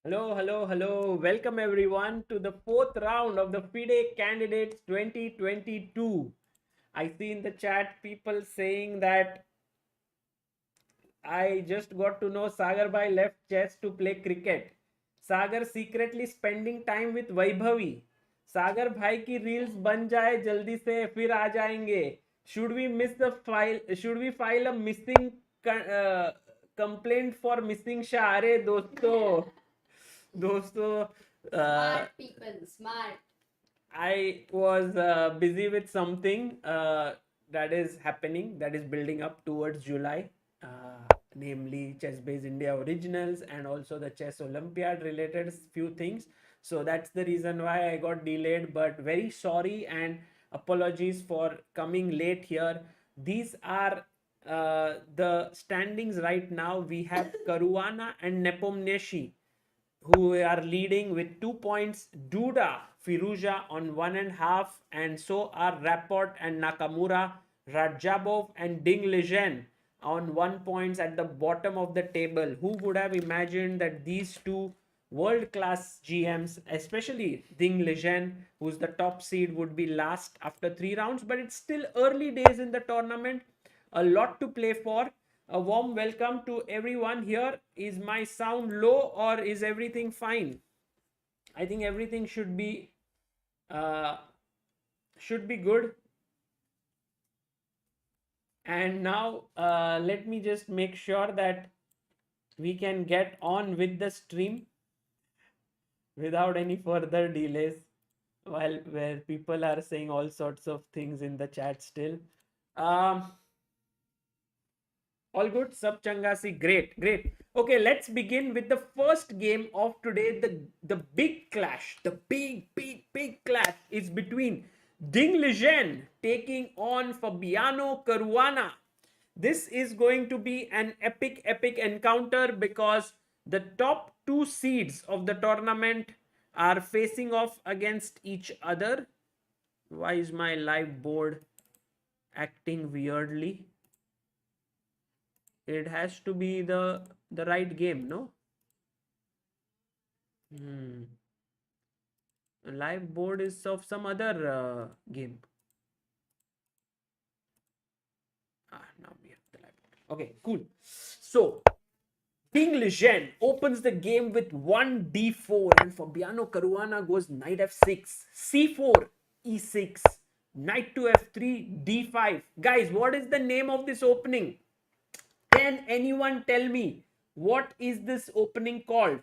Hello, hello, hello. Welcome everyone to the fourth round of the FIDE Candidates 2022. I see in the chat people saying that I just got to know Sagar bhai left chess to play cricket. Sagar secretly spending time with Vaibhavi. Sagar bhai की reels बन जाए जल्दी से फिर आ जाएंगे. Should we miss the file? Should we file a missing complaint for missing Shah? अरे दोस्तों Smart people, smart. I was busy with something that is happening, that is building up towards July, namely Chess Base India Originals and also the Chess Olympiad related few things. So that's the reason why I got delayed, but very sorry and apologies for coming late here. These are the standings right now. We have Caruana and Nepomniachtchi who are leading with 2 points. Duda, Firouzja on 1.5, and so are Rapport and Nakamura, Radjabov and Liren on 1 points at the bottom of the table. Who would have imagined that these two world-class GMs, especially Liren, who's the top seed, would be last after 3 rounds? But it's still early days in the tournament. A lot to play for. A warm welcome to everyone here. Is my sound low or is everything fine? I think everything uh, should be good. And now let me just make sure that we can get on with the stream without any further delays. While where people are saying all sorts of things in the chat still. Um, All good, Sub Changasi. Great, great. Okay, let's begin with the first game of today. The big clash, the big clash is between Liren taking on Fabiano Caruana. This is going to be an epic encounter because the top two seeds of the tournament are facing off against each other. Why is my live board acting weirdly? It has to be the right game, no? Live board is of some other game. Now we have the live board. Okay, cool. So Liren opens the game with 1d4 and Fabiano Caruana goes knight f6, c4, e6, knight to f3, d5. Guys, what is the name of this opening? Can anyone tell me what is this opening called?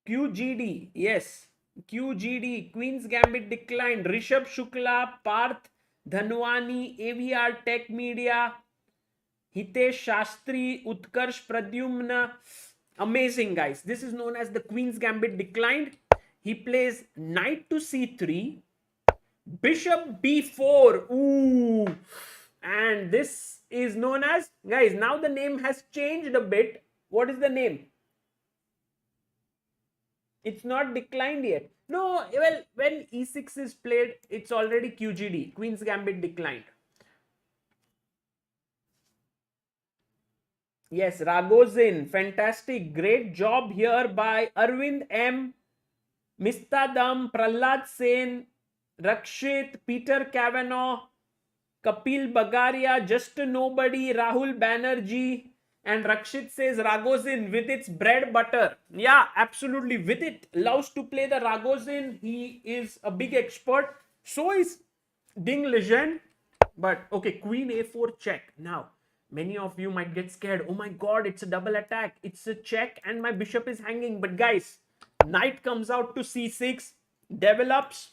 QGD, yes. QGD, Queen's Gambit declined. Rishabh Shukla, Parth Dhanwani, AVR Tech Media, Hitesh Shastri, Utkarsh Pradyumna. Amazing, guys. This is known as the Queen's Gambit declined. He plays knight to c3, bishop b4. Ooh. And this is known as, guys, now the name has changed a bit. What is the name? It's not declined yet. No, well, when e6 is played, it's already QGD, Queen's Gambit declined. Yes, Ragozin, fantastic, great job here by Arvind M, Mistadam, Prahlad Sen, Rakshit, Peter Kavanaugh, Kapil Bagaria, Just a Nobody, Rahul Banerjee, and Rakshit says Ragozin with its bread butter. Yeah, absolutely. With it, loves to play the Ragozin. He is a big expert. So is Liren. But okay, Queen A4 check. Now, many of you might get scared. Oh my god, it's a double attack. It's a check and my bishop is hanging. But guys, knight comes out to c6, develops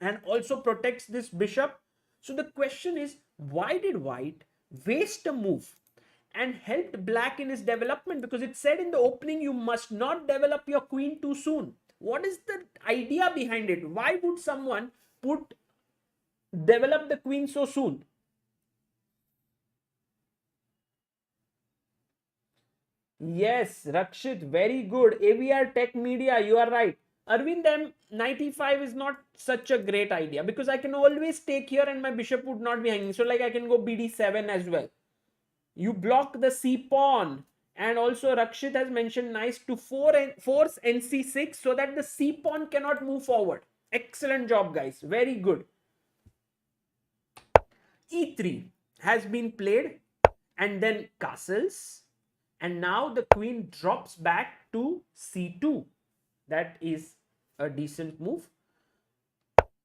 and also protects this bishop. So the question is, why did white waste a move and helped black in his development? Because it said in the opening, you must not develop your queen too soon. What is the idea behind it? Why would someone develop the queen so soon? Yes, Rakshit, very good. AVR Tech Media, you are right. Arvind, knight e5 is not such a great idea because I can always take here and my bishop would not be hanging. So like I can go bd7 as well. You block the c pawn, and also Rakshit has mentioned nice to force nc6 so that the c pawn cannot move forward. Excellent job, guys. Very good. e3 has been played, and then castles, and now the queen drops back to c2. That is a decent move.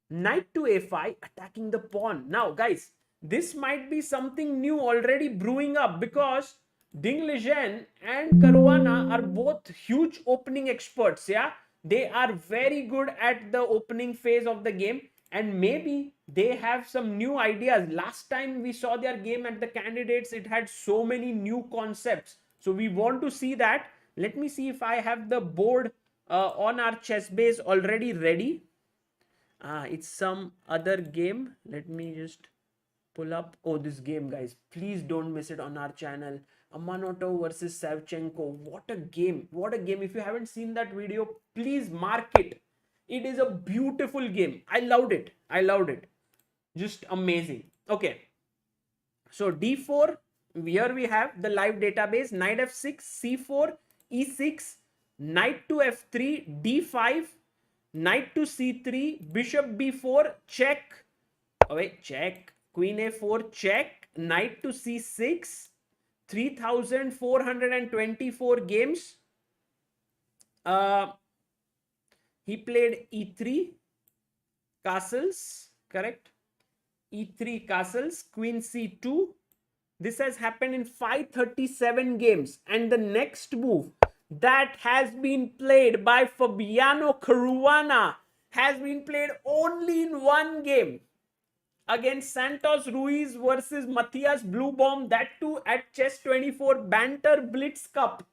Knight to a5, attacking the pawn. Now guys, this might be something new already brewing up because Ding Liren and Caruana are both huge opening experts. Yeah, they are very good at the opening phase of the game, and maybe they have some new ideas. Last time we saw their game at the candidates, it had so many new concepts, so we want to see that. Let me see if I have the board on our chess base already ready. It's some other game. Let me just pull up. Oh, this game, guys, please don't miss it on our channel. Amanotov versus Savchenko. What a game, what a game. If you haven't seen that video, please mark it. It is a beautiful game. I loved it. I loved it. Just amazing. Okay, so d4, here we have the live database. Knight f6, c4, e6, knight to f3, d5, knight to c3, bishop b4, check. Oh wait, check. Queen a4, check. Knight to c6. 3424 games. He played e3 castles, correct? e3 castles, queen c2. This has happened in 537 games. And the next move that has been played by Fabiano Caruana has been played only in one game against Santos Ruiz versus Matthias Bluebaum, that too at Chess 24 Banter Blitz Cup.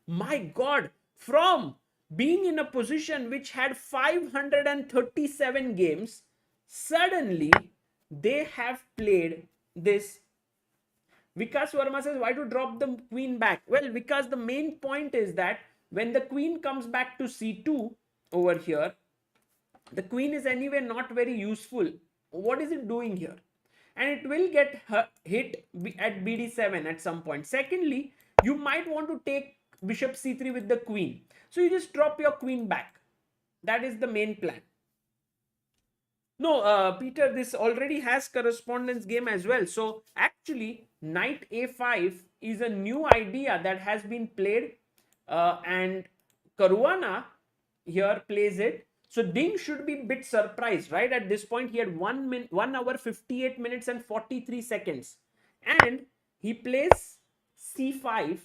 My God, from being in a position which had 537 games, suddenly they have played this. Vikas Verma says, why to drop the queen back? Well, because the main point is that when the queen comes back to c2 over here, the queen is anyway not very useful. What is it doing here? And it will get hit at bd7 at some point. Secondly, you might want to take bishop c3 with the queen. So you just drop your queen back. That is the main plan. No, Peter, this already has correspondence game as well. So actually, knight a5 is a new idea that has been played, and Caruana here plays it. So Ding should be a bit surprised, right? At this point, he had 1 hour, 58 minutes and 43 seconds. And he plays c5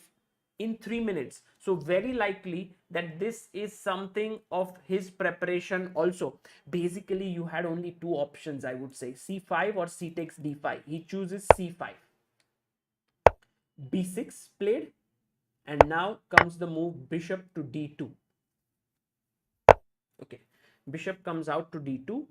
in 3 minutes. So very likely that this is something of his preparation also. Basically, you had only two options, I would say, c5 or c takes d5. He chooses c5. b6 played, and now comes the move bishop to d2. Okay, bishop comes out to d2,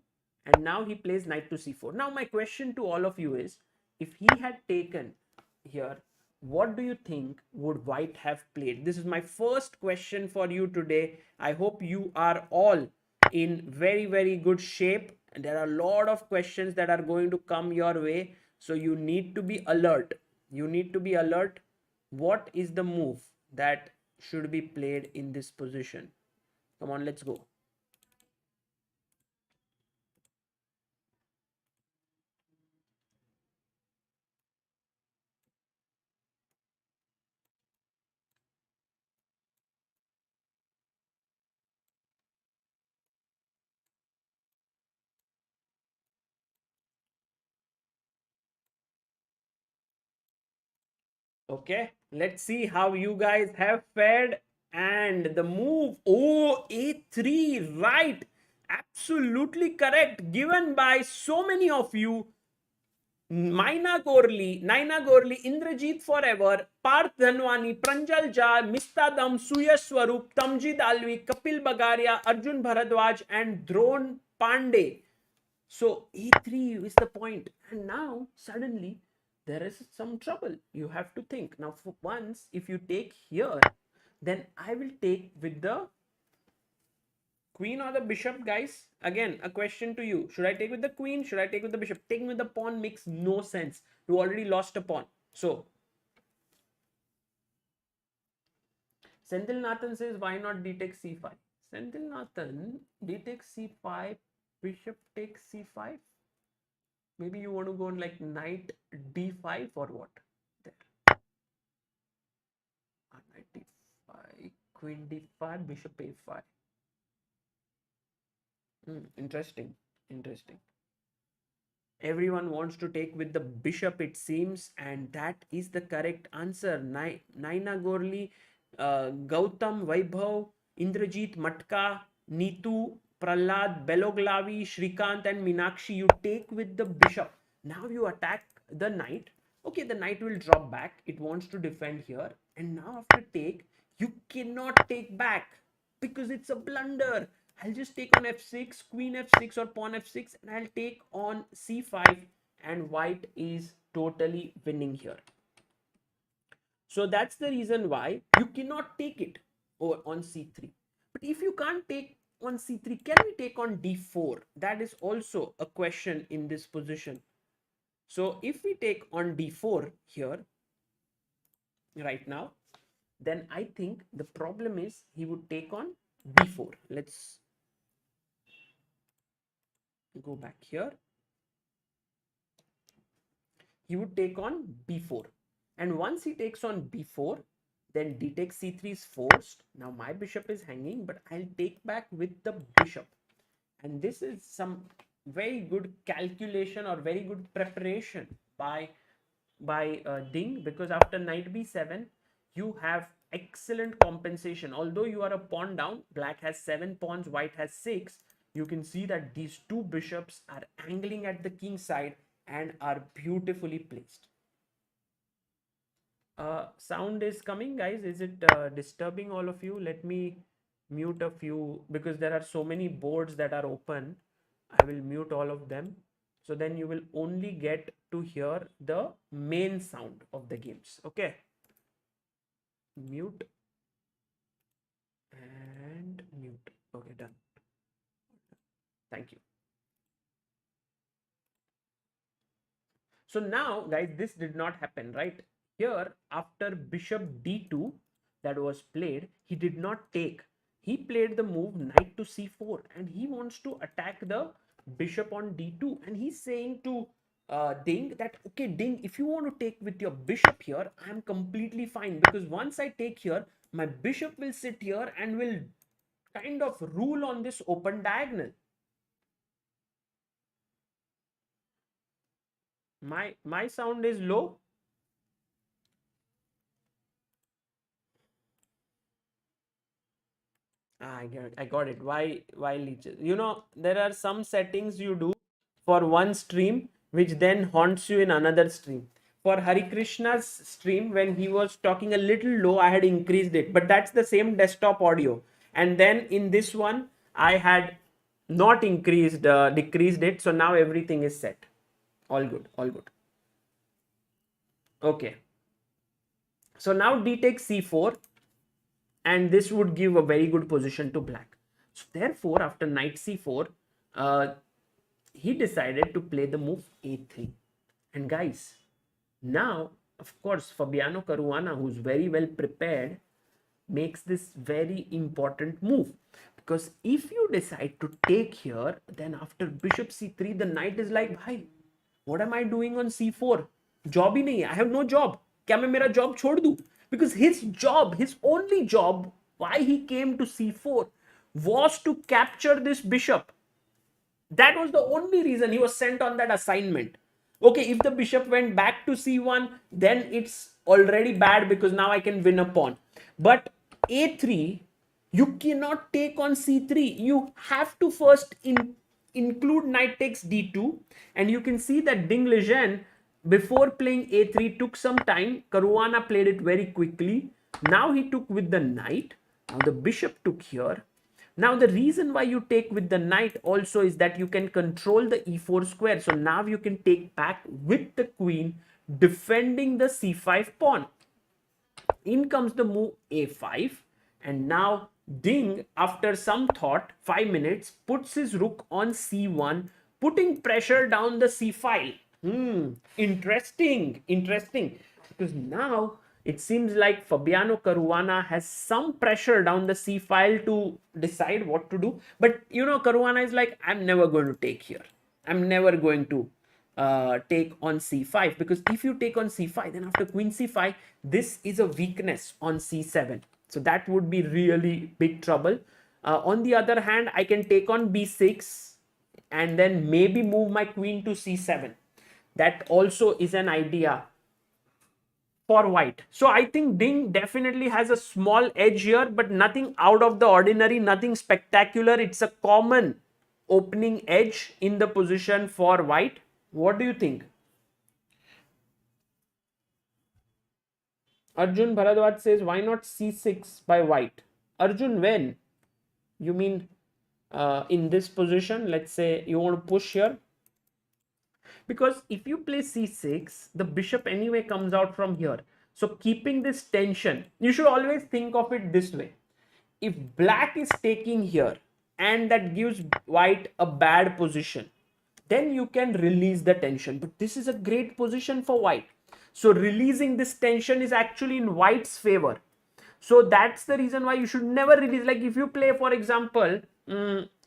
and now he plays knight to c4. Now my question to all of you is, if he had taken here, what do you think would white have played? This is my first question for you today. I hope you are all in very good shape. And there are a lot of questions that are going to come your way, so you need to be alert. You need to be alert. What is the move that should be played in this position? Come on, let's go. Okay, let's see how you guys have fared. And the move, oh, a3, right? Absolutely correct. Given by so many of you. Naina Gorli, Indrajit Forever, Parth Dhanwani, Pranjal Jha, Mistadam, Suyash Swarup, Tamjid Alvi, Kapil Bagaria, Arjun Bharadwaj, and Dron Pandey. So e3 is the point. And now suddenly there is some trouble. You have to think. Now for once, if you take here, then I will take with the Queen or the bishop, guys? Again, a question to you. Should I take with the queen? Should I take with the bishop? Taking with the pawn makes no sense. You already lost a pawn. So, Senthil Nathan says, why not d takes c5? Senthil Nathan, d takes c5, bishop takes c5. Maybe you want to go on like knight d5 or what? There. Knight d5, queen d5, bishop a5. Interesting. Everyone wants to take with the bishop, it seems, and that is the correct answer. Naina Gorli, Gautam, Vaibhav, Indrajit, Matka, Neetu, Prahlad, Beloglavi, Shrikant, and Minakshi. You take with the bishop. Now you attack the knight. Okay, the knight will drop back. It wants to defend here. And now after take, you cannot take back because it's a blunder. I'll just take on f6, queen f6 or pawn f6, and I'll take on c5, and white is totally winning here. So that's the reason why you cannot take it on c3. But if you can't take on c3, can we take on d4? That is also a question in this position. So if we take on d4 here, right now, then I think the problem is he would take on b4. Let's go back here. He would take on b4, and once he takes on b4, then d takes c3 is forced. Now my bishop is hanging, but I'll take back with the bishop, and this is some very good calculation or very good preparation by Ding, because after knight b7 you have excellent compensation. Although you are a pawn down, black has 7 pawns, white has 6. You can see that these two bishops are angling at the king side and are beautifully placed. Sound is coming, guys. Is it disturbing all of you? Let me mute a few because there are so many boards that are open. I will mute all of them. So then you will only get to hear the main sound of the games. Okay. Mute and mute. Okay, done. Thank you. So now, guys, this did not happen, right? Here, after bishop d2 that was played, he did not take. He played the move knight to c4, and he wants to attack the bishop on d2. And he's saying to Ding that, okay, Ding, if you want to take with your bishop here, I'm completely fine, because once I take here, my bishop will sit here and will kind of rule on this open diagonal. My sound is low. I got it. Why leeches? You know, there are some settings you do for one stream which then haunts you in another stream. For Hari Krishna's stream, when he was talking a little low, I had increased it, but that's the same desktop audio. And then in this one, I had not decreased it. So now everything is set. All good, all good. Okay. So now d takes c4, and this would give a very good position to black. So therefore, after knight c4, he decided to play the move a3. And guys, now, of course, Fabiano Caruana, who's very well prepared, makes this very important move. Because if you decide to take here, then after bishop c3, the knight is like, bhai, what am I doing on c4? Job hi nahi hai. I have no job. Kya main mera job chhod दूं? Because his job, his only job, why he came to c4 was to capture this bishop. That was the only reason he was sent on that assignment. Okay, if the bishop went back to c1, then it's already bad because now I can win a pawn. But a3, you cannot take on c3. You have to first include knight takes d2. And you can see that Ding Liren, before playing a3, took some time. Caruana played it very quickly. Now he took with the knight. Now the bishop took here. Now the reason why you take with the knight also is that you can control the e4 square. So now you can take back with the queen, defending the c5 pawn. In comes the move a5, and now Ding, after some thought, 5 minutes, puts his rook on c1, putting pressure down the c file. Interesting, interesting. Because now it seems like Fabiano Caruana has some pressure down the c file to decide what to do. But you know, Caruana is like, I'm never going to take here. I'm never going to take on c5, because if you take on c5, then after queen c5, this is a weakness on c7. So that would be really big trouble. On the other hand, I can take on b6 and then maybe move my queen to c7. That also is an idea for white. So I think Ding definitely has a small edge here, but nothing out of the ordinary, nothing spectacular. It's a common opening edge in the position for white. What do you think? Arjun Bharadwaj says, why not c6 by white? Arjun, when? You mean in this position? Let's say you want to push here. Because if you play c6, the bishop anyway comes out from here. So keeping this tension, you should always think of it this way. If black is taking here and that gives white a bad position, then you can release the tension. But this is a great position for white. So releasing this tension is actually in white's favor. So that's the reason why you should never release. Like if you play, for example,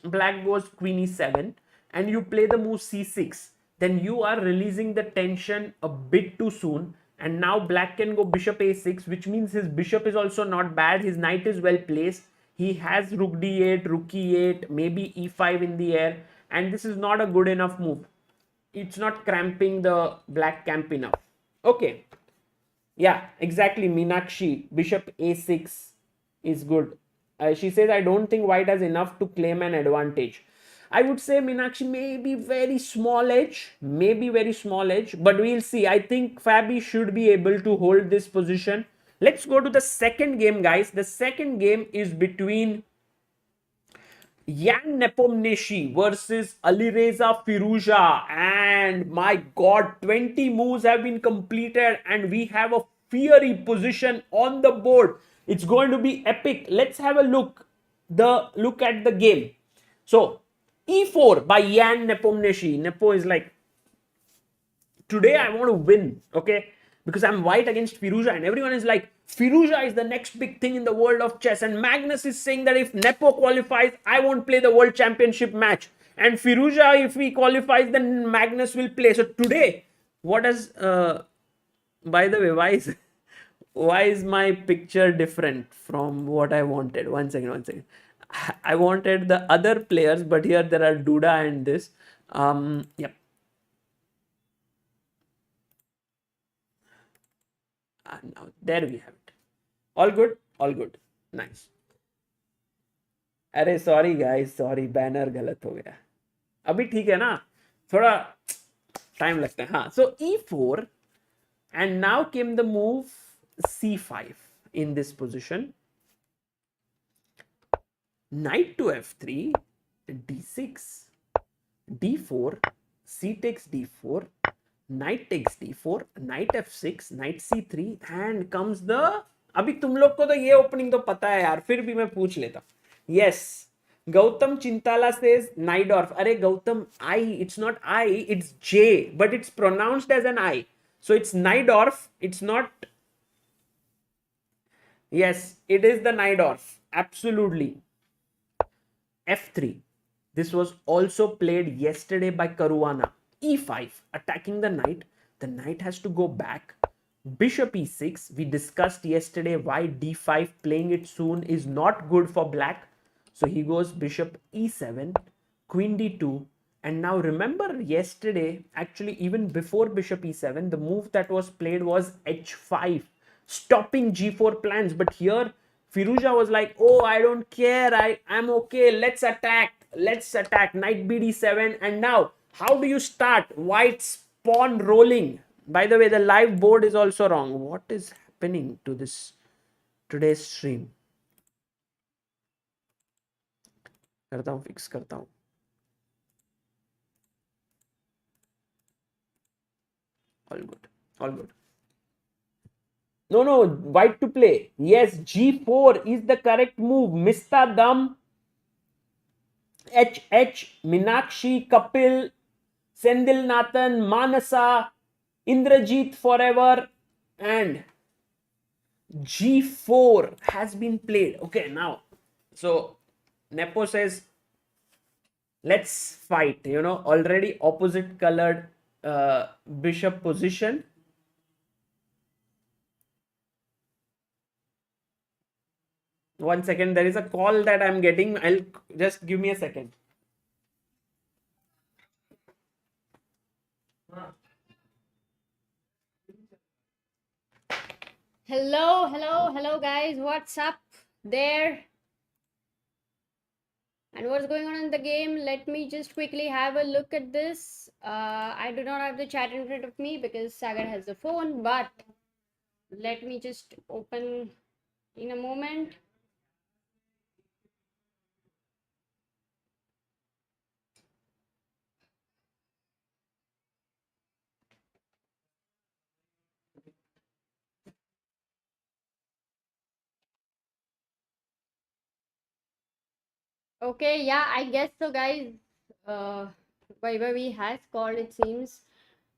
black goes queen e7 and you play the move c6, then you are releasing the tension a bit too soon. And now black can go bishop a6, which means his bishop is also not bad. His knight is well placed. He has rook d8, rook e8, maybe e5 in the air. And this is not a good enough move. It's not cramping the black camp enough. Okay. Yeah, exactly. Meenakshi, bishop a6 is good. She says, I don't think white has enough to claim an advantage. I would say Meenakshi maybe very small edge, but we'll see. I think Fabi should be able to hold this position. Let's go to the second game, guys. The second game is between Jan Nepomniachtchi versus Alireza Firouzja, and my god, 20 moves have been completed and we have a fiery position on the board. It's going to be epic. Let's have a look at the game. So e4 by Jan Nepomniachtchi. Nepo is like, today I want to win, okay? Because I'm white against Firouzja, and everyone is like, Firouzja is the next big thing in the world of chess. And Magnus is saying that if Nepo qualifies, I won't play the World Championship match. And Firouzja, if he qualifies, then Magnus will play. So today, what does, by the way, why is my picture different from what I wanted? One second. I wanted the other players, but here there are Duda and this. Yep. Now there we have it. All good, all good. Nice. अरे sorry guys, sorry, banner गलत हो गया. अभी ठीक है ना? थोड़ा time लगता है. हाँ, so e4 and now came the move c5 in this position. Knight to f3, d6, d4, c takes d4, knight takes d4, knight f6, knight c3, and comes the. अभी तुम लोग को तो ये ओपनिंग तो पता है यार, फिर भी मैं पूछ लेता. Yes, Gautam Chintala says Naidorf. अरे Gautam, I, it's not I, it's J, but it's pronounced as an I. So it's Naidorf, it's not. Yes, it is the Naidorf. Absolutely. f3. This was also played yesterday by Caruana. e5, attacking the knight. The knight has to go back. Bishop e6. We discussed yesterday why d5, playing it soon, is not good for black. So he goes bishop e7, queen d2. And now remember yesterday, actually even before bishop e7, the move that was played was h5, stopping g4 plans. But here Firouzja was like, oh, I don't care, I'm okay, let's attack, knight bd7. And now how do you start? White's pawn rolling. By the way, the live board is also wrong. What is happening to this today's stream? करता हूँ, fix करता हूँ. All good, all good. No, white to play. Yes, G4 is the correct move. Mista Dam, HH, Minakshi, Kapil, Sendil Nathan, Manasa, Indrajit forever, and G4 has been played. Okay, now, so Nepo says, let's fight. Already opposite colored bishop position. One second, there is a call that I'm getting. I'll just give me a second. Hello, guys. What's up there? And what's going on in the game? Let me just quickly have a look at this. I do not have the chat in front of me because Sagar has the phone, but let me just open in a moment. Okay, yeah, I guess so, guys. Vaibhavi has called, it seems.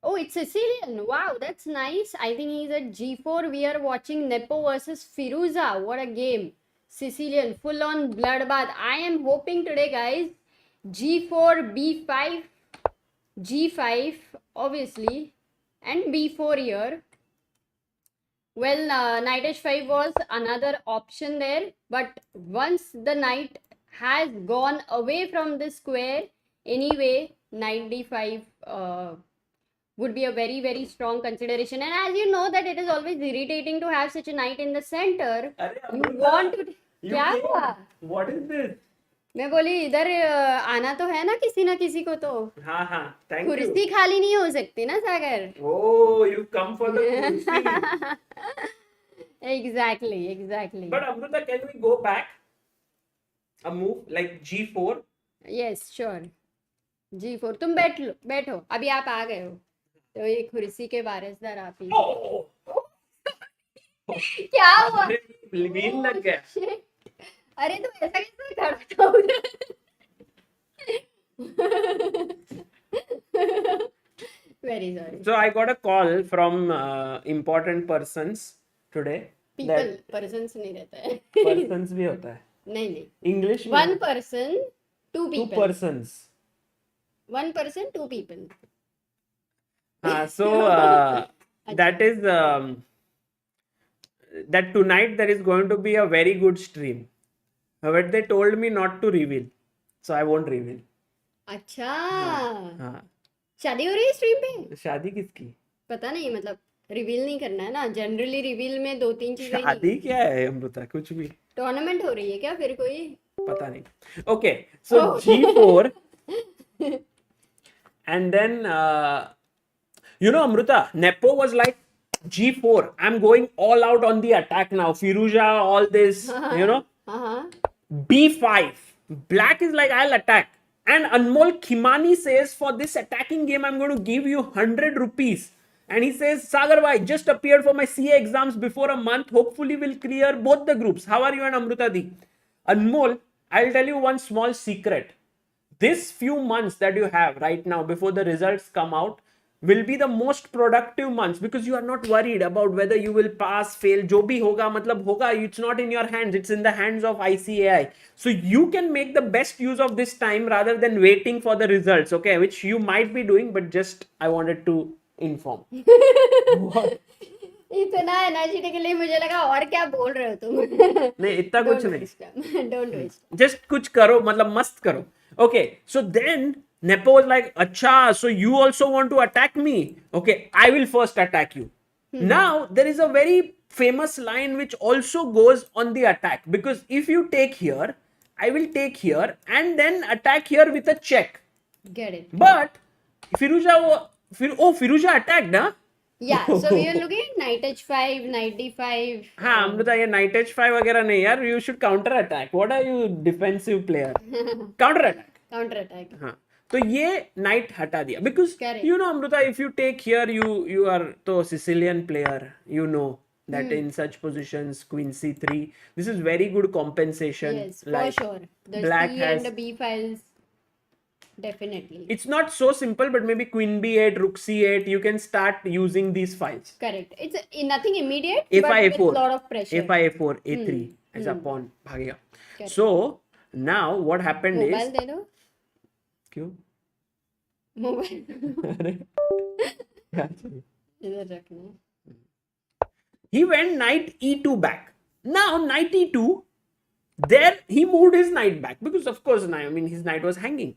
Oh, it's Sicilian. Wow, that's nice. I think he's at G4. We are watching Nepo versus Firouzja. What a game. Sicilian, full on bloodbath. I am hoping today, guys, G4, B5, G5, obviously, and B4 here. Well, knight h5 was another option there, but once the knight has gone away from the square, anyway, knight d5 would be a very, very strong consideration. And as you know that it is always irritating to have such a knight in the center. You want to... क्या हुआ? What is this? मैं बोली इधर आना तो है ना किसी को तो. हाँ, thank you. कुर्सी खाली नहीं हो सकती ना सागर. Oh, you come for the kursi. Exactly. But Amruta, can we go back a move like G4? Yes, sure. G4. तुम बैठो. अभी आप आ गए हो. तो ये कुर्सी के वारिसदार आप ही. क्या हुआ? व्हील लग गया. अरे तुम ऐसा कैसे करता उधर? Very sorry. So I got a call from important persons today. Persons नहीं रहता है. Persons भी होता है. नहीं. English. One person, two people. Two persons. One person, two people. So that is that tonight there is going to be a very good stream. But they told me not to reveal, so I won't reveal. अच्छा. हाँ. शादी हो रही है stream पे? शादी किसकी? पता नहीं, मतलब रिवील नहीं करना है ना. जनरली रिवील में 2-3 चीजें. शादी क्या है अमृता? कुछ भी. टूर्नामेंट हो रही है क्या फिर कोई? पता नहीं. Okay, so G4 and then Amruta, Nepo was like, G4, I'm going all out on the attack now. Firouzja, all this, B5. Black is like, I'll attack. And Anmol Khimani says, for this attacking game, I'm going to give you 100 rupees. And he says, Sagar bhai, just appeared for my CA exams before a month. Hopefully will clear both the groups. How are you and Amruta Di? Anmol, I'll tell you one small secret. This few months that you have right now before the results come out will be the most productive months because you are not worried about whether you will pass, fail. Jo bhi hoga, matlab hoga, it's not in your hands. It's in the hands of ICAI. So you can make the best use of this time rather than waiting for the results, okay? Which you might be doing, but just I wanted to inform. What? इतना energy के लिए मुझे लगा और क्या बोल रहे हो तुम. नहीं, इतना कुछ नहीं. Don't waste. Just कुछ करो, मतलब मस्त करो. Okay, so then Nepo was like, Acha, so you also want to attack me? Okay, I will first attack you. Now, there is a very famous line which also goes on the attack. Because if you take here, I will take here and then attack here with a check. Get it. But Firouzja attacked, huh? Yeah, so we are looking at knight h5, knight d5. हाँ, अमृता ये knight h5 वगैरह नहीं यार. You should counter attack. What are you, defensive player? Counter attack. Counter attack. हाँ. तो ये knight हटा दिया because Correct. Amruta, if you take here, you are तो Sicilian player, that in such positions, queen c3. This is very good compensation. Yes, for Like sure. The black C has. and the B files, definitely. It's not so simple, but maybe queen b8, rook c8. You can start using these files. Correct. It's nothing immediate, a5 but with a4, lot of pressure. a5 a4 a3 as a pawn bhagega. Correct. So now what happened mobile is दे दो. क्यों mobile अरे क्या चाहिए? इधर रखना है. He went knight e2 back. Now knight e2, there he moved his knight back because of course, I mean, his knight was hanging.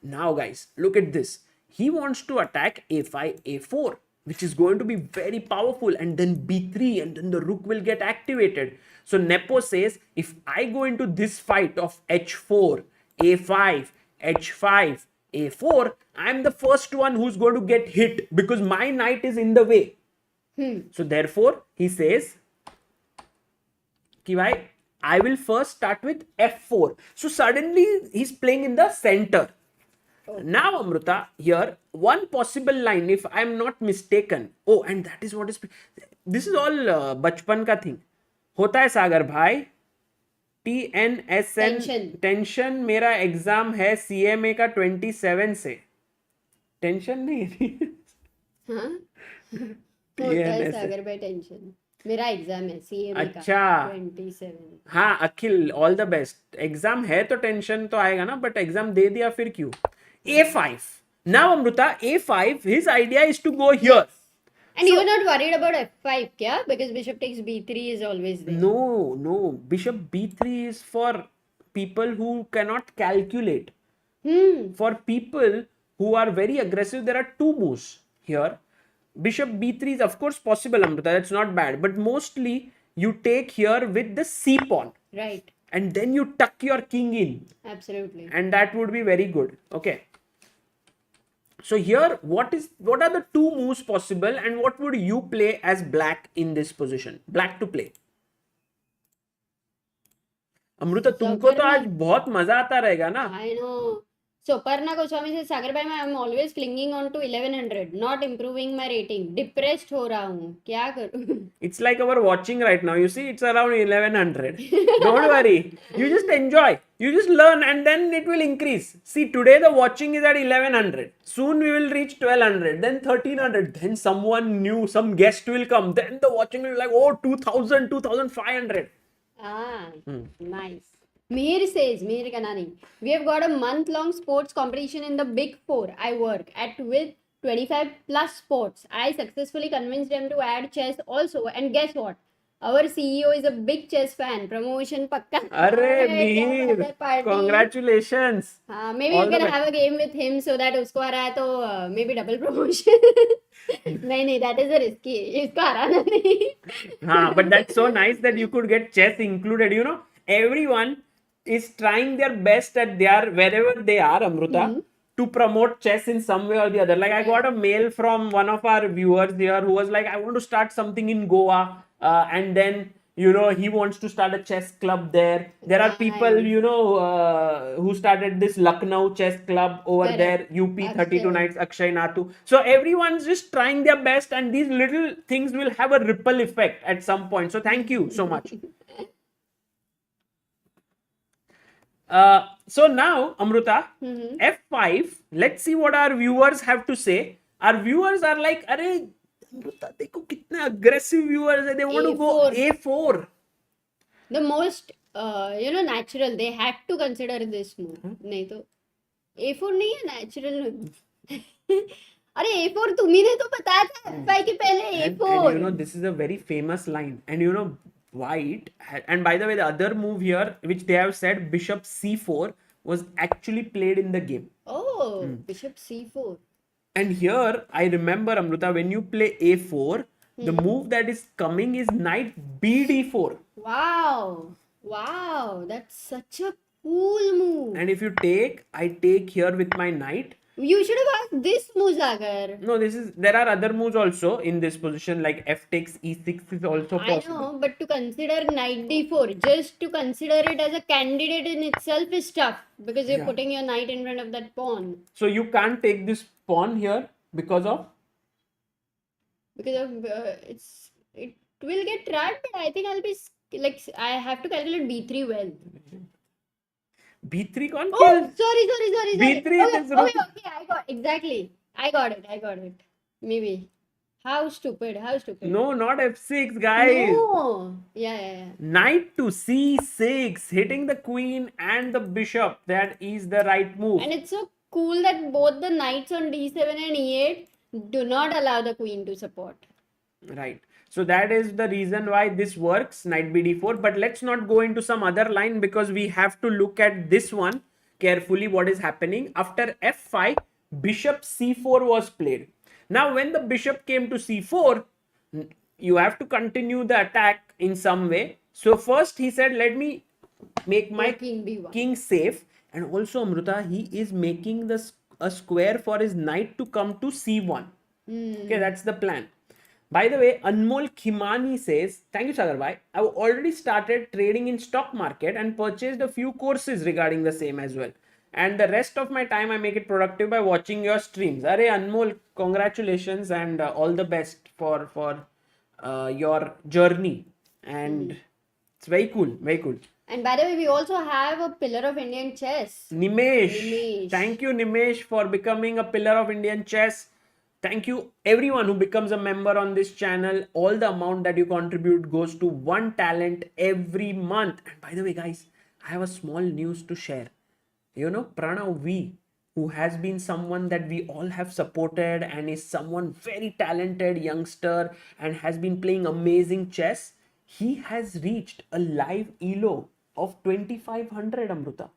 Now guys, look at this. He wants to attack a5 a4, which is going to be very powerful, and then b3, and then the rook will get activated. So Nepo says, if I go into this fight of h4 a5 h5 a4, I'm the first one who's going to get hit because my knight is in the way. So therefore he says कि भाई I will first start with f4. So suddenly he's playing in the center. Now Amruta, here one possible line, if I'm not mistaken. Oh, and that is what is, this is all बचपन का thing. होता है सागर भाई. TNSN tension मेरा exam है CMA का 27 से. Tension नहीं है. हाँ होता है सागर भाई टेंशन. मेरा एग्जाम है CMA अच्छा. का 27. हाँ अखिल, ऑल द बेस्ट. एग्जाम है तो टेंशन तो आएगा ना, बट एग्जाम दे दिया फिर क्यों. A5. Now Amruta, A5, his idea is to go here. And you're not worried about F5 kya? Because bishop takes B3 is always there. No. Bishop B3 is for people who cannot calculate. For people who are very aggressive, there are two moves here. Bishop B3 is of course possible, Amruta. That's not bad. But mostly you take here with the C pawn. Right. And then you tuck your king in. Absolutely. And that would be very good. Okay. So here, what are the two moves possible, and what would you play as black in this position? Black to play. Amrita, तुमको तो आज बहुत मजा आता रहेगा ना. I know. So Parna Goswami says, Sagar bhai, I'm always clinging on to 1100, not improving my rating. Depressed हो रहा हूँ. क्या करूँ? It's like our watching right now. You see, it's around 1100. Don't worry. You just enjoy. You just learn, and then it will increase. See, today the watching is at 1100. Soon we will reach 1200, then 1300. Then someone new, some guest will come. Then the watching will be like, oh, 2000, 2500. Nice. Mir says, Mir Kanani, we have got a month-long sports competition in the Big Four I work at with 25 plus sports. I successfully convinced them to add chess also, and guess what? Our CEO is a big chess fan. Promotion pakka. Arre Mir, congratulations. Maybe you can have a game with him so that usko hara hai to maybe double promotion. नहीं, that is a risky. इसको हराना नहीं. But that's so nice that you could get chess included. You know, everyone is trying their best at wherever they are, Amruta, to promote chess in some way or the other. Like I got a mail from one of our viewers here who was like, I want to start something in Goa, and then he wants to start a chess club there. There are people who started this Lucknow chess club over there, UP 32 nights, Akshay Nathu. So everyone's just trying their best, and these little things will have a ripple effect at some point. So thank you so much. So now, Amruta, F5, let's see what our viewers have to say. Our viewers are like, Arey, Amruta, dekho kitne aggressive viewers hai. They want to go A4. The most, natural. They had to consider this move. नहीं तो A4 नहीं है natural. अरे A4 तुम्ही ने तो बताया था F5 के पहले A4. And this is a very famous line. And White, and by the way, the other move here, which they have said, bishop c4, was actually played in the game. Oh, bishop c4. And here, I remember, Amruta, when you play a4, the move that is coming is knight bd4. Wow, that's such a cool move. And if you take, I take here with my knight. You should have asked this move, Sagar. No, there are other moves also in this position, like f takes e6 is also possible. I know, but to consider knight d4, just to consider it as a candidate in itself is tough, because you're putting your knight in front of that pawn. So you can't take this pawn here because of? Because of will get trapped, but I think I'll be like, I have to calculate b3 well. B3 कौन Oh, खेल? sorry. B3 it is rook. Okay, I got exactly. I got it. Maybe. How stupid. No, not F6, guys. No. Yeah. Knight to C6, hitting the queen and the bishop. That is the right move. And it's so cool that both the knights on d7 and e8 do not allow the queen to support. Right. So that is the reason why this works, knight bd4. But let's not go into some other line because we have to look at this one carefully, what is happening. After f5, bishop c4 was played. Now when the bishop came to c4, you have to continue the attack in some way. So first he said, let me make my king safe. And also Amruta, he is making a square for his knight to come to c1. Okay, that's the plan. By the way, Anmol Khimani says, thank you Sagar bhai. I've already started trading in stock market and purchased a few courses regarding the same as well. And the rest of my time I make it productive by watching your streams. Arey Anmol, congratulations and all the best for your journey. And it's very cool. And by the way, we also have a pillar of Indian chess. Nimesh. Thank you Nimesh for becoming a pillar of Indian chess. Thank you everyone who becomes a member on this channel. All the amount that you contribute goes to one talent every month. And by the way, guys, I have a small news to share. You know, Pranav V, who has been someone that we all have supported and is someone very talented youngster and has been playing amazing chess. He has reached a live ELO of 2500, Amruta.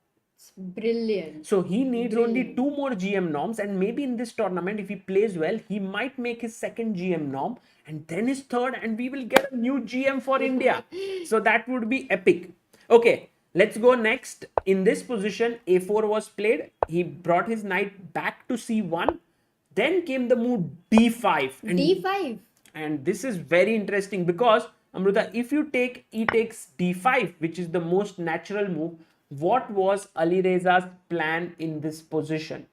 Brilliant. So he needs only 2 more GM norms, and maybe in this tournament, if he plays well, he might make his second GM norm and then his third, and we will get a new GM for India. So that would be epic. Okay, let's go next. In this position, A4 was played. He brought his knight back to C1. Then came the move D5. D5. And this is very interesting because, Amruta, if you take E takes D5, which is the most natural move, what was Alireza's plan in this position?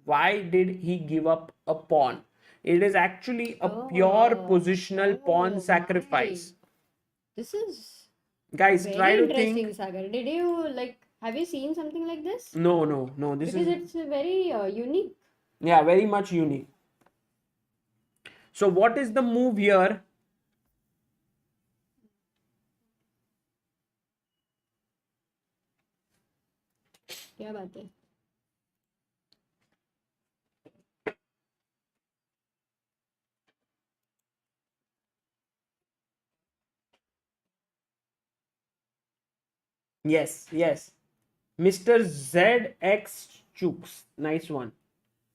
Why did he give up a pawn? It is actually a pure positional pawn sacrifice. This is guys, very try to interesting, think. Sagar. Did you have you seen something like this? No. This because is it's very unique. Yeah, very much unique. So what is the move here? क्या बात है? Yes. Mr. ZX Chooks. Nice one.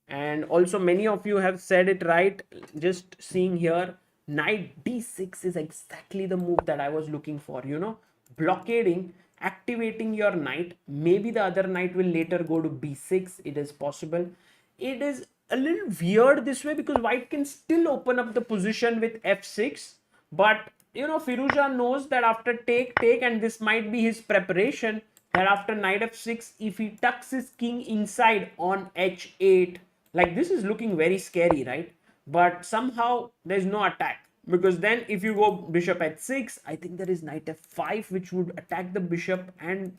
And also many of you have said it right. Just seeing here, knight d6 is exactly the move that I was looking for. You know, blockading, activating your knight. Maybe the other knight will later go to b6. It is possible. It is a little weird this way because white can still open up the position with f6. But you know, Firouzja knows that after take, and this might be his preparation, that after knight f6, if he tucks his king inside on h8, like this is looking very scary, right? But somehow there's no attack, because then if you go bishop h6, I think there is knight f5 which would attack the bishop and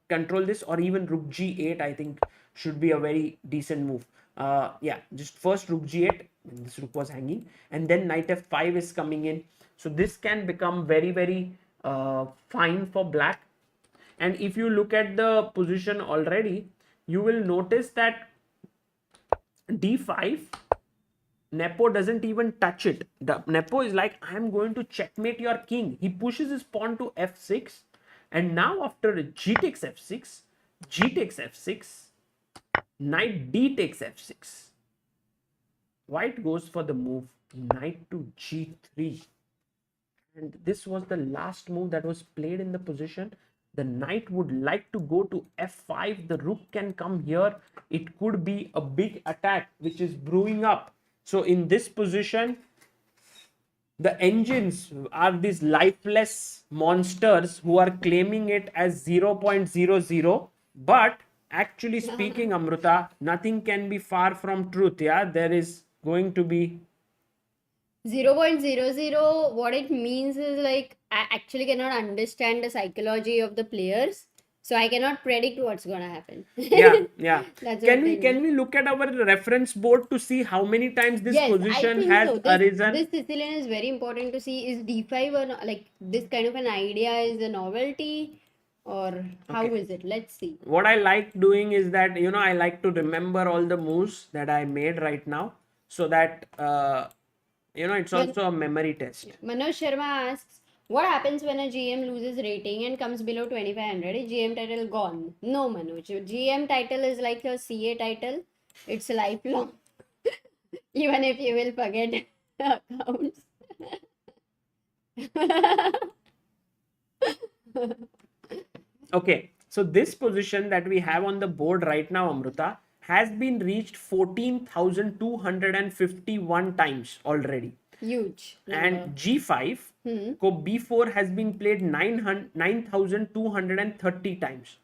control this, or even rook g8 I think should be a very decent move. Yeah, just first rook g8 when this rook was hanging, and then knight f5 is coming in. So this can become very, very fine for black. And if you look at the position already, you will notice that d5, Nepo doesn't even touch it. Nepo is like, I'm going to checkmate your king. He pushes his pawn to f6. And now after g takes f6, g takes f6, knight d takes f6. White goes for the move knight to g3. And this was the last move that was played in the position. The knight would like to go to f5. The rook can come here. It could be a big attack which is brewing up. So in this position, the engines are these lifeless monsters who are claiming it as 0.00. But actually speaking, Amruta, nothing can be far from truth. Yeah, there is going to be 0.00, what it means is like I actually cannot understand the psychology of the players, so I cannot predict what's gonna happen. Yeah. That's Can what we they mean. can we look at our reference board to see how many times this Yes, I position think has so. arisen? This Sicilian is very important to see. Is D5 or like this kind of an idea is a novelty, or how Okay. is it? Let's see. What I like doing is that I like to remember all the moves that I made right now, so that it's Man- also a memory test. Manoj Sharma asks, what happens when a GM loses rating and comes below 2500? Is GM title gone? No, Manoj. GM title is like your CA title. It's lifelong. Even if you will forget accounts. Okay, so this position that we have on the board right now, Amruta, has been reached 14,251 times already. Huge number. And G5, ko B4 has been played 9,230 times.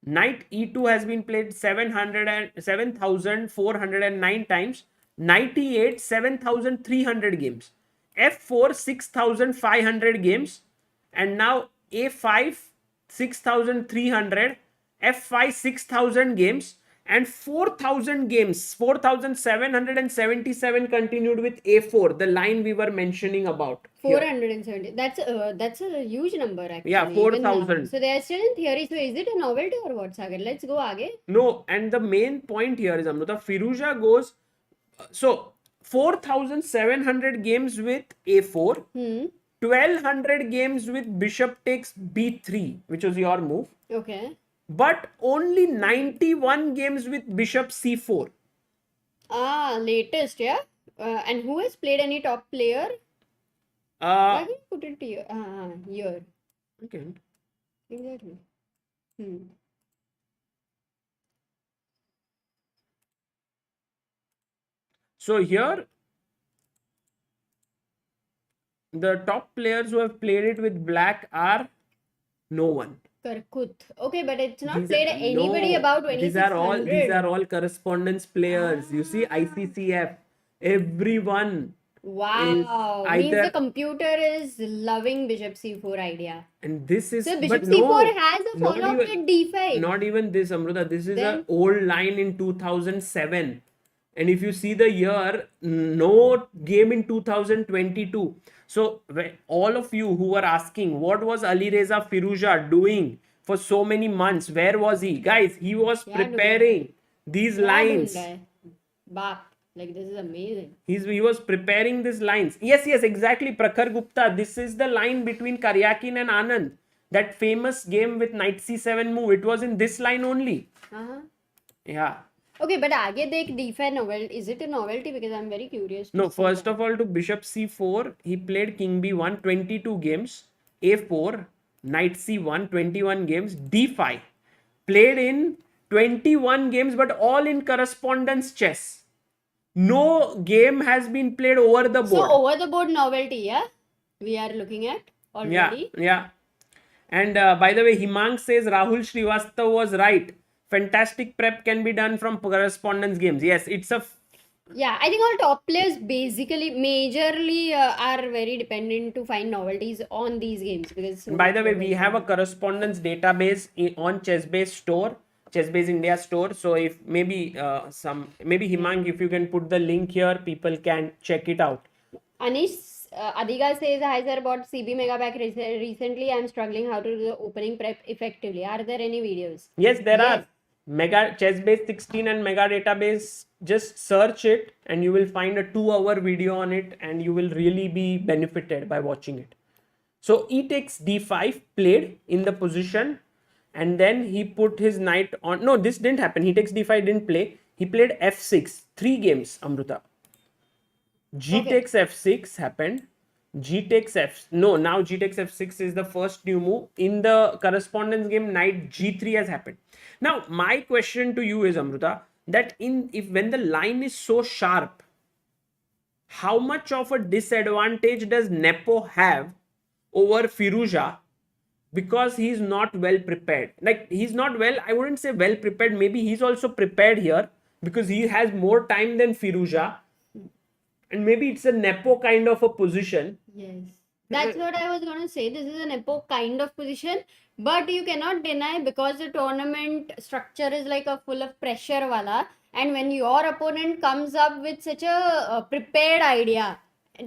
Knight E2 has been played 7,409 times. Knight E8, 7,300 games. F4, 6,500 games. And now A5, 6,300. F5, 6,000 games. And 4,000 games, 4,777 continued with A4, the line we were mentioning about. Here. 470. That's a huge number actually. Yeah, even now. 4,000. So they are still in theory. So is it a novelty or what, Sagar? Let's go again. No, and the main point here is, Amruta, Firouzja goes, so 4,700 games with A4, 1,200 games with bishop takes B3, which was your move, Okay. but only 91 games with bishop C4. Latest, yeah. And who has played any top player? Why did you put it here? Here. Okay. Exactly. So here, the top players who have played it with black are no one. Karkut. Okay, but it's not These played are- anybody no, about these are all 2600. correspondence players. You see, ICCF, everyone. Wow. is Means the either- computer is loving bishop c4 idea. And this is, So but bishop no, c4 has a not follow-up even- with d5. Not even this, Amruta. This is Then- an old line in 2007. And if you see the year, no game in 2022. So all of you who were asking, what was Alireza Firouzja doing for so many months? Where was he? Guys, he was Yeah, dude. preparing these क्या lines. ढूंढ रहा है? बाप. Like this is amazing. He was preparing these lines. Yes, exactly. Prakhar Gupta. This is the line between Karyakin and Anand. That famous game with knight c7 move. It was in this line only. Yeah. Okay, but आगे देख d5 novelty. Is it a novelty? Because I'm very curious. No, first of all, to bishop c4, he played king b1, 22 games. A4, knight c1, 21 games. D5, played in 21 games, but all in correspondence chess. No game has been played over the board. So over the board novelty, yeah, we are looking at already. Yeah. And by the way, Himang says Rahul Srivastava was right. Fantastic prep can be done from correspondence games. Yes, it's a. Yeah, I think all top players basically, majorly are very dependent to find novelties on these games because. By the way, we have a correspondence database on ChessBase store, ChessBase India store. So if maybe maybe Himang, if you can put the link here, people can check it out. Anish Adiga says, hi sir, bought CB Mega Pack recently. I'm struggling how to do the opening prep effectively. Are there any videos? Yes, there are. Mega ChessBase 16 and Mega Database, just search it and you will find a 2-hour video on it and you will really be benefited by watching it. So E takes D5 played in the position and then he put his knight on. No, this didn't happen. He takes D5 didn't play. He played F6, 3 games, Amruta. G takes F6 happened. G takes now G takes F6 is the first new move. In the correspondence game, knight G3 has happened. Now, my question to you is, Amruta, that when the line is so sharp, how much of a disadvantage does Nepo have over Firouzja because he's not well prepared? Like, he's not I wouldn't say well prepared. Maybe he's also prepared here because he has more time than Firouzja. And maybe it's a Nepo kind of a position. Yes. That's what I was going to say. This is an epoch kind of position, but you cannot deny because the tournament structure is like a full of pressure wala. And when your opponent comes up with such a prepared idea,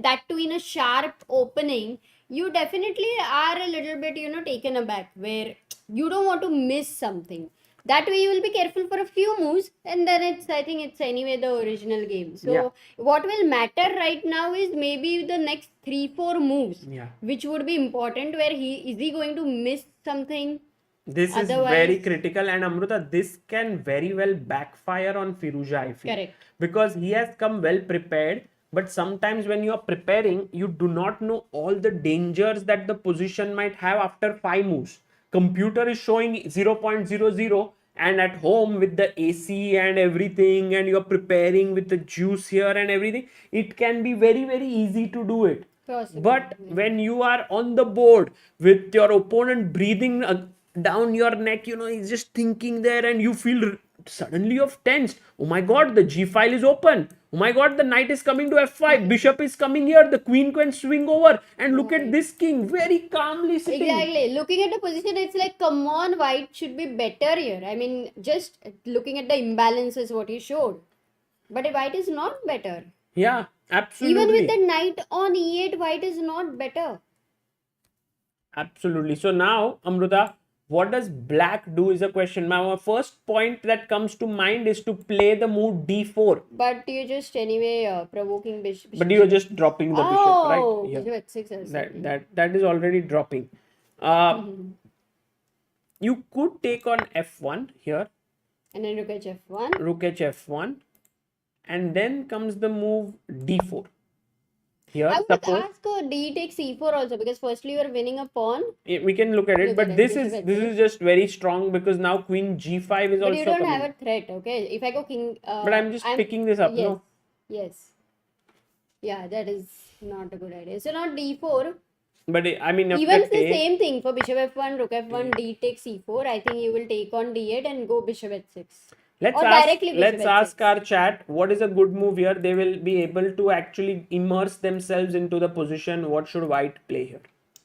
that too in a sharp opening, you definitely are a little bit, taken aback where you don't want to miss something. That way you will be careful for a few moves, and then I think it's anyway the original game. So Yeah. what will matter right now is maybe the next 3-4 moves, Yeah. which would be important, where is he going to miss something? This is very Otherwise, critical, and Amruta, this can very well backfire on Firouzja, I feel. correct. Because he has come well prepared, but sometimes when you are preparing, you do not know all the dangers that the position might have after 5 moves. Computer is showing 0.00, and at home with the AC and everything, and you're preparing with the juice here and everything, it can be very, very easy to do it. Possible. But when you are on the board with your opponent breathing down your neck, he's just thinking there, and you feel suddenly you're tensed. Oh my god, the G file is open. Oh my god, the knight is coming to F5. Bishop is coming here. The queen can swing over. And look at this king very calmly sitting. Exactly. Looking at the position, it's like, come on, white should be better here. I mean, just looking at the imbalances, what he showed. But white is not better. Yeah, absolutely. Even with the knight on e8, white is not better. Absolutely. So now, Amruta, what does black do is a question. My first point that comes to mind is to play the move d4. But you're just anyway provoking bishop. But you're just dropping the bishop, right? Oh, bishop h6. That is already dropping. You could take on f1 here. And then rook h1. Rook h1. And then comes the move d4. Here, I would suppose ask d takes c4 also, because firstly you are winning a pawn. we can look at it, but this is just very strong, because now queen g5 is But also you don't coming. have a threat, okay? If I go king... but I'm just picking this up, yes, no? Yes. Yeah, that is not a good idea. So now d4. But I mean, Even the same thing for bishop f1, rook f1, d takes c4. I think you will take on d8 and go bishop h6. Let's ask our chat what is a good move here. They will be able to actually immerse themselves into the position. What should white play here?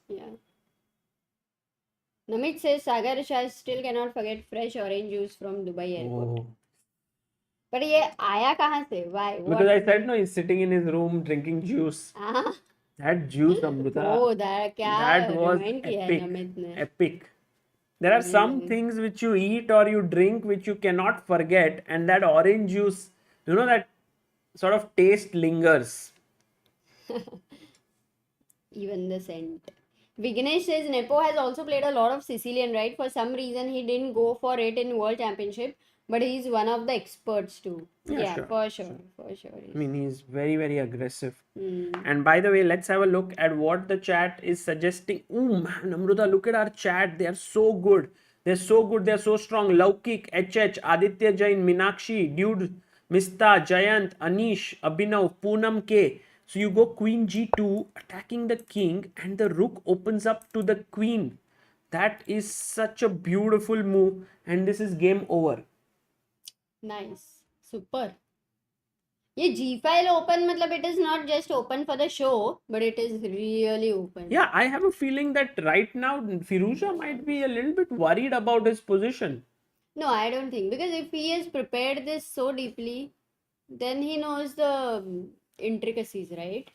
Yeah. Namit says Sagar Shah still cannot forget fresh orange juice from Dubai airport. But ye aaya kahan se? Why? What? Because I said no, he's sitting in his room drinking juice. That juice, Amruta. Oh, that was epic. There are some things which you eat or you drink which you cannot forget, and that orange juice, that sort of taste lingers. Even the scent. Vignesh says Nepo has also played a lot of Sicilian, right? For some reason he didn't go for it in World Championship, but he's one of the experts too. Yeah, sure. For sure. I mean, he's very, very aggressive. And by the way, let's have a look at what the chat is suggesting. Oh man, Amruta, look at our chat. They are so good. They're so good. They're so strong. Laukik, HH, Aditya Jain, Minakshi, Dude, Mista, Jayant, Anish, Abhinav, Poonam K. So you go queen g2, attacking the king, and the rook opens up to the queen. That is such a beautiful move, and this is game over. Nice. Super. ये G file open, matlab it is not just open for the show, but it is really open. Yeah, I have a feeling that right now Firouzja might be a little bit worried about his position. No, I don't think, because if he has prepared this so deeply, then he knows the intricacies, right?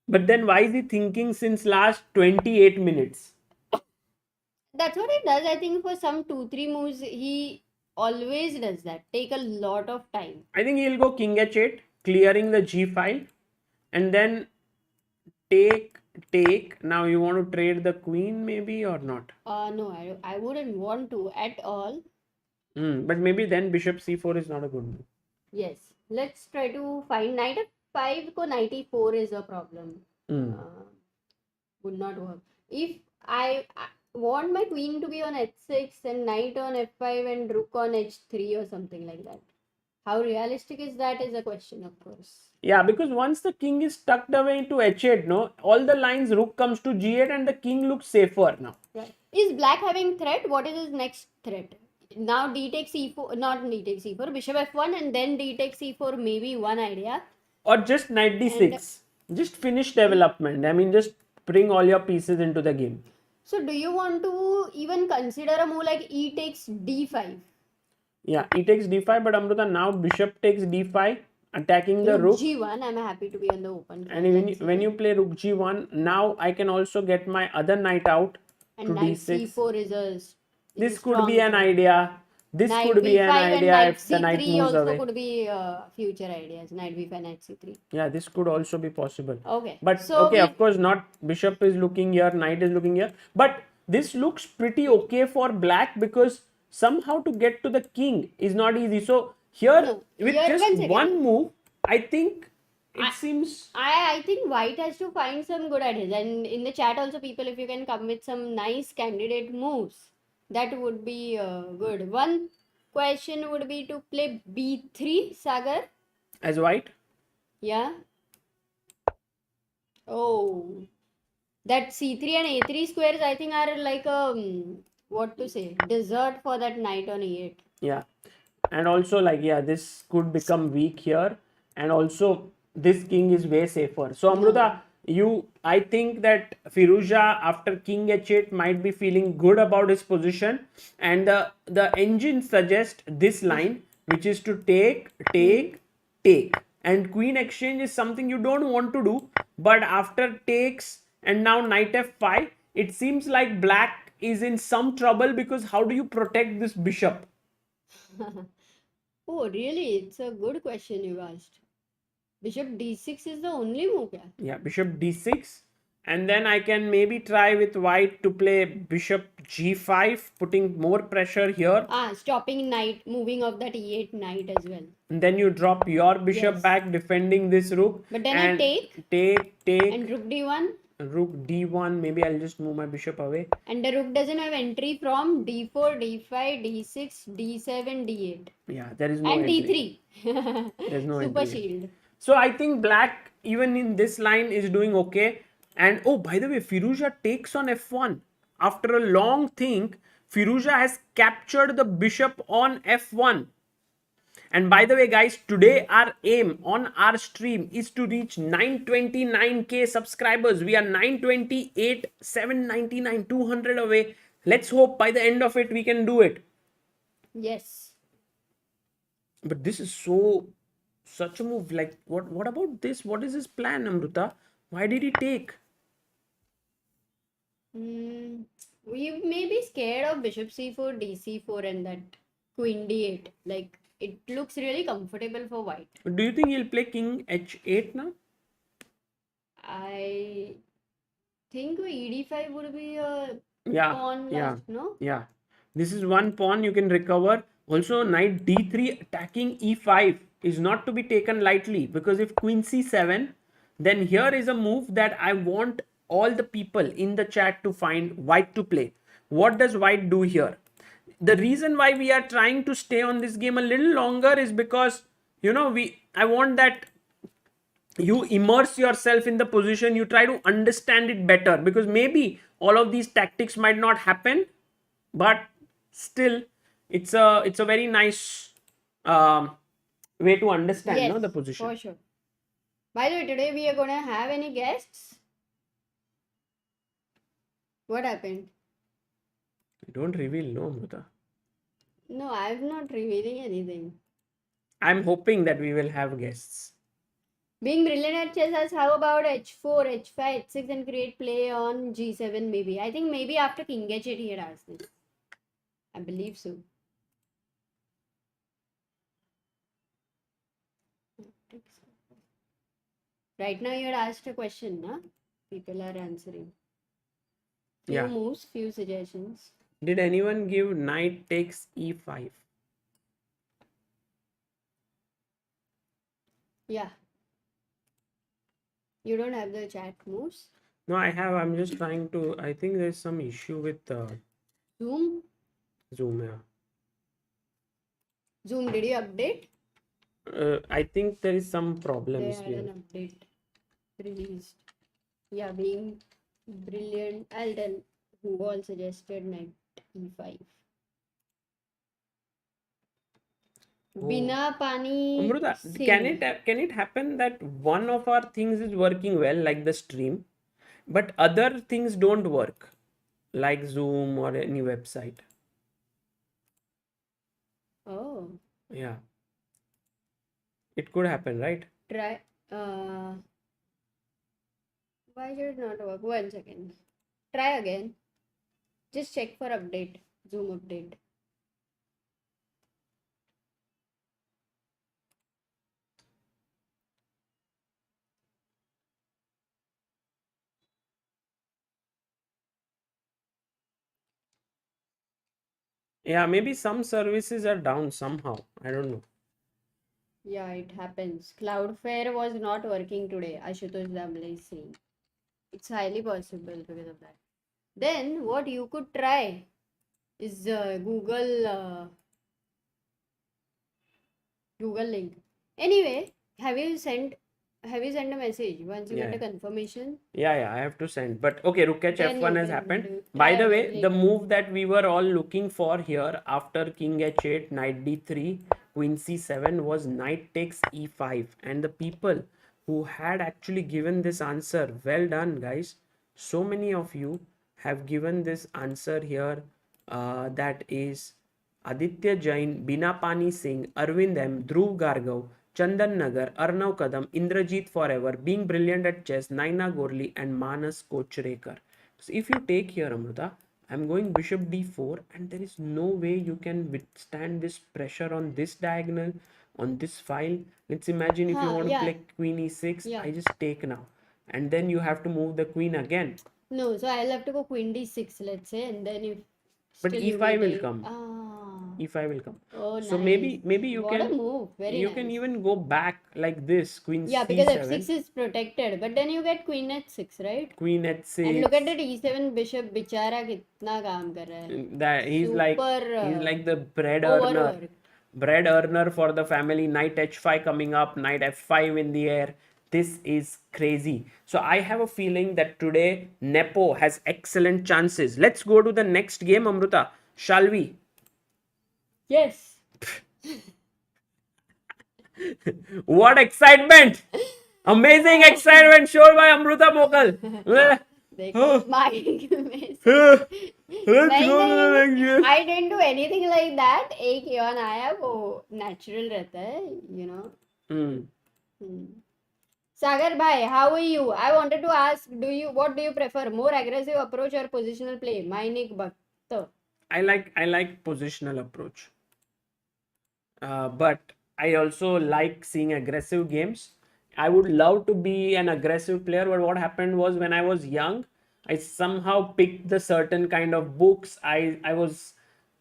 But then why is he thinking since last 28 minutes? That's what he does. I think for some 2-3 moves, he always does that. Take a lot of time. I think he'll go king h8, clearing the g file, and then take. Now you want to trade the queen maybe or not? No, I wouldn't want to at all. But maybe then bishop c4 is not a good move. Yes. Let's try to find knight f5 ko knight e4 is a problem. Would not work. If I want my queen to be on h6 and knight on f5 and rook on h3 or something like that. How realistic is that is a question, of course. Yeah, because once the king is tucked away into h8, no, all the lines rook comes to g8 and the king looks safer now. Right. Is black having threat? What is his next threat? Now d takes e4, not d takes e4, bishop f1 and then d takes e4, maybe one idea. or just knight And d6. Just finish development. I mean, just bring all your pieces into the game. so do you want to even consider a move like e takes d5? Yeah, e takes d5, but Amruta, now bishop takes d5, attacking the Rook rook. g1. I'm happy to be on the open And file. when you play rook g1, now I can also get my other knight out And to knight d6. c4 is a This could strong be an threat. idea. This Knight could be an b5 and idea knight if the knight c3 moves also away. could be future ideas. Knight b5, knight c3. Yeah, this could also be possible. Okay. But So okay, of course not. Bishop is looking here, knight is looking here. But this looks pretty okay for black because somehow to get to the king is not easy. So here, no, with here just one second. one move, I think it seems. I think white has to find some good ideas. And in the chat also, people, if you can come with some nice candidate moves, that would be good. One question would be to play b3, Sagar. As white. Yeah. Oh, that c3 and a3 squares, I think, are like what to say, dessert for that knight on e8. Yeah. And also, like, yeah, this could become weak here. And also, this king is way safer. So, Amruta, I think that Firouzja after king h8 might be feeling good about his position. And the engine suggests this line, which is to take. And queen exchange is something you don't want to do. But after takes and now knight f5, it seems like black is in some trouble because how do you protect this bishop? Oh, really? It's a good question you asked. Bishop d6 is the only move. Yeah. Yeah, bishop d6. And then I can maybe try with white to play bishop g5, putting more pressure here. Stopping knight, moving of that e8 knight as well. And then you drop your bishop Yes. back, defending this rook. But then and I take. Take. And rook d1. Rook d1. Maybe I'll just move my bishop away. And the rook doesn't have entry from d4, d5, d6, d7, d8. Yeah, there is no And entry. d3. There's no Super entry. shield. So I think black, even in this line, is doing okay. And oh, by the way, Firouzja takes on f1. After a long think, Firouzja has captured the bishop on f1. And by the way, guys, today our aim on our stream is to reach 929k subscribers. We are 928, 799, 200 away. Let's hope by the end of it we can do it. Yes. But this is such a move. Like, what about this? What is his plan, Amruta? Why did he take? We may be scared of bishop c4, dc4 and that queen d8. Like, it looks really comfortable for white. Do you think he'll play king h8 now? I think ed5 would be a Yeah, pawn yeah, left, no? yeah. This is one pawn you can recover. Also, knight d3 attacking e5 is not to be taken lightly because if queen c7, then here is a move that I want all the people in the chat to find white to play. What does white do here? The reason why we are trying to stay on this game a little longer is because I want that you immerse yourself in the position, you try to understand it better, because maybe all of these tactics might not happen, but still it's a very nice way to understand Yes, the position. for sure. By the way, today we are gonna have any guests? What happened? Don't reveal, no, Amruta. No, I'm not revealing anything. I'm hoping that we will have guests. Being brilliant at chess asks, how about h4, h5, h6 and create play on g7 maybe? I think maybe after king h8 he had asked this. I believe so. Right now you had asked a question, na? People are answering. Few moves, few suggestions. Did anyone give knight takes e5? Yeah. You don't have the chat moves? No, I have. I'm just trying to. I think there's some issue with Zoom? Zoom, yeah. Zoom, did you update? I think there is some problems They had an update released. Yeah, being brilliant. I'll tell who all suggested knight e5. Bina pani Amruta, sing. can it happen that one of our things is working well, like the stream, but other things don't work, like Zoom or any website? Oh, Yeah, it could happen, right? try. Why should it not work? 1 second. Try again. Just check for update. Zoom update. Yeah, maybe some services are down somehow. I don't know. Yeah, it happens. Cloudflare was not working today. Ashutosh Damle is saying. It's highly possible because of that. Then what you could try is Google link. Anyway, have you sent a message once you get Yeah, a confirmation? yeah, I have to send. But okay, Rukech Then F1 you has can happened. do try By the way, again the later. move that we were all looking for here after King H8, Knight D3, Queen C7 was Knight takes E5. And the people who had actually given this answer, well done, guys. So many of you have given this answer here. That is Aditya Jain, Binapani Singh, Arvind M, Dhruv Gargav, Chandan Nagar, Arnav Kadam, Indrajit Forever, Being Brilliant at Chess, Naina Gorli, and Manas Kochrekar. So if you take here, Amruta, I'm going Bishop D4, and there is no way you can withstand this pressure on this diagonal, on this file. Let's imagine if you Huh, want to yeah, play Queen E6, yeah. I just take now. And then you have to move the Queen again. No, so I'll have to go Queen D6, let's say, and then if But still you will E5 will take. come. Ah, E5 will come. oh, So nice. maybe What a move. Very you can nice. even go back like this, Queen Yeah, because C7, F6 is protected, but then you get Queen H6, right? Queen And look at H6. that E7 bishop, बिचारा कितना काम कर रहा है. That Super he's like the overworked. bread earner for the family. Knight H5 coming up, Knight F5 in the air. This is crazy. So I have a feeling that today Nepo has excellent chances. Let's go to the next game, Amruta. Shall we? Yes. What excitement! Amazing excitement shown by Amruta Mokal. देखो mic में से Let's नहीं go to the नहीं next game. I didn't do anything like that. एक यान आया वो natural रहता है, you know. Hmm. Sagar bhai, how are you? I wanted to ask, what do you prefer, more aggressive approach or positional play? Mainik Bhakt. I like positional approach. But I also like seeing aggressive games. I would love to be an aggressive player, but what happened was when I was young, I somehow picked the certain kind of books. I was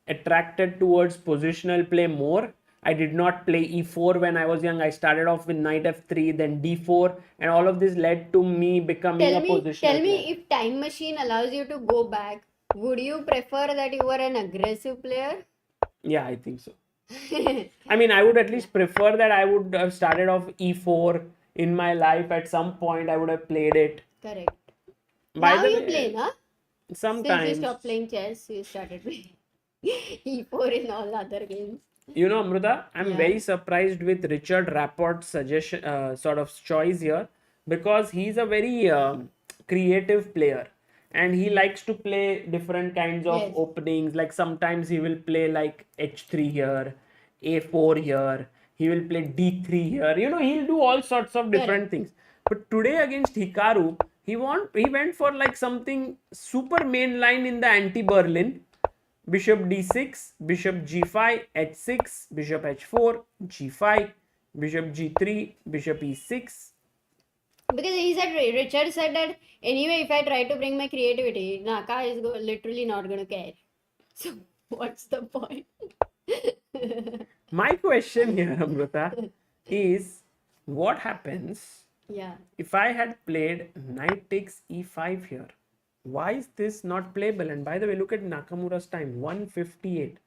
attracted towards positional play more. I did not play e4 when I was young. I started off with knight f3, then d4, and all of this led to me becoming a Tell positional me, player. if time machine allows you to go back, would you prefer that you were an aggressive player? Yeah, I think so. I mean, I would at least prefer that I would have started off e4 in my life at some point. I would have played it. Correct. By Now the you way, play, na? Since you sometimes, stopped playing chess, you started playing e4 in all other games. you know, Amruta, I'm Yeah. very surprised with Richard Rapport's suggestion, sort of choice here, because he's a very creative player and he likes to play different kinds of Yes. openings. Like sometimes he will play like h3 here, a4 here, he will play d3 here. You know, he'll do all sorts of Correct. different things. But today against Hikaru, he went for like something super mainline in the anti-Berlin. Bishop d6, bishop g5, h6, bishop h4, g5, bishop g3, bishop e6. Because Richard said that anyway, if I try to bring my creativity, Naka is literally not going to care. So, what's the point? My question here, Amruta, is what happens Yeah. if I had played knight takes e5 here? Why is this not playable? And by the way, look at Nakamura's time, 158.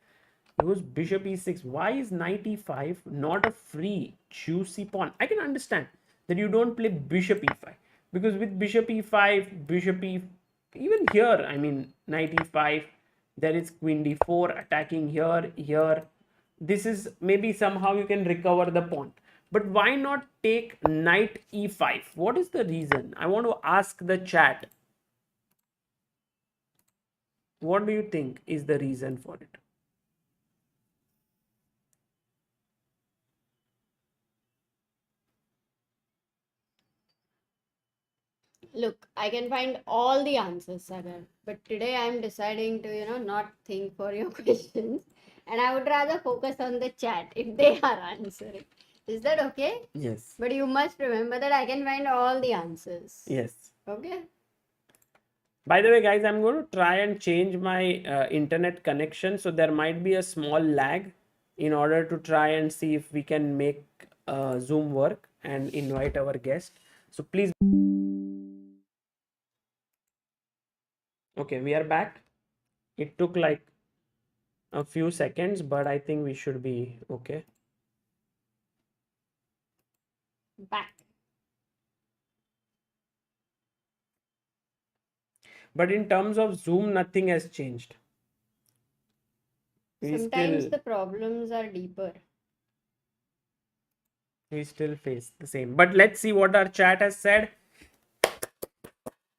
It was bishop e6. Why is knight e5 not a free, juicy pawn? I can understand that you don't play bishop e5 because with bishop e5, bishop e, even here, I mean, knight e5, there is queen d4 attacking here, here. this is maybe somehow you can recover the pawn. But why not take knight e5? What is the reason? I want to ask the chat. What do you think is the reason for it? Look, I can find all the answers, Sagar, but today I'm deciding to, not think for your questions, and I would rather focus on the chat if they are answering. Is that okay? Yes. But you must remember that I can find all the answers. Yes. Okay? By the way, guys, I'm going to try and change my internet connection. So there might be a small lag in order to try and see if we can make Zoom work and invite our guest. So please. Okay, we are back. It took like a few seconds, but I think we should be okay. Back. But in terms of Zoom, nothing has changed. Sometimes the problems are deeper. We still face the same. But let's see what our chat has said.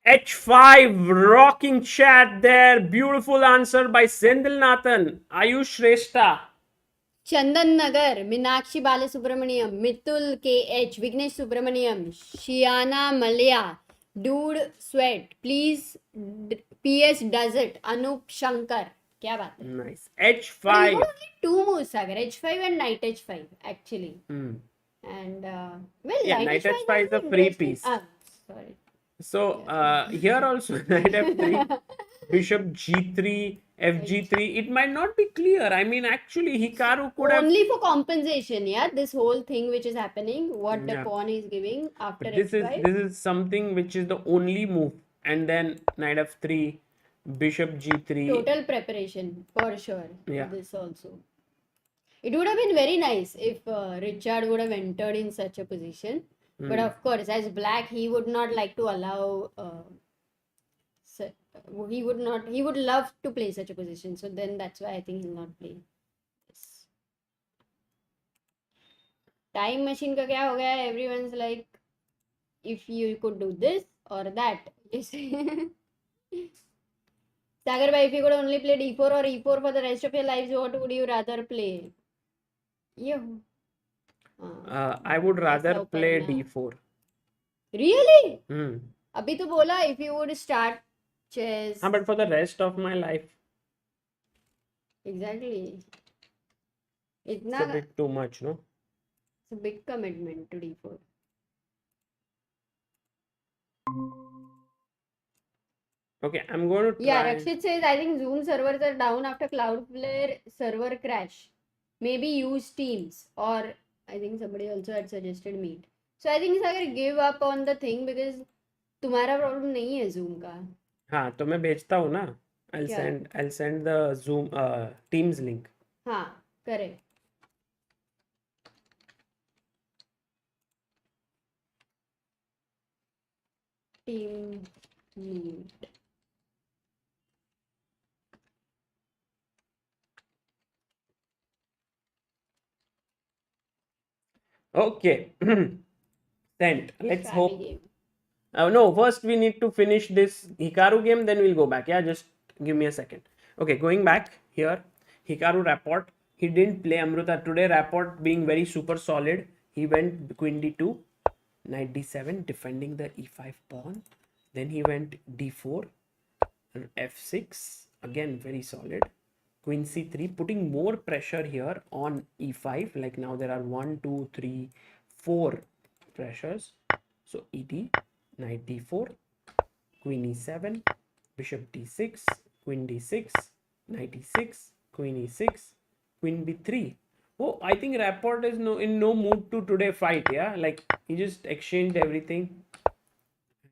H5 rocking chat there. Beautiful answer by Sendil Nathan. Ayush Shrestha. Chandan Nagar, Meenakshi Balasubramaniam, Mitul KH, Vignesh Subramaniam, Shiana Malaya, Dude Sweat, please PS does it, Anup Shankar. क्या बात है? Nice. H5. You got only two moves, Sagar. H5 and Knight H5 actually. Hmm. And well, Yeah, Knight H5 is a free piece. Sorry. So here also Knight F3, Bishop G3, FG3. It might not be clear. I mean, actually, Hikaru could have. Only for compensation, yeah. This whole thing which is happening, what the pawn is giving after But this F5. is something which is the only move, and then Knight F3, Bishop G3. Total preparation for sure. Yeah. This also. It would have been very nice if Richard would have entered in such a position. But of course, as black, he would not like to allow. He would not. He would love to play such a position. So then that's why I think he'll not play. Yes. Time machine का क्या हो गया? Everyone's like, if you could do this or that. Sagar bhai, if you could only play d4 or e4 for the rest of your lives, what would you rather play? I would rather play d4. Really? Abhi to bola if you would start chess. But for the rest of my life. Exactly. It's a bit too much, no? It's a big commitment to d4. Okay, I'm going to try. Yeah, Rakshit says, I think Zoom servers are down after Cloudflare server crash. Maybe use Teams, or I think somebody also had suggested Meet. So I think Sagar, give up on the thing because तुम्हारा problem नहीं है Zoom का. हाँ, तो मैं भेजता हूँ ना. I'll send the Zoom Teams link. हाँ, correct. Team Meet. Okay. Sent. Let's hope. No, first we need to finish this Hikaru game, then we'll go back. Yeah, just give me a second. Okay, going back here. Hikaru Rapport. He didn't play Amruta today. Rapport being very super solid. He went Queen D2, Knight D7, defending the E5 pawn. Then he went D4, and F6. Again, very solid. Queen C3, putting more pressure here on E5. Like now there are 1, 2, 3, 4 pressures. So ED, Knight D4, Queen E7, Bishop D6, Queen D6, Knight E6, Queen E6, Queen B3. Oh, I think Rapport is in no mood to today fight. Yeah, like he just exchanged everything.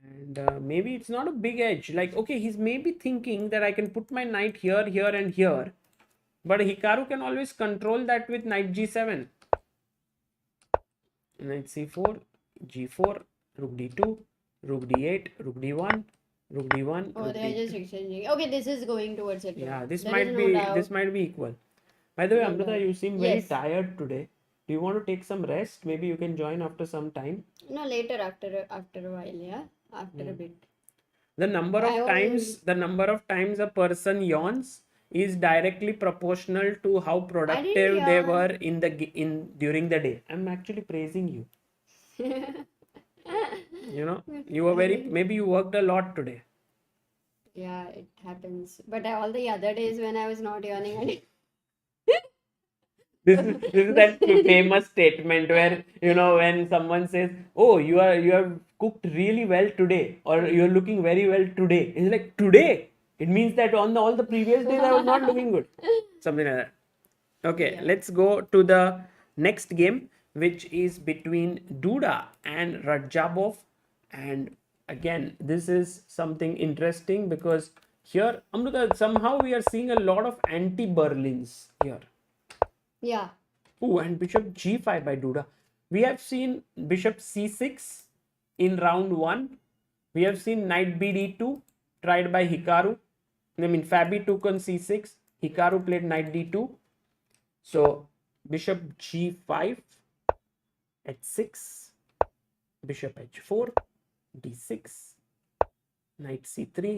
And maybe it's not a big edge. Like, okay, he's maybe thinking that I can put my knight here, here, and here. But Hikaru can always control that with Knight G7. Knight C4, G4, Rook D2, Rook D8, Rook D1, Rook D1. Oh, they are just exchanging. Okay, this is going towards it. Yeah, this might be equal. By the way, Like Amrita, that. you seem very Yes. tired today. Do you want to take some rest? Maybe you can join after some time. No, later after a while, yeah. After a bit. I was The number of times a person yawns is directly proportional to how I didn't productive they were yawn. in during the day. I'm actually praising you. You know, you were I very, didn't. maybe you worked a lot today. Yeah, it happens. But all the other days when I was not yawning, I didn't. This is that famous statement where, you know, when someone says, "Oh, you have cooked really well today," or "You're looking very well today," it's like today. It means that on all the previous days I was not looking good. Something like that. Okay, Yeah. let's go to the next game, which is between Duda and Radjabov. And again, this is something interesting because here, Amruta, somehow we are seeing a lot of anti-Berlins here. Yeah. Oh, and bishop g5 by Duda. We have seen bishop c6 in round 1. We have seen knight bd2 tried by Hikaru. I mean, Fabi took on c6. Hikaru played knight d2. So, bishop g5, h6, bishop h4, d6, knight c3.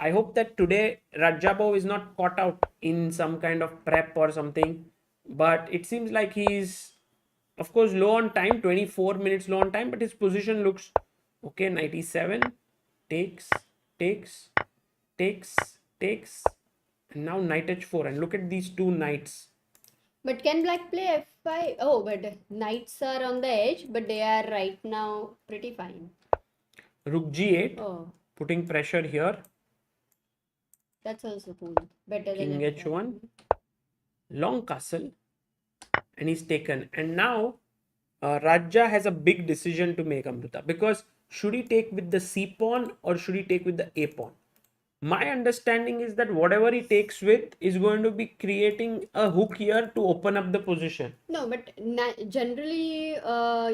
I hope that today Radjabov is not caught out in some kind of prep or something, but it seems like he's, of course, low on time, 24 minutes low on time, but his position looks okay. Knight e7, takes, takes, takes, takes, and now knight h4. And look at these two knights. But can black play f5? Oh, but knights are on the edge, but they are right now pretty fine. Rook g8, Oh, putting pressure here. that's also cool. Better King than f5. h1, long castle, and he's taken. And now Raja has a big decision to make, Amruta, because should he take with the c pawn or should he take with the a pawn? My understanding is that whatever he takes with is going to be creating a hook here to open up the position. No, but generally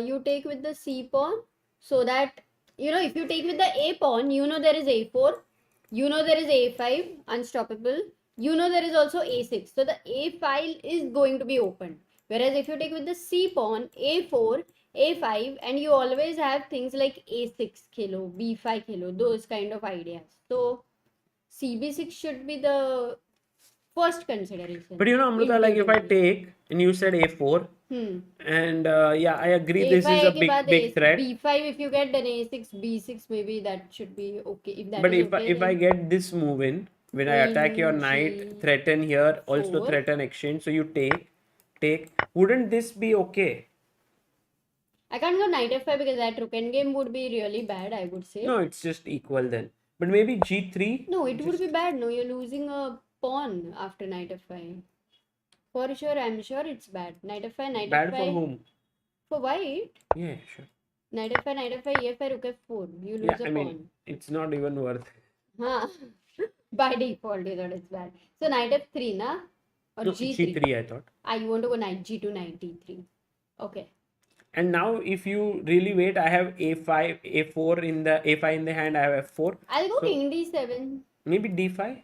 you take with the c pawn so that, if you take with the a pawn, there is a4, there is a5, unstoppable, there is also a6. So the a file is going to be opened. Whereas if you take with the c pawn, a4, a5, and you always have things like a6 kilo, b5 kilo, those kind of ideas. So cb6 should be the first consideration. But you know, Amruta, like if I Intuitively. take, and you said a4, and yeah, I agree this is a A5 के big, बाद big threat. B5 if you get, then A6, B6 maybe that should be okay. If that But is okay, if I then get this move in, when I attack your Queen knight, threaten here, also G4. threaten exchange, so you take, wouldn't this be okay? I can't go knight F5 because that rook endgame would be really bad, I would say. No, it's just equal then. But maybe g3. No, it would Just be bad. No, you're losing a pawn after knight F5. For sure, I'm sure it's bad. Knight F5, knight bad for F5. whom? For white? Yeah, sure. Knight F5, knight F5, E5, rook F4. You lose Yeah, a I mean, pawn. it's not even worth it. Huh. By default, you thought it's bad. So knight F3, na? Or No, G3? g3, I thought. You want to go knight G2, knight D3. Okay. And now, if you really wait, I have a5, a4 in the a5 in the hand. I have f4. I'll go So king D7. maybe d5.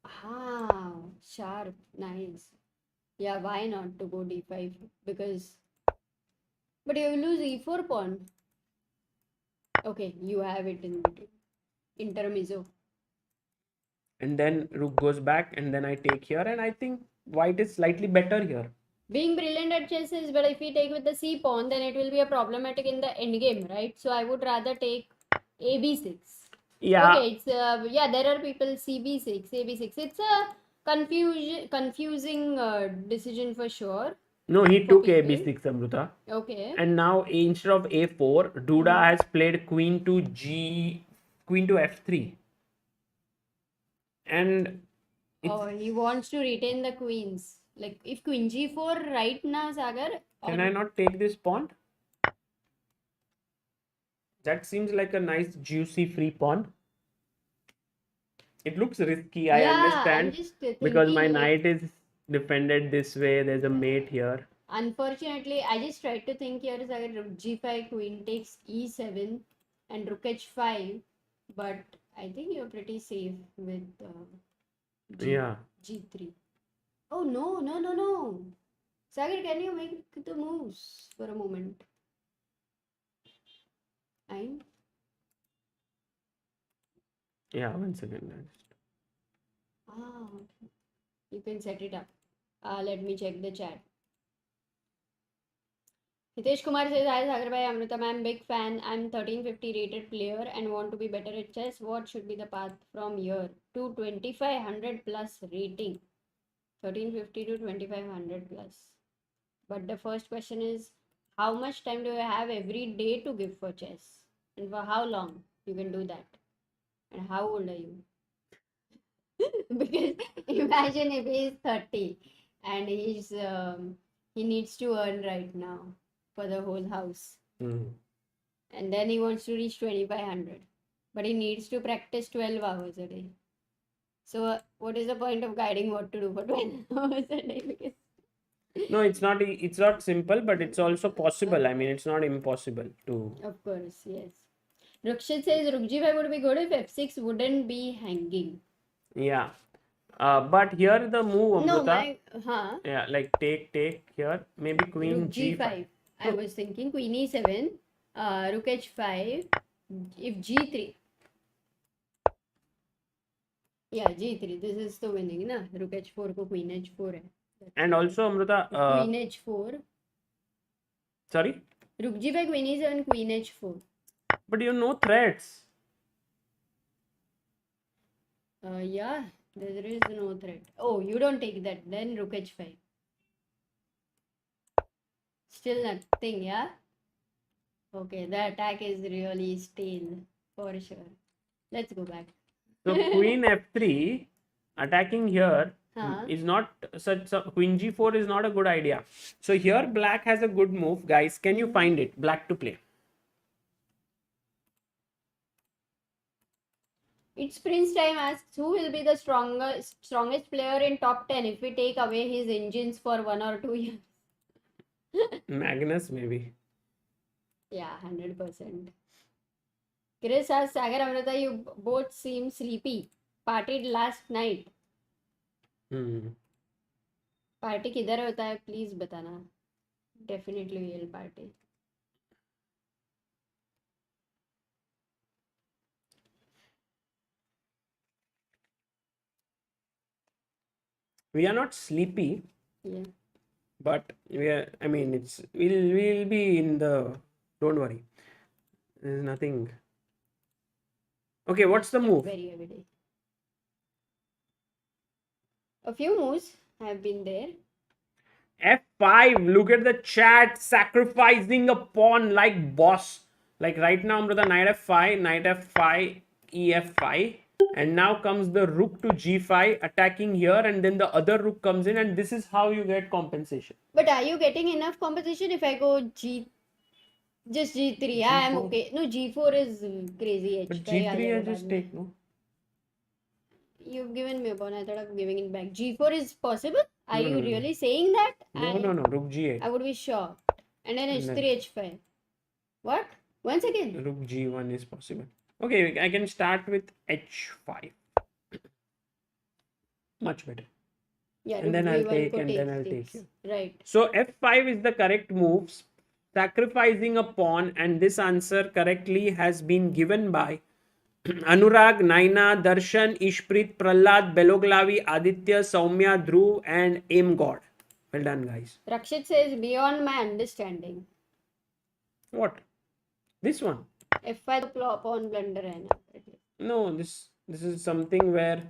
Ah, sharp. Nice. Yeah, why not to go D5? Because. But you lose E4 pawn. Okay, you have it in intermezzo. And then rook goes back, and then I take here, and I think white is slightly better here. Being brilliant at chess is, but if we take with the C pawn, then it will be a problematic in the endgame, right? So I would rather take AB6. Yeah. Okay, it's yeah, there are people CB6, AB6. It's a confusing decision for sure. No, he For took people. ab6, Amruta. Okay. And now instead of a4, Duda has played queen to f3. And Oh, he wants to retain the queens. Like if queen g4 right now, Sagar. Can I not take this pawn? That seems like a nice juicy free pawn. It looks risky, I understand. I'm just Because my thinking, knight is defended this way. There's a mate here. unfortunately, I just tried to think here, Sagar, rook g5, queen takes e7 and rook h5. But I think you're pretty safe with Yeah. g3. Oh no, no, no, no. Sagar, can you make the moves for a moment? And Yeah, one second. ah, you can set it up. Let me check the chat. Hitesh Kumar says, Hi Sagar bhai, Amruta ma'am, big fan. I'm 1350 rated player and want to be better at chess. What should be the path from here to 2500 plus rating? 1350 to 2500 plus. But the first question is, how much time do you have every day to give for chess? And for how long you can do that? And how old are you? Because imagine if he's 30 and he needs to earn right now for the whole house. And then he wants to reach 2500. But he needs to practice 12 hours a day. So what is the point of guiding what to do for 12 hours a day? Because No, it's not. It's not simple, but it's also possible. I mean, it's not impossible to. of course, yes. Rukshit says Rook G5 would be good if F6 wouldn't be hanging. Yeah. But here the move, No, Amruta. huh? Yeah, like take here. Maybe Rook Queen G5. G5. I was thinking Queen E7, Rook H5, if G3. Yeah, G3. This is the winning, na? Rook H4 को Queen H4 है. And also, Amruta. Queen H4. Sorry. Rook G5, Queen E7, Queen H4. But you know threats. Yeah, there is no threat. Oh, you don't take that. Then Rook H5. Still nothing, yeah? Okay, the attack is really stale for sure. Let's go back. So Queen F3 attacking here is not such. Queen G4 is not a good idea. So here Black has a good move, guys. Can you find it? Black to play. It's Prince time asks who will be the strongest player in top 10 if we take away his engines for 1 or 2 years. Magnus maybe. Yeah, 100%. Chris asks Sagar Amrita, you both seem sleepy. Partied last night. Party किधर होता है please बताना definitely will party We are not sleepy. Yeah. But we are, I mean, we'll be in the. Don't worry. There's nothing. Okay, what's the move? Very every day. A few moves have been there. F5. Look at the chat. Sacrificing a pawn like boss. Like right now, Amruta, knight F5, knight F5, EF5. And now comes the rook to G5 attacking here, and then the other rook comes in, and this is how you get compensation. But are you getting enough compensation if I go just G3? Yeah, I'm okay. No, G4 is crazy. But G3 I just take, no? You've given me a pawn. I thought of giving it back. G4 is possible? Are you really saying that? No, rook G8. I would be shocked. And then H3, H5. What? Once again? Rook G1 is possible. Okay, I can start with H5. Much better. Yeah, and then I'll take and then I'll take you. Right. So F5 is the correct move. Sacrificing a pawn, and this answer correctly has been given by Anurag, Naina, Darshan, Ishprit, Prahlad, Beloglavi, Aditya, Soumya, Dhruv, and Aim God. Well done, guys. Rakshit says beyond my understanding. What? This one? F5 pawn blunder hai na. No, this is something where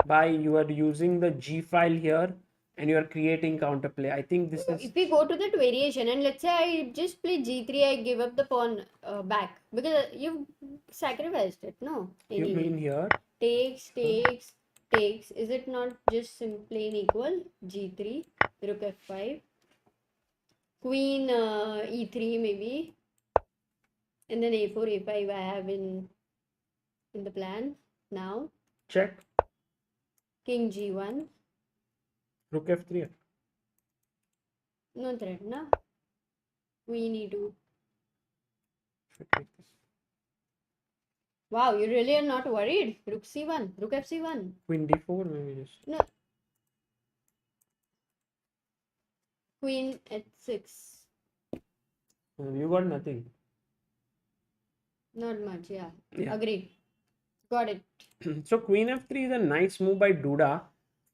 by you are using the G file here and you are creating counterplay. I think this is. If we go to that variation and let's say I just play G3, I give up the pawn back because you've sacrificed it. No. Anyway. You mean here? Takes. Is it not just simply and equal? G3, rook F5, Queen E3 maybe, and then A4, A5 I have in the plan now. Check. King G1. Rook F3. No threat, na? Queen E2. Wow, you really are not worried. Rook C1, Rook FC1. Queen D4 maybe just. No. Queen h6. You got nothing. Not much, yeah. Yeah. Agreed. Got it. So queen f3 is a nice move by Duda,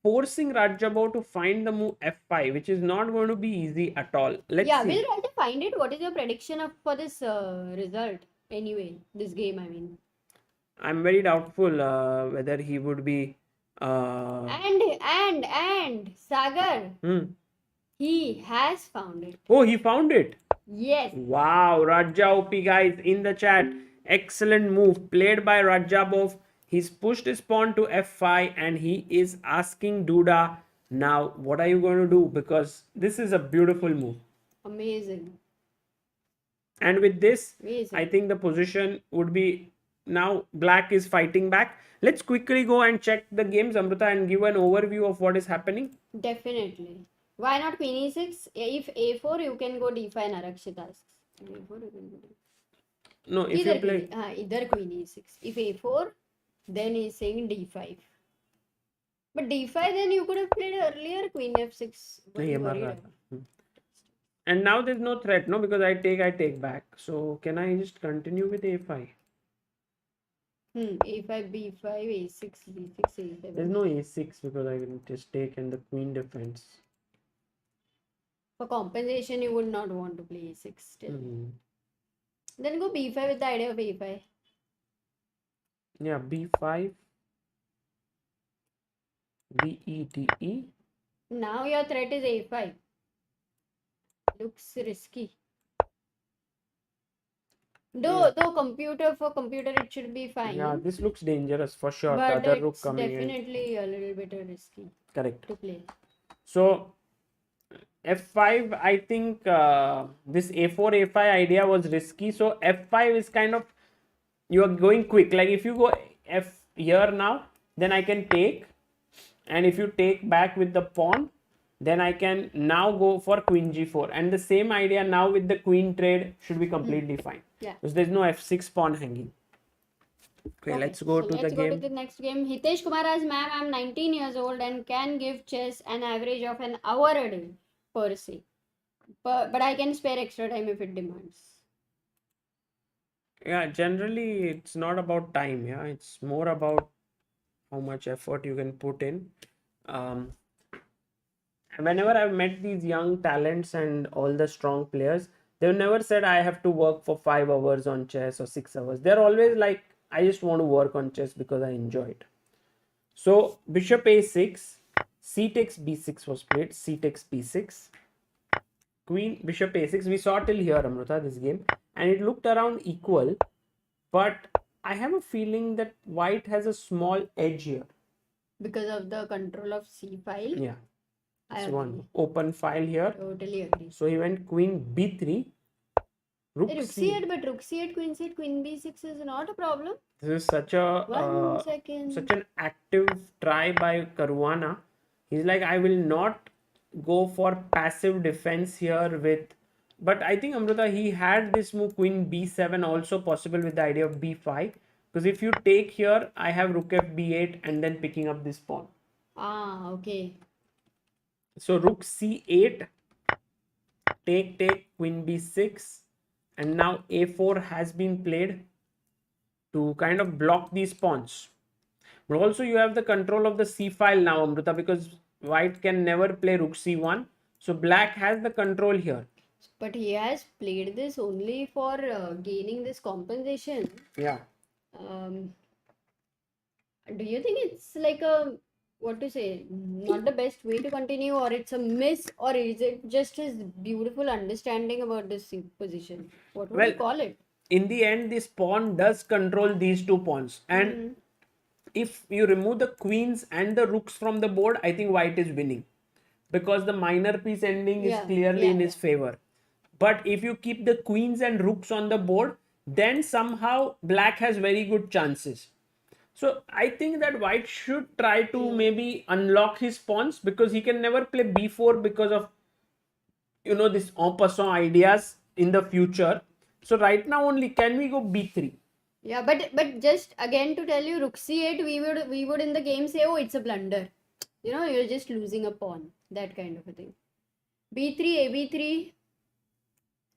forcing Radjabov to find the move f5, which is not going to be easy at all. Let's Yeah, see. we'll try to find it. What is your prediction for this result? Anyway, this game, I mean. I'm very doubtful whether he would be. And Sagar, he has found it. Oh, he found it. Yes. Wow, Raja OP guys in the chat. Excellent move played by Radjabov. He's pushed his pawn to f5 and he is asking Duda, now what are you going to do? Because this is a beautiful move. Amazing. And with this, Amazing. I think the position would be now black is fighting back. Let's quickly go and check the games, Amruta, and give an overview of what is happening. Definitely. Why not queen e6? If a4, you can go d5 Narakshit asks. A4, you can go d5. No, if Either you play... either queen e6. If a4, then he's saying d5. But d5, then you could have played earlier queen f6. What नहीं, you मर worried रहा about? था. And now there's no threat, no, because I take back. So can I just continue with a5? a5, b5, a6, b6, a7. There's no a6 because I can just take and the queen defense. For compensation, you would not want to play a6 still. Then go b5 with the idea of a5. Yeah, b5, de, de. Now your threat is a5. Looks risky. Though for computer it should be fine. Yeah, this looks dangerous for sure. But the other rook it's coming definitely a little bit risky. Correct. To play. So f5, I think this a4, a5 idea was risky. So f5 is kind of, you are going quick. Like if you go f here now, then I can take. And if you take back with the pawn, then I can now go for queen g4. And the same idea now with the queen trade should be completely fine. Yeah. Because there's no f6 pawn hanging. Okay, let's go to the game. Let's go to the next game. Hitesh Kumar asks, ma'am, I'm 19 years old and can give chess an average of an hour a day per se. But I can spare extra time if it demands. Yeah, generally it's not about time. Yeah, it's more about how much effort you can put in. Whenever I've met these young talents and all the strong players, they've never said I have to work for 5 hours on chess or 6 hours. They're always like, I just want to work on chess because I enjoy it. So bishop a6, c takes b6 was played, c takes b6, queen, bishop a6. We saw till here, Amruta, this game, and it looked around equal, but I have a feeling that white has a small edge here. Because of the control of c file? Yeah. It's one open file here. Totally agree. So he went queen b3, rook c8, but rook c8, queen b6 is not a problem. This is such a such an active try by Caruana. He's like, I will not go for passive defense here with, but I think Amruta, he had this move queen b7 also possible with the idea of b5, because if you take here, I have rook f b8 and then picking up this pawn. Okay. So rook c8, take, queen b6, and now a4 has been played to kind of block these pawns. But also you have the control of the c file now, Amruta, because white can never play rook c1. So black has the control here. But he has played this only for gaining this compensation. Yeah. Do you think it's like a, what to say, not the best way to continue, or it's a miss, or is it just his beautiful understanding about this position? What would you call it? In the end, this pawn does control these two pawns. And if you remove the queens and the rooks from the board, I think white is winning. Because the minor piece ending is clearly in his favor. But if you keep the queens and rooks on the board, then somehow black has very good chances. So I think that white should try to maybe unlock his pawns, because he can never play b4 because of, you know, this en passant ideas in the future. So right now only can we go b3. Yeah, but just again to tell you, rook c8, we would in the game say, oh, it's a blunder. You know, you're just losing a pawn. That kind of a thing. B3, AB3,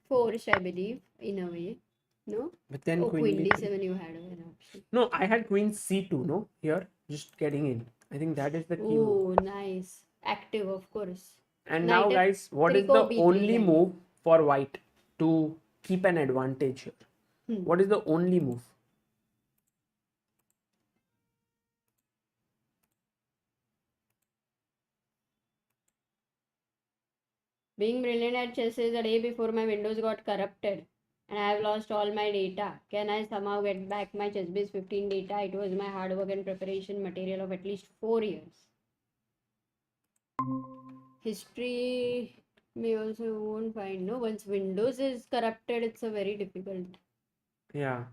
forced, I believe, in a way. No? But then Oh, queen queen b3. D7 you had an option. No, I had queen c2, no? Here, just getting in. I think that is the key move. Oh, nice. Active, of course. And now, Knight guys, what is F3 the B3 only then. move for white to keep an advantage here? Hmm. What is the only move? Being brilliant at chess is the day before my Windows got corrupted and I have lost all my data. Can I somehow get back my chessbase 15 data? It was my hard work and preparation material of at least 4 years. History may also won't find. No, once Windows is corrupted, it's a very difficult. Yeah.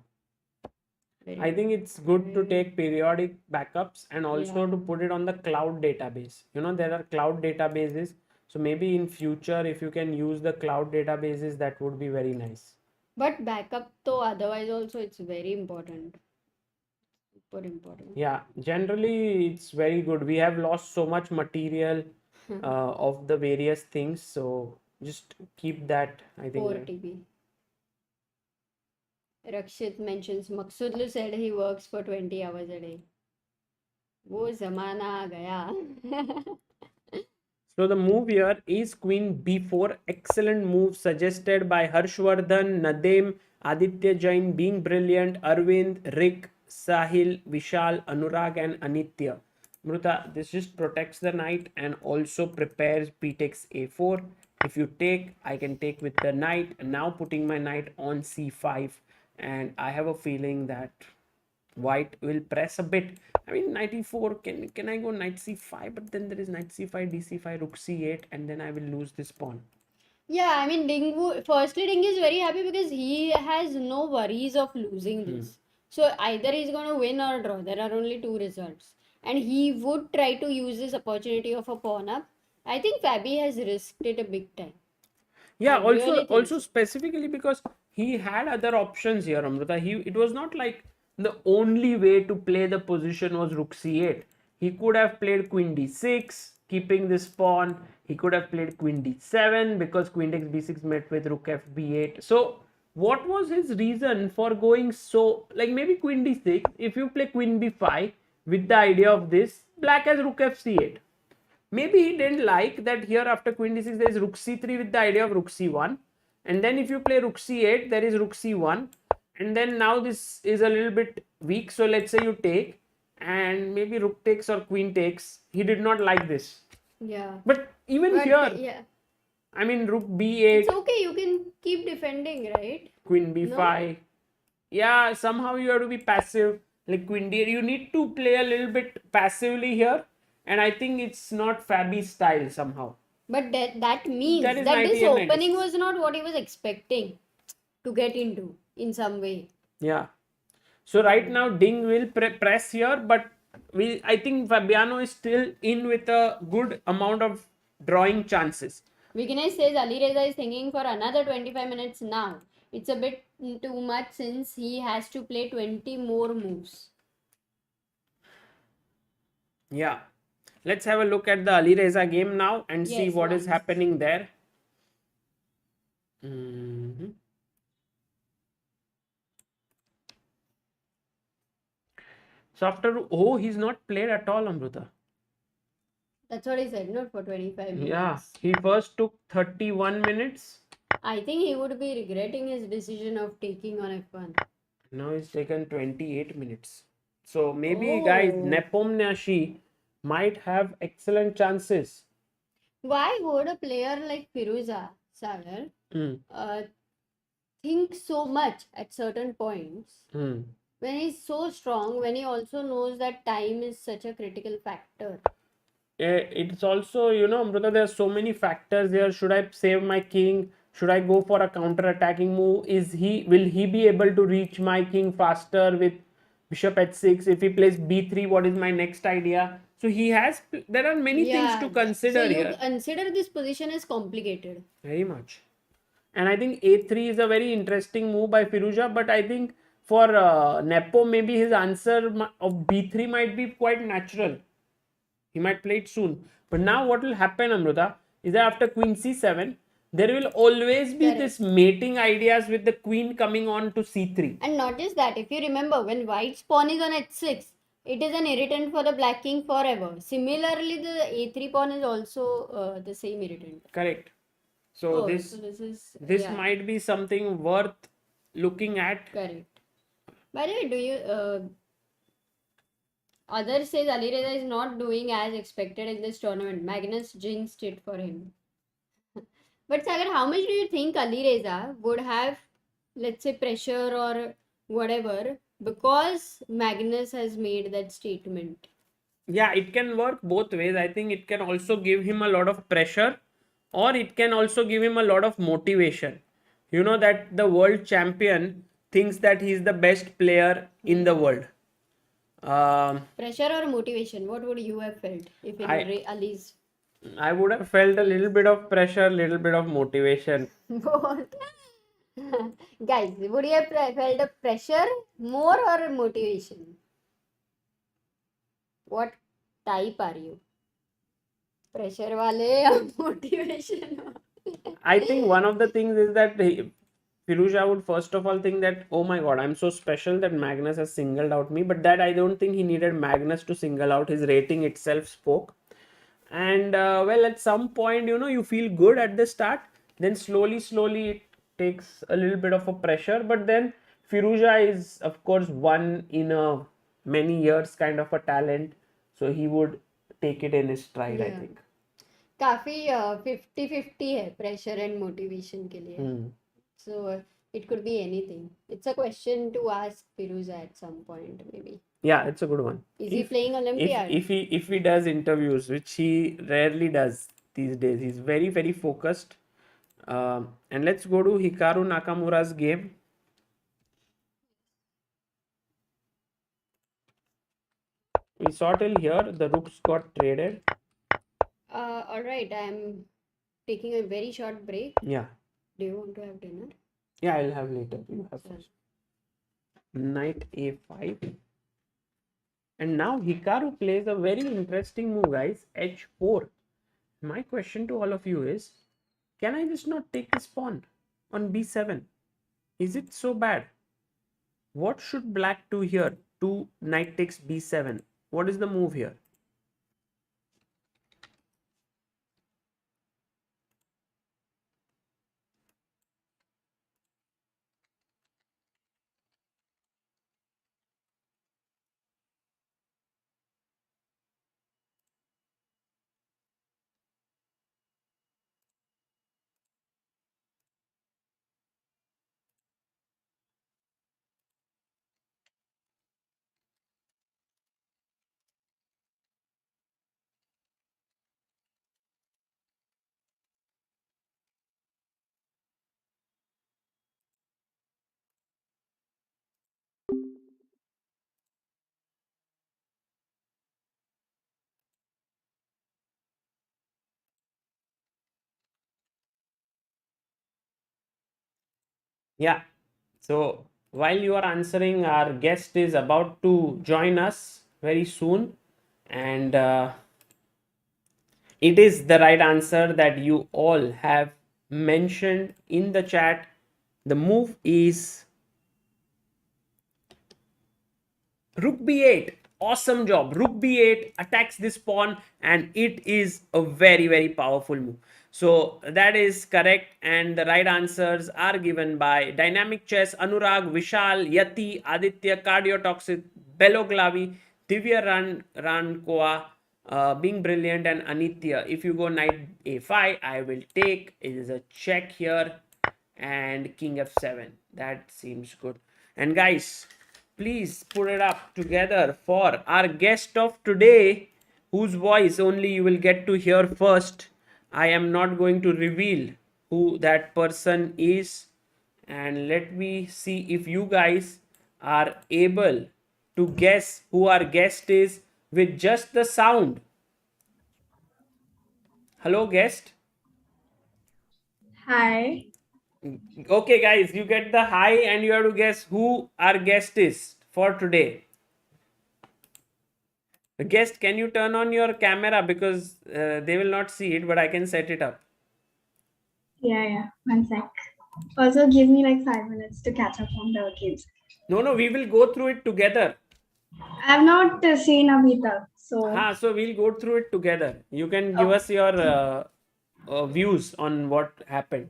Very I think it's good to take periodic backups and also Yeah. to put it on the cloud database. You know, there are cloud databases. So maybe in future, if you can use the cloud databases, that would be very nice. But backup though, otherwise also it's very important. Super important. Yeah, generally it's very good. We have lost so much material of the various things. So just keep that, I 4 think. TB. Rakshit mentions Maksudlu said he works for 20 hours a day. वो जमाना आ गया. So the move here is queen b4. Excellent move suggested by Harshvardhan, Nadeem, Aditya Jain, being brilliant, Arvind, Rick, Sahil, Vishal, Anurag and Anitya. Amruta, this just protects the knight and also prepares b takes a4. If you take, I can take with the knight. And now putting my knight on c5. And I have a feeling that white will press a bit. I mean, knight e4, can I go knight c5? But then there is knight c5, d5, rook c8, and then I will lose this pawn. Yeah, I mean, firstly, Ding is very happy because he has no worries of losing this. So either he's going to win or draw. There are only two results. And he would try to use this opportunity of a pawn up. I think Fabi has risked it a big time. Yeah, I really think also so. specifically because he had other options here, Amruta. It was not like the only way to play the position was rook c8. He could have played queen d6, keeping this pawn. He could have played queen d7 because queen takes b6 met with rook f b8. So what was his reason for going so, like, maybe queen d6? If you play queen b5 with the idea of this, black has rook f c8. Maybe he didn't like that here after queen d6 there is rook c3 with the idea of rook c1, and then if you play rook c8 there is rook c1, and then now this is a little bit weak. So let's say you take and maybe rook takes or queen takes. He did not like this. Yeah. But even But here, yeah, I mean, rook it's b8, okay. You can keep defending, right? queen No? b5. Yeah, somehow you have to be passive. Like queen d, you need to play a little bit passively here, and I think it's not Fabi's style somehow. But that That means is that this 98, opening 96. was not what he was expecting to get into in some way. Yeah. So right now Ding will press here, but I think Fabiano is still in with a good amount of drawing chances. Vignesh says Ali Reza is thinking for another 25 minutes now. It's a bit too much since he has to play 20 more moves. Yeah. Let's have a look at the Ali Reza game now and see Yes, what is once. happening there. Mhm. So after, oh, he's not played at all, Amruta. That's what he said, not for 25 minutes. Yeah, he first took 31 minutes. I think he would be regretting his decision of taking on F1. Now he's taken 28 minutes. So maybe, guys, Oh. Nepomniachtchi might have excellent chances. Why would a player like Firouzja, Sagar, think so much at certain points when he's so strong, when he also knows that time is such a critical factor? It's also, Amruta, there are so many factors here. Should I save my king? Should I go for a counter-attacking move? Will he be able to reach my king faster with bishop h6? If he plays b3, what is my next idea? So there are many things to consider so you here. consider this position as complicated. Very much. And I think a3 is a very interesting move by Firouzja, but I think for Nepo, maybe his answer of b3 might be quite natural. He might play it soon. But now what will happen, Amruta? is that after queen c7, there will always be this mating ideas with the queen coming on to c3. And not just that, if you remember, when white's pawn is on h6, it is an irritant for the black king forever. Similarly, the a3 pawn is also the same irritant. Correct. So this might be something worth looking at. Correct. By the way, do you others says Alireza is not doing as expected in this tournament. Magnus jinxed it for him. But Sagar, how much do you think Alireza would have, let's say, pressure or whatever, because Magnus has made that statement? Yeah, it can work both ways. I think it can also give him a lot of pressure, or it can also give him a lot of motivation. You know that the world champion thinks that he's the best player in the world. Pressure or motivation? What would you have felt if in Ali's? I would have felt a little bit of pressure, little bit of motivation. Both. Guys, would you have felt a pressure more or motivation? What type are you? Pressure wale or motivation? I think one of the things is that Firouzja would first of all think that, oh my god, I'm so special that Magnus has singled out me. But that I don't think he needed Magnus to single out. His rating itself spoke. And well, at some point, you feel good at the start. Then slowly it takes a little bit of a pressure. But then Firouzja is, of course, one in a many years kind of a talent. So he would take it in his stride, I think. काफी 50-50 है pressure and motivation के लिए. So it could be anything. It's a question to ask Firouzja at some point, maybe. Yeah, it's a good one. Is he playing Olympiad? If he does interviews, which he rarely does these days, he's very, very focused. And let's go to Hikaru Nakamura's game. We saw till here, the rooks got traded. Alright, I'm taking a very short break. Yeah. Do you want to have dinner? Yeah, I'll have later. You have first. Knight a5. And now Hikaru plays a very interesting move, guys. h4. My question to all of you is, can I just not take this pawn on b7? Is it so bad? What should black do here? To knight takes b7. What is the move here? Yeah. So while you are answering, our guest is about to join us very soon. And it is the right answer that you all have mentioned in the chat. The move is Rook b8. Awesome job. Rook b8 attacks this pawn, and it is a very, very powerful move. So that is correct, and the right answers are given by Dynamic Chess, Anurag, Vishal, Yati, Aditya, Cardiotoxic, Beloglavi, Divya Rankoa, Being Brilliant, and Anitya. If you go knight a5, I will take. It is a check here, and king f7. That seems good. And guys, please put it up together for our guest of today, whose voice only you will get to hear first. I am not going to reveal who that person is. And let me see if you guys are able to guess who our guest is with just the sound. Hello, guest. Hi. Okay, guys, you get the hi, and you have to guess who our guest is for today. Guest, can you turn on your camera because they will not see it, but I can set it up. Yeah. 1 sec. Also, give me like 5 minutes to catch up on the games. No, we will go through it together. I have not seen Amita, so. So we'll go through it together. You can give us your views on what happened.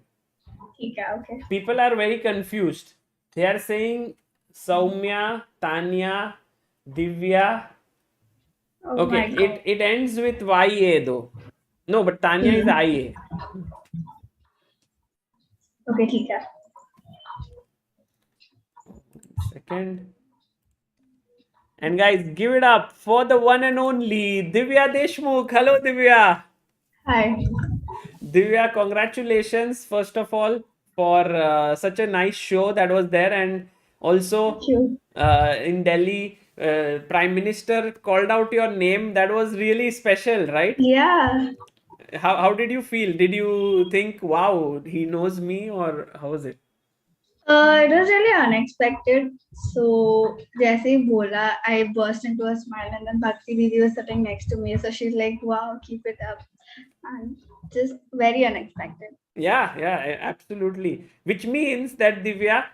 Okay. People are very confused. They are saying Saumya, Tanya, Divya. Oh Okay, my god. it ends with YA though. No, but Tanya is IA. Okay, ठीक है. Second. And guys, give it up for the one and only Divya Deshmukh. Hello, Divya. Hi. Divya, congratulations, first of all, for such a nice show that was there. And also Thank you. in Delhi, Prime Minister called out your name. That was really special, right? Yeah. How did you feel? Did you think, wow, he knows me, or how was it? It was really unexpected. So, जैसे ही बोला, I burst into a smile, and then Bhakti Didi was sitting next to me. So she's like, "Wow, keep it up," and just very unexpected. Yeah, absolutely. Which means that Divya,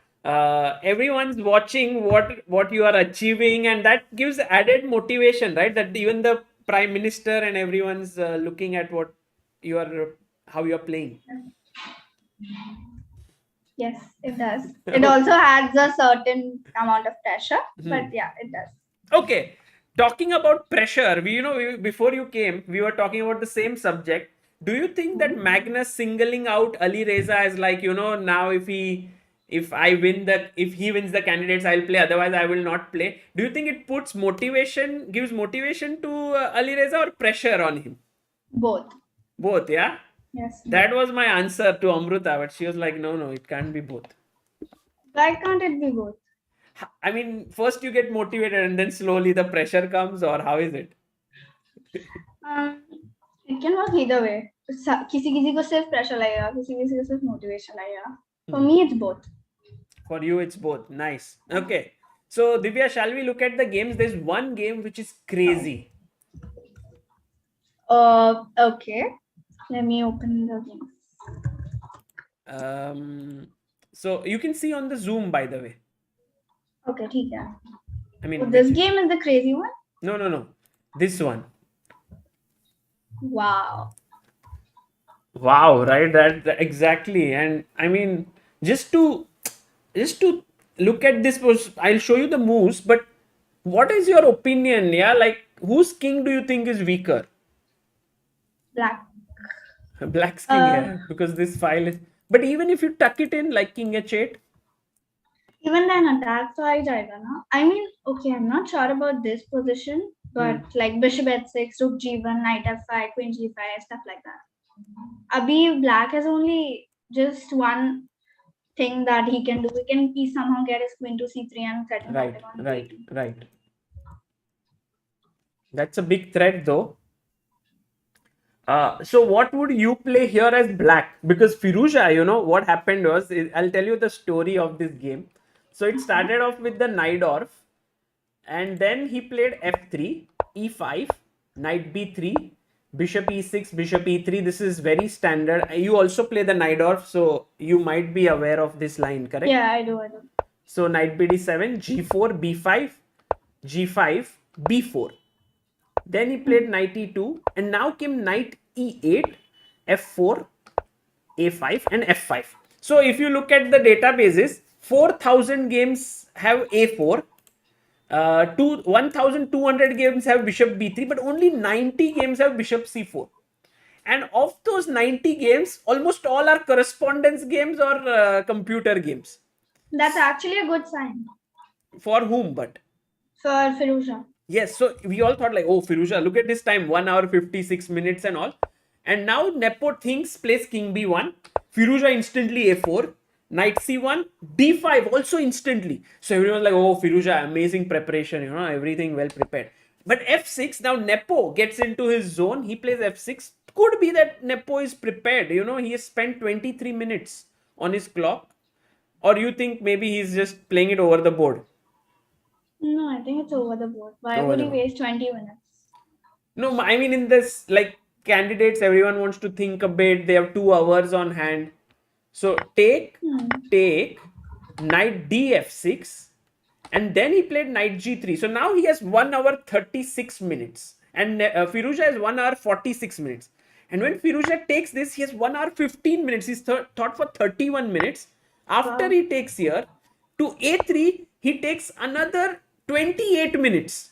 everyone's watching what you are achieving, and that gives added motivation, right? That even the Prime Minister and everyone's looking at what you are, how you are playing. Yes, it does. It also adds a certain amount of pressure, but yeah, it does. Okay, talking about pressure, before you came, we were talking about the same subject. Do you think that Magnus singling out Ali Reza as like, now if he wins the candidates, I'll play, otherwise I will not play. Do you think it gives motivation to Ali Reza, or pressure on him? Both. Both, yeah? Yes. That was my answer to Amruta, but she was like, no, it can't be both. Why can't it be both? I mean, first you get motivated and then slowly the pressure comes, or how is it? It can work either way. किसी को सिर्फ pressure लगेगा, किसी को सिर्फ motivation लगेगा. For me, it's both. For you, it's both. Nice. Okay. So, Divya, shall we look at the games? There's one game which is crazy. Okay. Let me open the game. So you can see on the Zoom, by the way. Okay, ठीक है. I mean, So this game is the crazy one? No. This one. Wow, right? That exactly. And I mean, just to look at this, I'll show you the moves, but what is your opinion? Yeah, like whose king do you think is weaker? black. Black's king, yeah, because this file is. But even if you tuck it in like king h8, even then attack तो आ ही जाएगा ना. I mean, okay, I'm not sure about this position, but like bishop h6, rook g1, knight f5, queen g5, stuff like that. Abhi black has only just one thing that he can do. He somehow get his queen to c3 and threaten right. b8. Right. That's a big threat though. So what would you play here as black? Because Firouzja, what happened was, I'll tell you the story of this game. So it started off with the Najdorf, and then he played f3, e5, knight b3, bishop e6, bishop e3. This is very standard. You also play the Najdorf, so you might be aware of this line, correct? Yeah, I do. So knight bd7, g4, b5, g5, b4. Then he played knight e2, and now came knight e8, f4, a5, and f5. So if you look at the databases, 4,000 games have a4, 1,200 games have bishop b3, but only 90 games have bishop c4. And of those 90 games, almost all are correspondence games or computer games. That's actually a good sign. For whom, but? For Firouzja. Yes, so we all thought like, oh, Firouzja, look at this time, 1 hour 56 minutes and all. And now Nepo thinks plays king b1, Firouzja instantly a4, knight c1, d5 also instantly. So everyone was like, oh, Firouzja, amazing preparation, everything well prepared. But f6, now Nepo gets into his zone, he plays f6. Could be that Nepo is prepared, he has spent 23 minutes on his clock. Or you think maybe he's just playing it over the board? No, I think it's over the board. Why would he waste 20 minutes? No, I mean in this, like, candidates, everyone wants to think a bit. They have 2 hours on hand. So take knight df6, and then he played knight g3. So now he has 1 hour 36 minutes, and Firouzja has 1 hour 46 minutes. And when Firouzja takes this, he has 1 hour 15 minutes. He's thought for 31 minutes. After Wow. he takes here to a3, he takes another 28 minutes.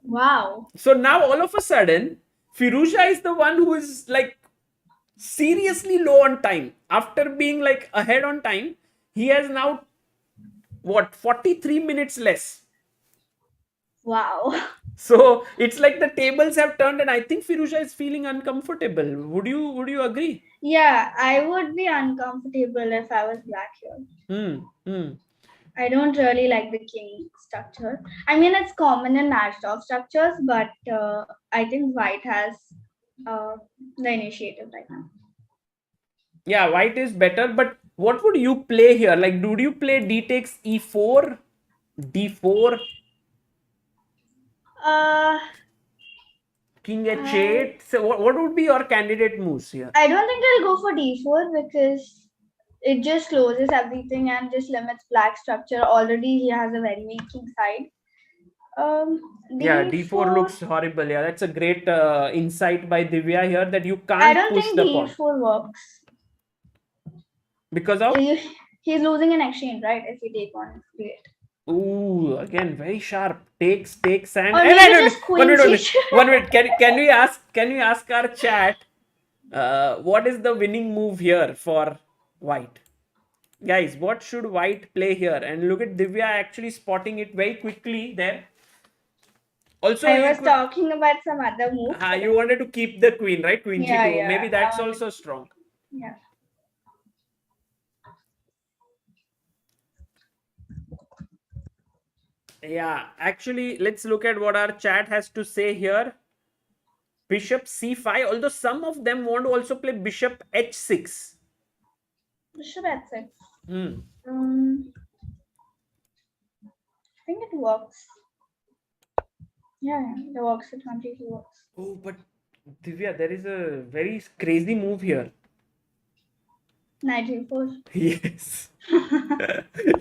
Wow. So now all of a sudden, Firouzja is the one who is like seriously low on time. After being like ahead on time, he has now what, 43 minutes less. Wow. So it's like the tables have turned, and I think Firouzja is feeling uncomfortable. Would you agree? Yeah, I would be uncomfortable if I was black here. I don't really like the king structure. I mean, it's common in match.The structures, but I think white has the initiative right now. Yeah, white is better, but what would you play here? Like, would you play d takes e4, d4, Uh, king h8? So what would be your candidate moves here? I don't think I'll go for d4 because it just closes everything and just limits black structure. Already he has a very weak king side. Yeah, D4. d4 looks horrible. Yeah, that's a great insight by Divya here, that you I can't don't push think the pawn d4 works. because of. He's losing an exchange, right? If we take one straight. Ooh, again very sharp. Takes, and Or Hey, maybe wait, just one queen minute. cheat. One minute. Can we ask our chat what is the winning move here for white? Guys, what should white play here? And look at Divya actually spotting it very quickly there. Also, I you was could, talking about some other move. you wanted to keep the queen, right? Queen Yeah, g2. yeah. Maybe I that's wanted- also strong. Yeah. Yeah, actually, let's look at what our chat has to say here. Bishop c5, although some of them want to also play bishop h6. Bishop h6. Hmm. I think it works. Yeah, it works. It completely works. Oh, but Divya, there is a very crazy move here. Knight e4. Yes.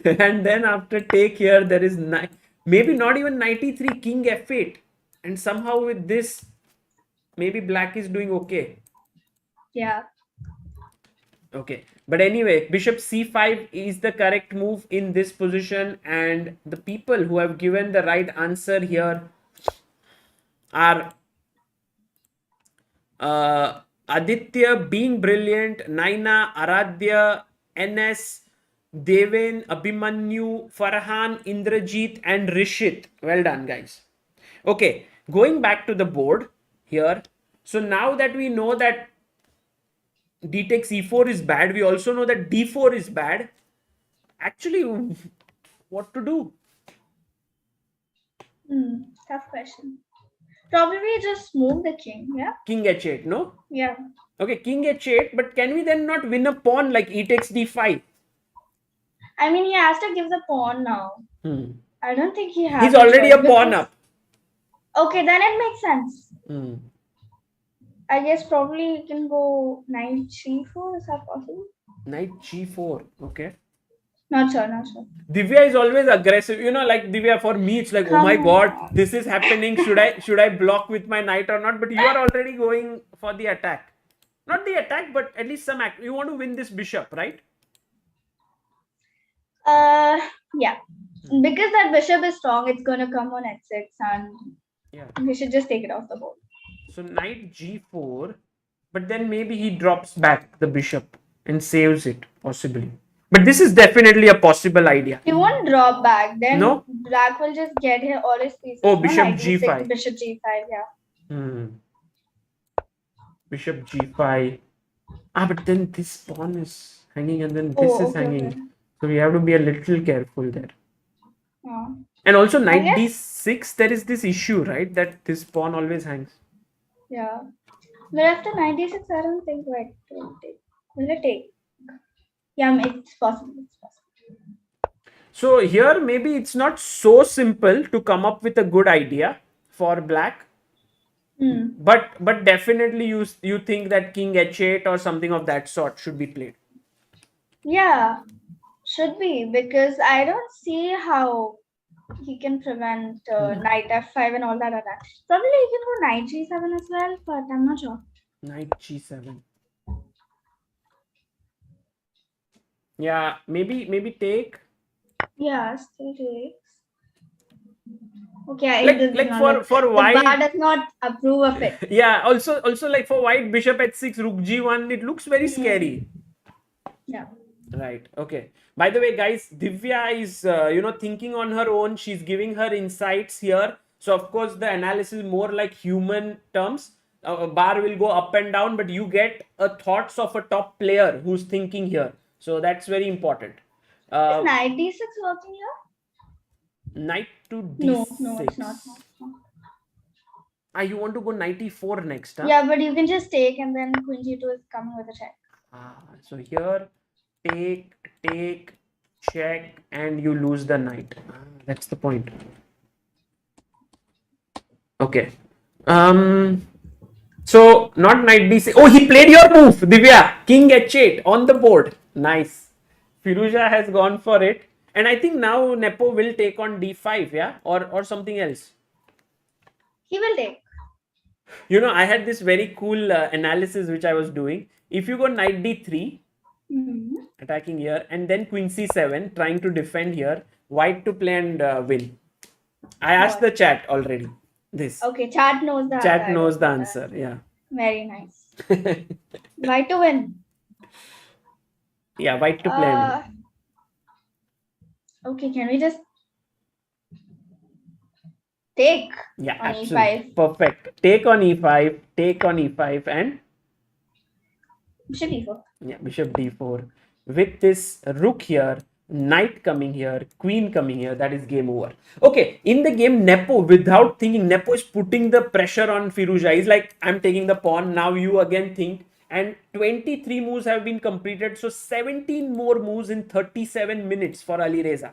And then after take here, there is maybe not even knight e3, king f8. And somehow with this, maybe black is doing okay. Yeah. Okay. But anyway, bishop c5 is the correct move in this position. And the people who have given the right answer here are Aditya, being brilliant, Naina, Aradhya, NS, Deven, Abhimanyu, Farhan, Indrajit, and Rishit. Well done, guys. Okay, going back to the board here. So now that we know that d takes e4 is bad, we also know that d4 is bad. Actually, what to do? Tough question. Probably just move the king. Yeah. King h8, no? Yeah. Okay, king h8, but can we then not win a pawn like e takes d5? I mean, he has to give the pawn now. I don't think he has. He's already a pawn up. Okay, then it makes sense. Hmm. I guess probably you can go knight c4. Is that possible? Knight g4. Okay. Not sure. Not sure. Divya is always aggressive. You know, like Divya, for me, it's like, oh my god, this is happening. Should I block with my knight or not? But you are already going for the attack. Not the attack, but at least some act. You want to win this bishop, right? Yeah. Because that bishop is strong, it's gonna come on h6, and Yeah. we should just take it off the board. So knight g4, but then maybe he drops back the bishop and saves it, possibly. But this is definitely a possible idea. He won't drop back. Then No? black will just get here all his pieces. Oh, no? bishop Knight e6, g5. Bishop g5, yeah. Bishop g5. But then this pawn is hanging and then this is hanging. Okay. So we have to be a little careful there. Yeah. And also knight guess- d6, there is this issue, right? That this pawn always hangs. Yeah. But after knight d6, I don't think white will take. Will it take? Yeah, it's possible. It's possible. So here maybe it's not so simple to come up with a good idea for black. But definitely you think that king h8 or something of that sort should be played. Yeah, should be, because I don't see how he can prevent knight f5 and all that attack. Probably he can go knight g7 as well, but I'm not sure. Knight g7. Yeah, maybe take. Yeah, still takes. Okay, Like this does not look. for The white. bar does not approve of it. Yeah, also like for white, bishop h6, rook g1, it looks very scary. Yeah. Right. Okay. By the way, guys, Divya is thinking on her own. She's giving her insights here. So of course the analysis is more like human terms. A bar will go up and down, but you get a thoughts of a top player who's thinking here. So that's very important. Is knight d6 working here? Knight to d6. No, it's not. You want to go knight e4 next, huh? Yeah, but you can just take and then queen g2 is coming with a check. So here, take, check, and you lose the knight. That's the point. Okay. So not knight d6. Oh, he played your move, Divya. King h8 on the board. Nice. Firouzja has gone for it. And I think now Nepo will take on d5, yeah? Or something else. He will take. I had this very cool analysis which I was doing. If you go knight d3, attacking here, and then queen c7, trying to defend here, white to play and win. I asked the chat already. This. Okay, chat knows the Chat answer. knows the answer. Yeah. Very nice. White to win. Yeah, white to play. And win. Okay, can we just take? Yeah, on absolutely. e5. Perfect. Take on e5, and Bishop e4. yeah, bishop d4. With this rook here, knight coming here, queen coming here, that is game over. Okay, in the game, Nepo, without thinking, Nepo is putting the pressure on Firouzja. He's like, I'm taking the pawn. Now you again think. And 23 moves have been completed. So 17 more moves in 37 minutes for Alireza.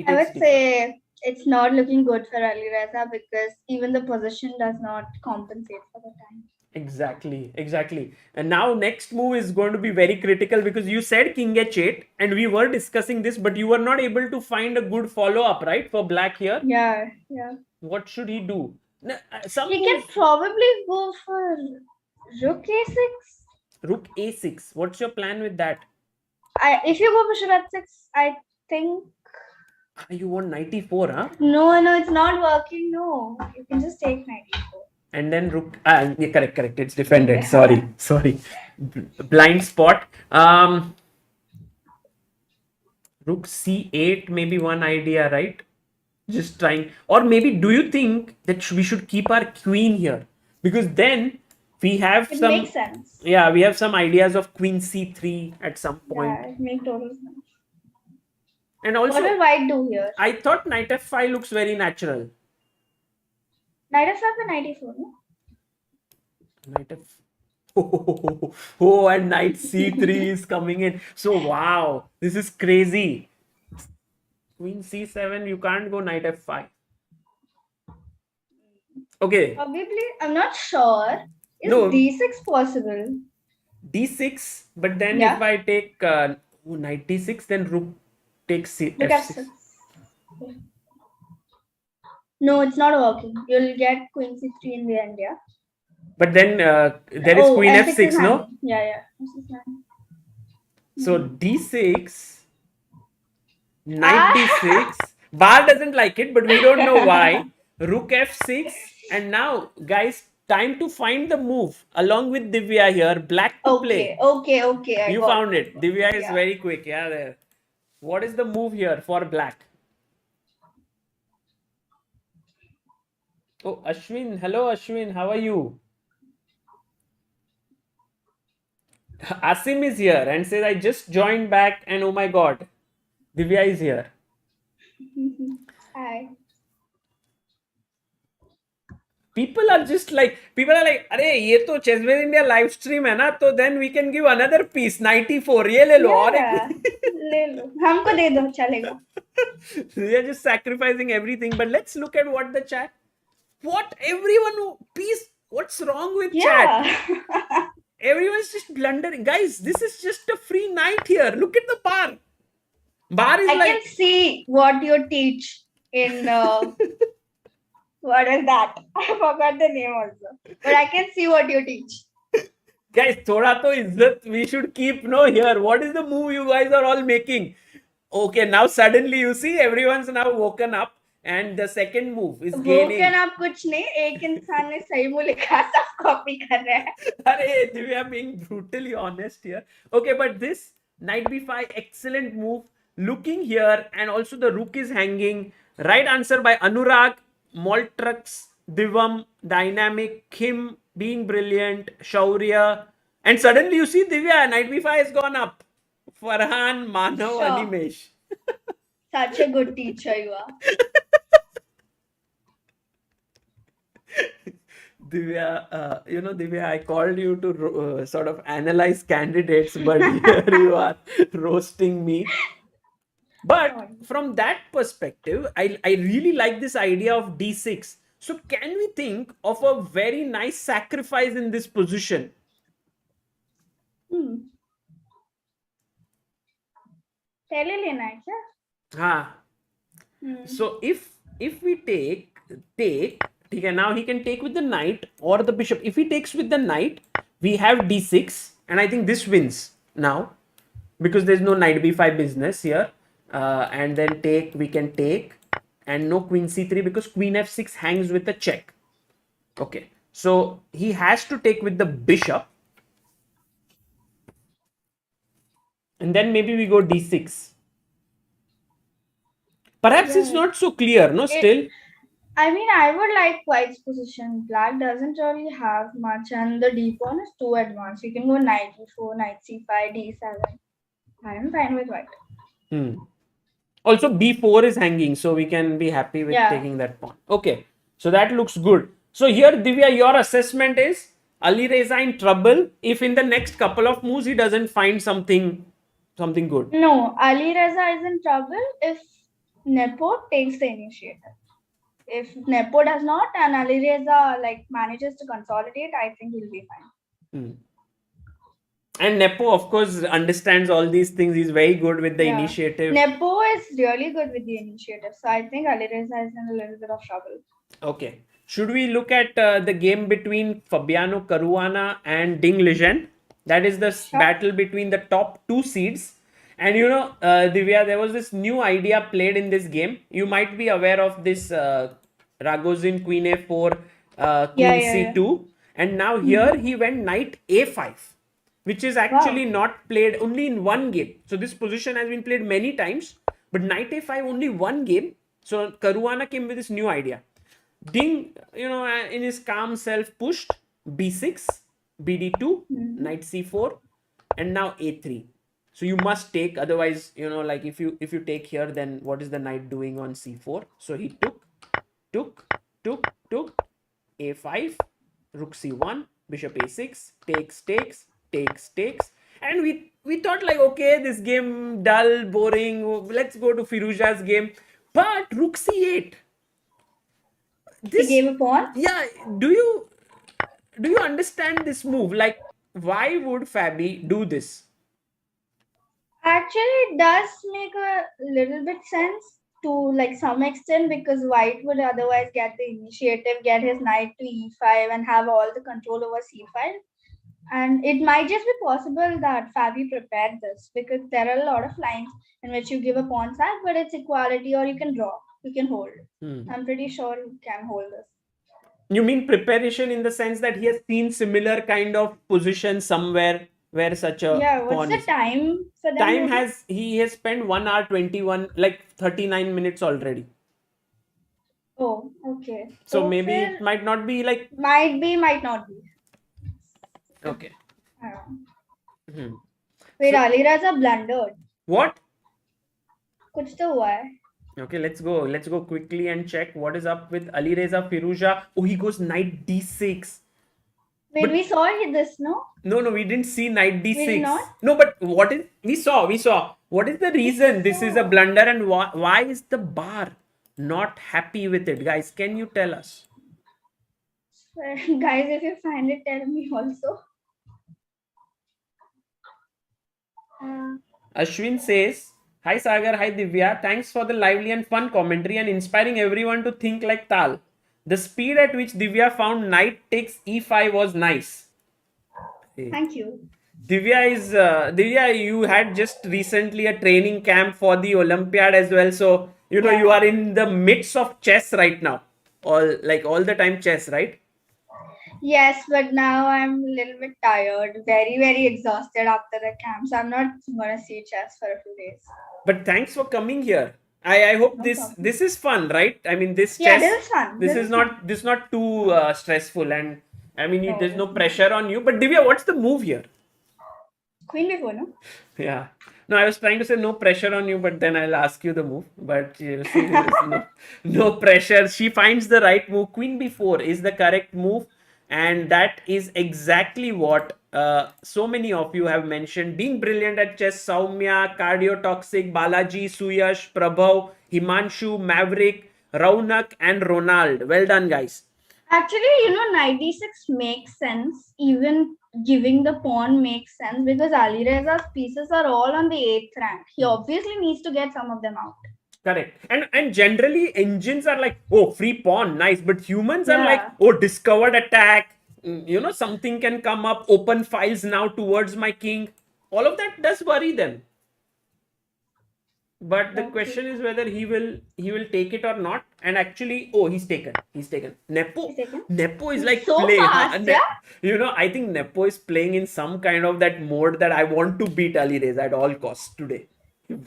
I would say it's not looking good for Alireza because even the position does not compensate for the time. Exactly. And now next move is going to be very critical because you said king h8 and we were discussing this, but you were not able to find a good follow-up, right? For black here. Yeah. What should he do? He can probably go for rook a6. Rook a6. What's your plan with that? If you go bishop h6, I think... You want knight e4, huh? No, it's not working. No, you can just take knight e4. And then rook. Yeah, correct. It's defended. Yeah. Sorry. Blind spot. Rook c8 maybe one idea, right? Just trying. Or maybe do you think that we should keep our queen here? Because then we have it some... makes sense. Yeah, we have some ideas of queen c3 at some point. Yeah, it makes total sense. And also, what will white do here? I thought knight f5 looks very natural. Knight f5 and knight e4, no? Knight f... Oh, and knight c3 is coming in. So, wow, this is crazy. Queen c7, you can't go knight f5. Okay. Probably, I'm not sure. Is d6 possible? D6, but then if I take knight d6, then rook takes f6. No, it's not working. You'll get queen c3 in the end, yeah. But then there is queen f6, no? Yeah. So d6, knight d6. Bar doesn't like it, but we don't know why. Rook f6, and now, guys, time to find the move along with Divya here. Black to play. Okay. You found it. Divya is very quick. Yeah, there. What is the move here for black? Oh, Ashwin. Hello, Ashwin. How are you? Asim is here and says, I just joined back and oh my god, Divya is here. Hi. People are like, अरे ये तो Chessbase India live stream है ना, तो then we can give another piece 94 ये ले लो और ले लो हमको दे दो चलेगा. We are just sacrificing everything, but let's look at what the chat What? Everyone, peace. What's wrong with chat? Yeah. Everyone's just blundering. Guys, this is just a free night here. Look at the bar. Bar is I like. can see what you teach in what is that? I forgot the name also. But I can see what you teach. Guys, thoda to izzat we should keep no here. What is the move you guys are all making? Okay, now suddenly you see everyone's now woken up, and the second move is gaining. Woken up कुछ नहीं, एक इंसान ने सही मुंह लिखा, सब copy कर रहे हैं. Arey, we are being brutally honest here. Okay, but this knight b5, excellent move. Looking here, and also the rook is hanging. Right answer by Anurag, Maltrux, Divam, Dynamic, Kim being brilliant, Shaurya. And suddenly you see Divya, knight b5 has gone up. Farhan, Manav, Sure. Animesh. Such a good teacher you are. Divya, Divya, I called you to sort of analyze candidates, but here you are roasting me. But from that perspective, I really like this idea of d6. So can we think of a very nice sacrifice in this position? पहले लेना है क्या? हाँ. So if we take, okay, now he can take with the knight or the bishop. If he takes with the knight, we have d6, and I think this wins now because there's no knight b5 business here. And then we can take, and no queen c3 because queen f6 hangs with a check. Okay, so he has to take with the bishop, and then maybe we go d6. Perhaps it's not so clear, no? Still, I mean, I would like white's position. Black doesn't really have much, and the d pawn is too advanced. You can go knight e4, knight c5, d7. I am fine with white. Also b4 is hanging, so we can be happy with taking that pawn. Okay, so that looks good. So here, Divya, your assessment is Alireza in trouble if in the next couple of moves he doesn't find something good. No, Alireza is in trouble if Nepo takes the initiative. If Nepo does not and Alireza manages to consolidate, I think he'll be fine. And Nepo, of course, understands all these things. He's very good with the initiative. Nepo is really good with the initiative. So I think Alireza is in a little bit of trouble. Okay. Should we look at the game between Fabiano Caruana and Ding Liren? That is the battle between the top two seeds. And Divya, there was this new idea played in this game. You might be aware of this Ragozin, Queen A4, Queen C2. And now here he went Knight A5, which is actually not played only in one game. So this position has been played many times, but Knight A5 only one game. So Caruana came with this new idea. Ding, in his calm self pushed B6, BD2, Knight C4, and now A3. So you must take, otherwise, if you take here, then what is the knight doing on C4? So he took, A5, Rook C1, Bishop A6, takes. And we thought okay, this game dull, boring. Let's go to Firouzja's game. But Rook C8. He gave a pawn? Yeah. Do you understand this move? Why would Fabi do this? Actually, it does make a little bit sense to some extent, because white would otherwise get the initiative, get his knight to e5 and have all the control over c5. And it might just be possible that Fabi prepared this, because there are a lot of lines in which you give a pawn sack, but it's equality, or you can draw, you can hold. I'm pretty sure you can hold this. You mean preparation in the sense that he has seen similar kind of position somewhere where such a what's the time for them? He has spent 1 hour 21, 39 minutes already. Oh, okay. So maybe it might not be might be, might not be. Okay. Wait, Alireza blundered. What? Kuch to hua hai. Okay, let's go quickly and check what is up with Alireza Firouzja. Oh, he goes knight d6. Wait, we saw this, no? No, we didn't see knight d6. We did not? No, but what is... We saw. What is the reason this is a blunder, and why is the bar not happy with it? Guys, can you tell us? Guys, if you find it, tell me also. Ashwin says, "Hi Sagar, hi Divya. Thanks for the lively and fun commentary and inspiring everyone to think like Tal. The speed at which Divya found knight takes e5 was nice." Thank you. Divya, you had just recently a training camp for the Olympiad as well. So, you are in the midst of chess right now. All the time chess, right? Yes, but now I'm a little bit tired, very, very exhausted after the camp. So I'm not gonna see chess for a few days. But thanks for coming here. I hope No this problem. this is fun, right? I mean, this Yeah, chess, this is fun. this This is is fun. not too stressful, and I mean, No, there's no this is pressure on you. But Divya, what's the move here? Queen before, no? Yeah. No, I was trying to say no pressure on you, but then I'll ask you the move. But you see, there's no pressure. She finds the right move. Queen b4 is the correct move. And that is exactly what so many of you have mentioned. Being brilliant at chess, Saumya, Cardiotoxic, Balaji, Suyash, Prabhav, Himanshu, Maverick, Raunak, and Ronald. Well done, guys. Actually, knight d6 makes sense. Even giving the pawn makes sense because Ali Reza's pieces are all on the 8th rank. He obviously needs to get some of them out. Correct. And generally engines are like, oh, free pawn, nice. But humans are like, Yeah. oh, discovered attack. Something can come up, open files now towards my king. All of that does worry them. But the That's question it. is whether he will take it or not. And actually, oh, he's taken. He's taken. He's taken. Nepo is like So play. fast, yeah? I think Nepo is playing in some kind of that mode that I want to beat Ali Reza at all costs today.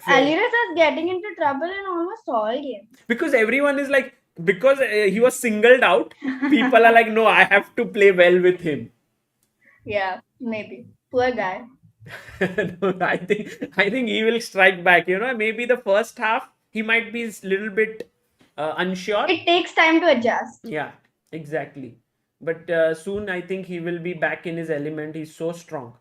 Ali Reza is getting into trouble in almost all games. Because everyone is like, because he was singled out, people are like, no, I have to play well with him. Yeah, maybe. Poor guy. No, I think he will strike back. Maybe the first half he might be a little bit unsure. It takes time to adjust. Yeah, exactly. But soon I think he will be back in his element. He's so strong.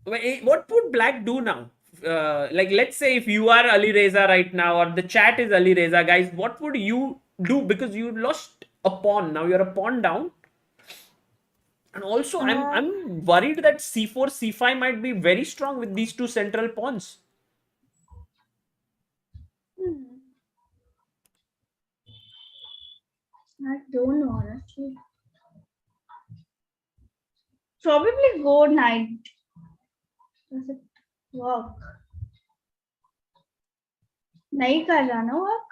What would Black do now? Let's say if you are Ali Reza right now, or the chat is Ali Reza, guys, what would you do? Because you lost a pawn. Now you're a pawn down. And also, I'm worried that c4, c5 might be very strong with these two central pawns. I don't know, honestly. Probably go knight. Does it work? नहीं कर रहा ना work.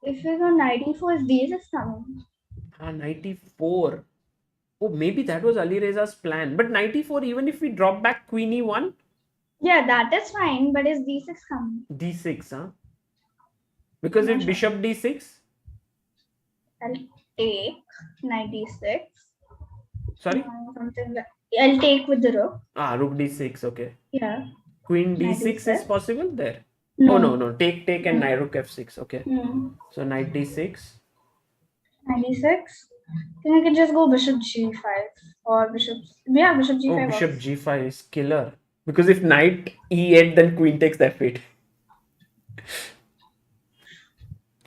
If we go knight e4, is d6 coming? 94. Oh, maybe that was Ali Reza's plan. But 94, even if we drop back queen e1, Yeah, that is fine, but is d6 coming? d6, huh? Because if bishop d6, I'll take knight d6. sorry? Something like, I'll take with the rook. Rook d6, okay. Yeah. Queen Knight d6 is d6. possible there? No. Oh, no. Take and knight rook f6, okay. So knight d6. Knight d6. I think I can just go bishop g5 or bishop. Yeah, bishop g5. Oh, bishop g5 is killer. Because if knight e8, then queen takes f8.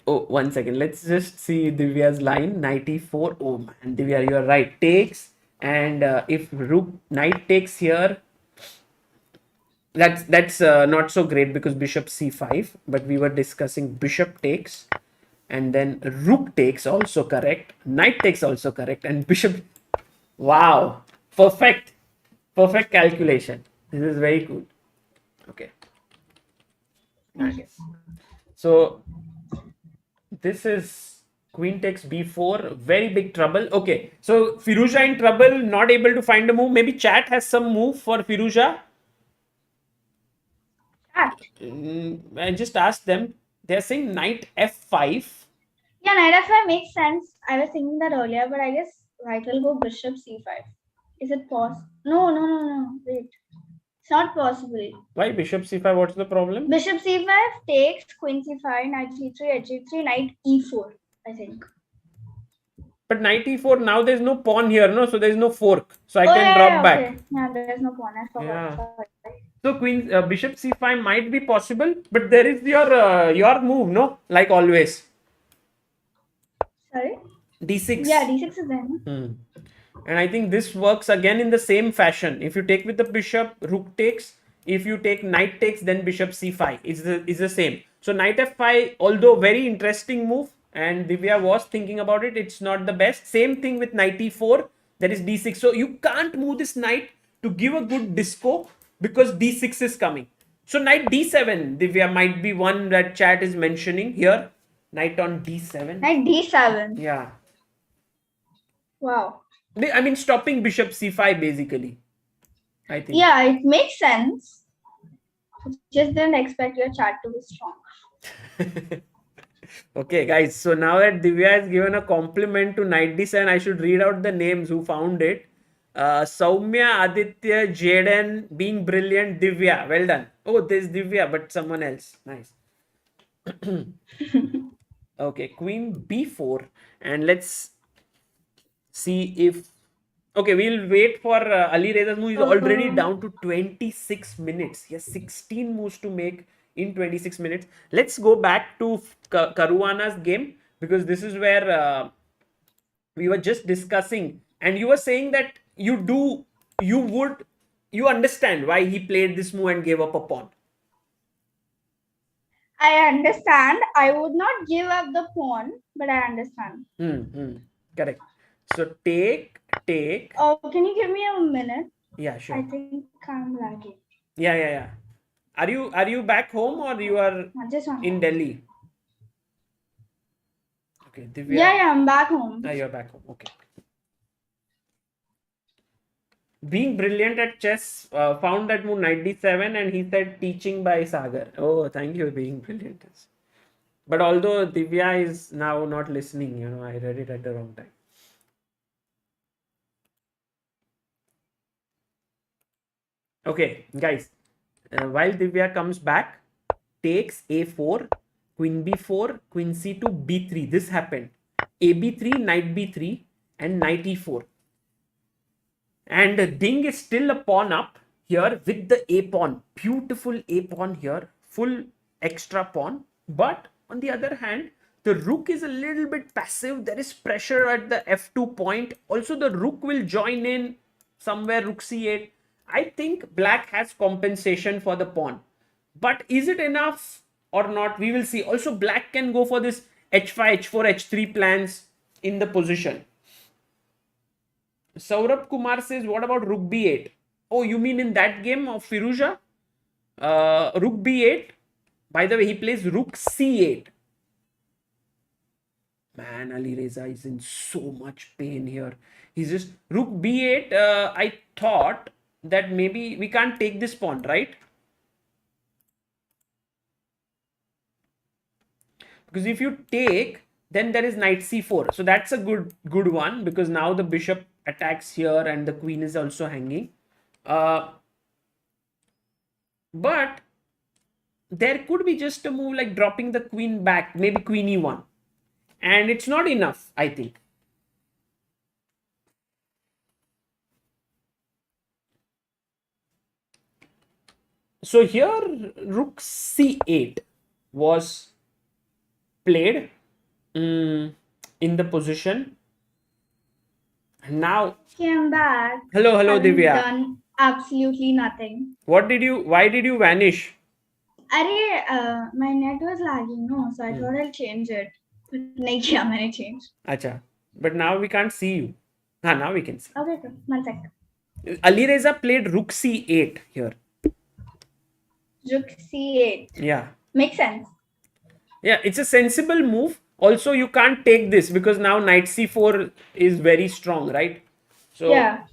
Oh, 1 second. Let's just see Divya's line. Knight e4. Oh man, Divya, you are right. Takes, and if knight takes here, that's not so great because bishop c5. But we were discussing bishop takes, and then rook takes also correct. Knight takes also correct, and bishop. Wow, perfect calculation. This is very cool. Okay. Nice. So this is queen takes b4, very big trouble. Okay, so Firouzja in trouble, not able to find a move. Maybe chat has some move for Firouzja. I just asked them. They're saying knight f5. Yeah, knight f5 makes sense. I was thinking that earlier, but I guess white will go bishop c5. Is it possible? No. Wait. It's not possible. Why bishop c5? What's the problem? Bishop c5 takes queen c5, knight c3, h3, knight e4, I think. But knight e4, now there's no pawn here, no? So there's no fork. So I can drop back. Okay. Yeah, there's no pawn. I forgot. Yeah. Sorry. So bishop c5 might be possible, but there is your move, no? Like always. Sorry? d6. Yeah, d6 is there. No? And I think this works again in the same fashion. If you take with the bishop, rook takes. If you take knight takes, then bishop c5 is the same. So knight f5, although very interesting move, and Divya was thinking about it, it's not the best. Same thing with knight e4. There is d6. So you can't move this knight to give a good disco because d6 is coming. So knight d7, Divya, might be one that chat is mentioning here. Knight on d7. Knight d7. Yeah. Wow. I mean, stopping bishop c5 basically. I think. Yeah, it makes sense. Just didn't expect your chat to be strong. Okay, guys. So now that Divya has given a compliment to Knight D7, I should read out the names who found it. Soumya, Aditya, Jaden, being brilliant, Divya. Well done. Oh, there's Divya, but someone else. Nice. Okay, Queen B4, and let's see if. Okay, we'll wait for Ali Reza's move. He's already down to 26 minutes. He has 16 moves to make in 26 minutes. Let's go back to Caruana's game because this is where we were just discussing, and you were saying that you understand why he played this move and gave up a pawn. I understand. I would not give up the pawn, but I understand. Correct. So take. Oh, can you give me a minute? Yeah, sure. I think I'm lagging. Yeah. Are you back home or you are in Delhi? Okay, Divya. Yeah, I'm back home. You're back home. Okay. Being brilliant at chess, found that move knight d7, and he said teaching by Sagar. Oh, thank you, being brilliant. But although Divya is now not listening, I read it at the wrong time. Okay, guys. While Divya comes back, takes a4, queen b4, queen c2, b3. This happened. A b3, knight b3, and knight e4. And Ding is still a pawn up here with the a pawn. Beautiful a pawn here. Full extra pawn. But on the other hand, the rook is a little bit passive. There is pressure at the f2 point. Also, the rook will join in somewhere, rook c8. I think black has compensation for the pawn. But is it enough or not? We will see. Also, black can go for this h5, h4, h3 plans in the position. Saurabh Kumar says, what about rook b8? Oh, you mean in that game of Firouzja? Rook b8. By the way, he plays rook c8. Man, Ali Reza is in so much pain here. He's just rook b8. I thought that maybe we can't take this pawn, right? Because if you take, then there is knight c4. So that's a good one because now the bishop attacks here and the queen is also hanging. But there could be just a move like dropping the queen back, maybe queen e1. And it's not enough, I think. So here rook c8 was played in the position. Now came back. Hello, Divya. Done absolutely nothing. Why did you vanish? My net was lagging, no, so I thought I'll change it. But nahi kiya, maine change. Acha. But now we can't see you. Now we can see. Okay, 1 second. Ali Reza played rook c8 here. Rook c8. Yeah. Makes sense. Yeah, it's a sensible move. Also, you can't take this because now knight c4 is very strong, right? So yeah.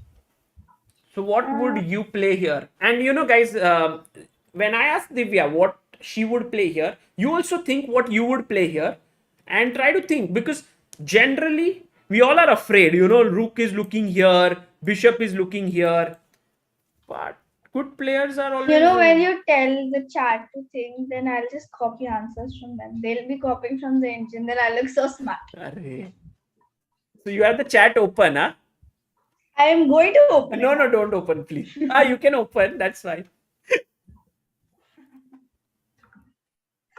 So what would you play here? And guys, when I asked Divya what she would play here, you also think what you would play here and try to think, because generally we all are afraid, rook is looking here, bishop is looking here, but good players are always... when you tell the chat to think, then I'll just copy answers from them. They'll be copying from the engine, then I look so smart. So you have the chat open, huh? I am going to open No, don't open, please. You can open, that's fine.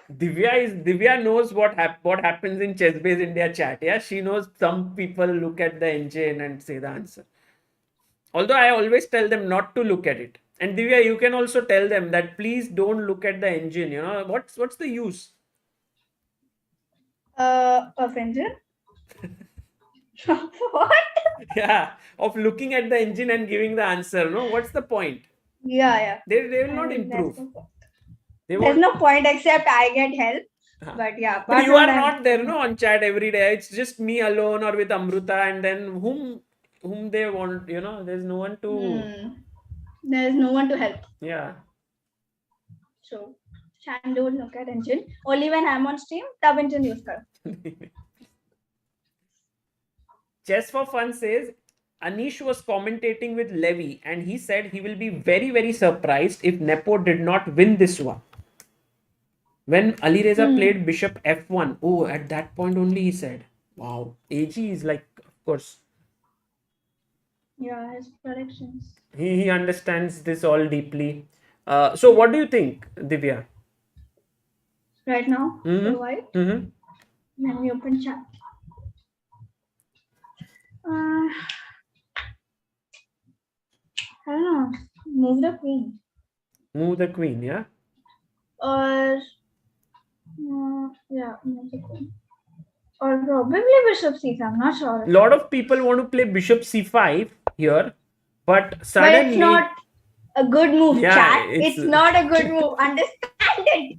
Divya knows what happens in Chess Base India chat. Yeah, she knows some people look at the engine and say the answer. Although I always tell them not to look at it. And Divya, you can also tell them that please don't look at the engine. You know, what's the use? Of engine? What? Yeah, of looking at the engine and giving the answer. No, what's the point? Yeah. They will I not mean, there's improve. no point. They There's won't. no point except I get help. Huh. But yeah, But apart you from are that, not there, no, on chat every day. It's just me alone or with Amruta, and then whom they want. You know, there's no one to. there's no one to help. Yeah. So, Shan don't look at engine. Only when I'm on stream, tab engine use kar. Chess for Fun says Anish was commentating with Levy and he said he will be very, very surprised if Nepo did not win this one. When Ali Reza played Bishop F1, oh, at that point only he said, wow, AG is like, of course, Yeah, his predictions. he understands this all deeply. So, what do you think, Divya? Right now, for white. Mm-hmm. Let me open chat. I don't know. Move the queen. Move the queen, yeah? Or yeah, move the queen. Or probably bishop c5. I'm not sure. A lot of people want to play Bishop C5 here, but But suddenly. it's not a good move, Yeah, chat. it's- It's not a good move. Understand it.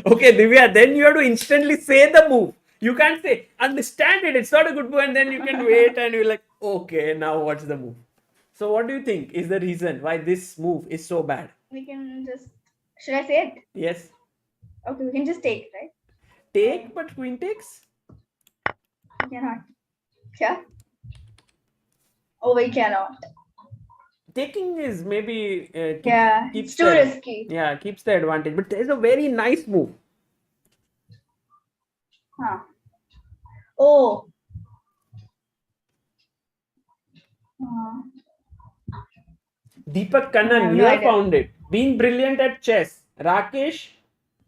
Okay, Divya, then you have to instantly say the move. You can't say, understand it, it's not a good move, and then you can wait and you're like, okay, now what's the move? So, what do you think is the reason why this move is so bad? We can just. Should I say it? Yes. Okay, we can just take it, right? Take, but queen takes? We cannot. Yeah. Oh, we cannot. Taking is maybe. Yeah, it's too risky. Yeah, keeps the advantage. But there's a very nice move. Huh. Oh. Deepak I Kannan, have you no have idea. found it. Being brilliant at chess. Rakesh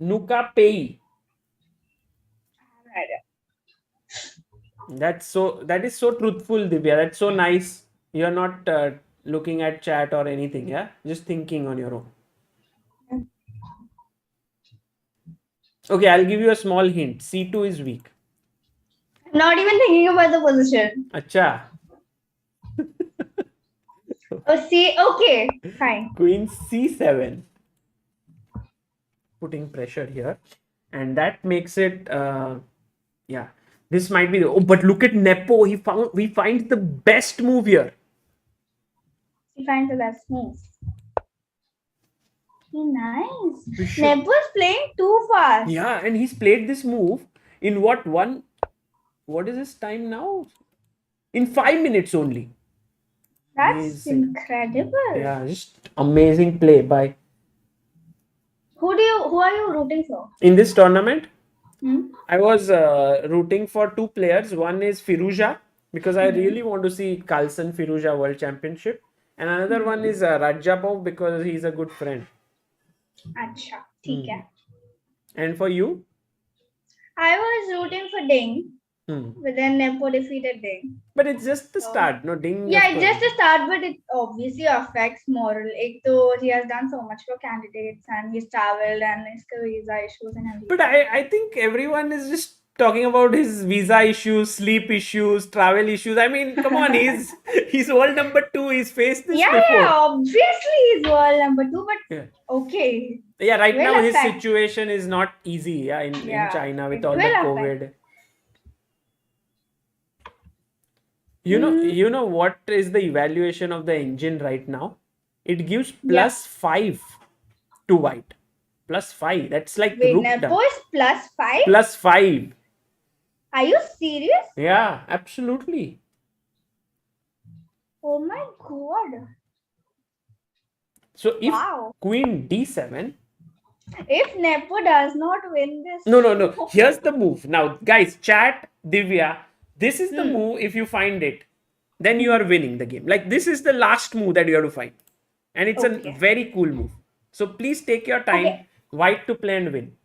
Nukapei. That is so truthful, Divya. That's so nice. You're not looking at chat or anything, yeah? Just thinking on your own. Okay, I'll give you a small hint. C2 is weak. Not even thinking about the position. Acha. Oh, see, okay, fine. Queen C7. Putting pressure here. And that makes it, yeah. This might be, but look at Nepo. We find the best move here. He finds the best move. Nice. Bishop. Nepo is playing too fast. Yeah, and he's played this move in what is his time now? In 5 minutes only. That's Amazing. incredible. Yeah, just amazing play by. Who are you rooting for? In this tournament, I was rooting for two players. One is Firouzja, because I really want to see Carlsen Firouzja World Championship. And another one is Radjabov, because he's a good friend. Acha, ठीक है. And for you? I was rooting for Ding, but then Nepo defeated Ding. But it's just the start, no? Ding. Yeah, it's just a start, but it obviously affects moral. Though he has done so much for candidates and he's traveled and his visa issues and everything. But I think everyone is just talking about his visa issues, sleep issues, travel issues. I mean, come on, he's world number 2. He's faced this before. Yeah, obviously he's world number 2, but okay. Yeah, right Will now his affect. situation is not easy. Yeah, in China with it all the will COVID. affect. You know what is the evaluation of the engine right now? It gives +5 to white. +5. That's like Wait, rook Nepo down. is +5? +5. Are you serious? Yeah, absolutely. Oh my god. So if Wow. Queen D7. If Nepo does not win this. No. Here's the move. Now, guys, chat, Divya. This is the move. If you find it, then you are winning the game. Like, this is the last move that you have to find. And it's a very cool move. So please take your time. White to play and win.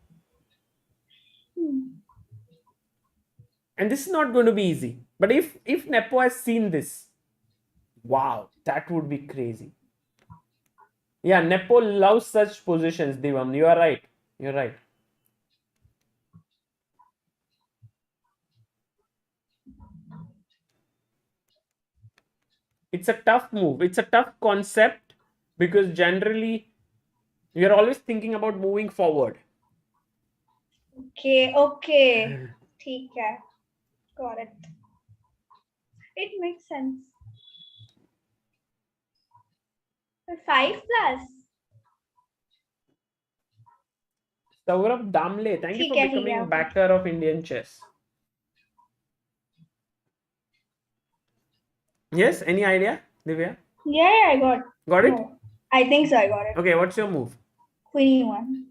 And this is not going to be easy. But if Nepo has seen this, Wow, that would be crazy. Yeah, Nepo loves such positions, Divam. You are right. You're right. It's a tough move. It's a tough concept because generally you're always thinking about moving forward. Okay. ठीक है. Got it. It makes sense. 5+. Saurabh Damle, thank you for ठीक है, becoming okay. backer of Indian chess. Yes, any idea, Divya? Yeah, I got. Got it? No, I think so. I got it. Okay, what's your move? Queen E1.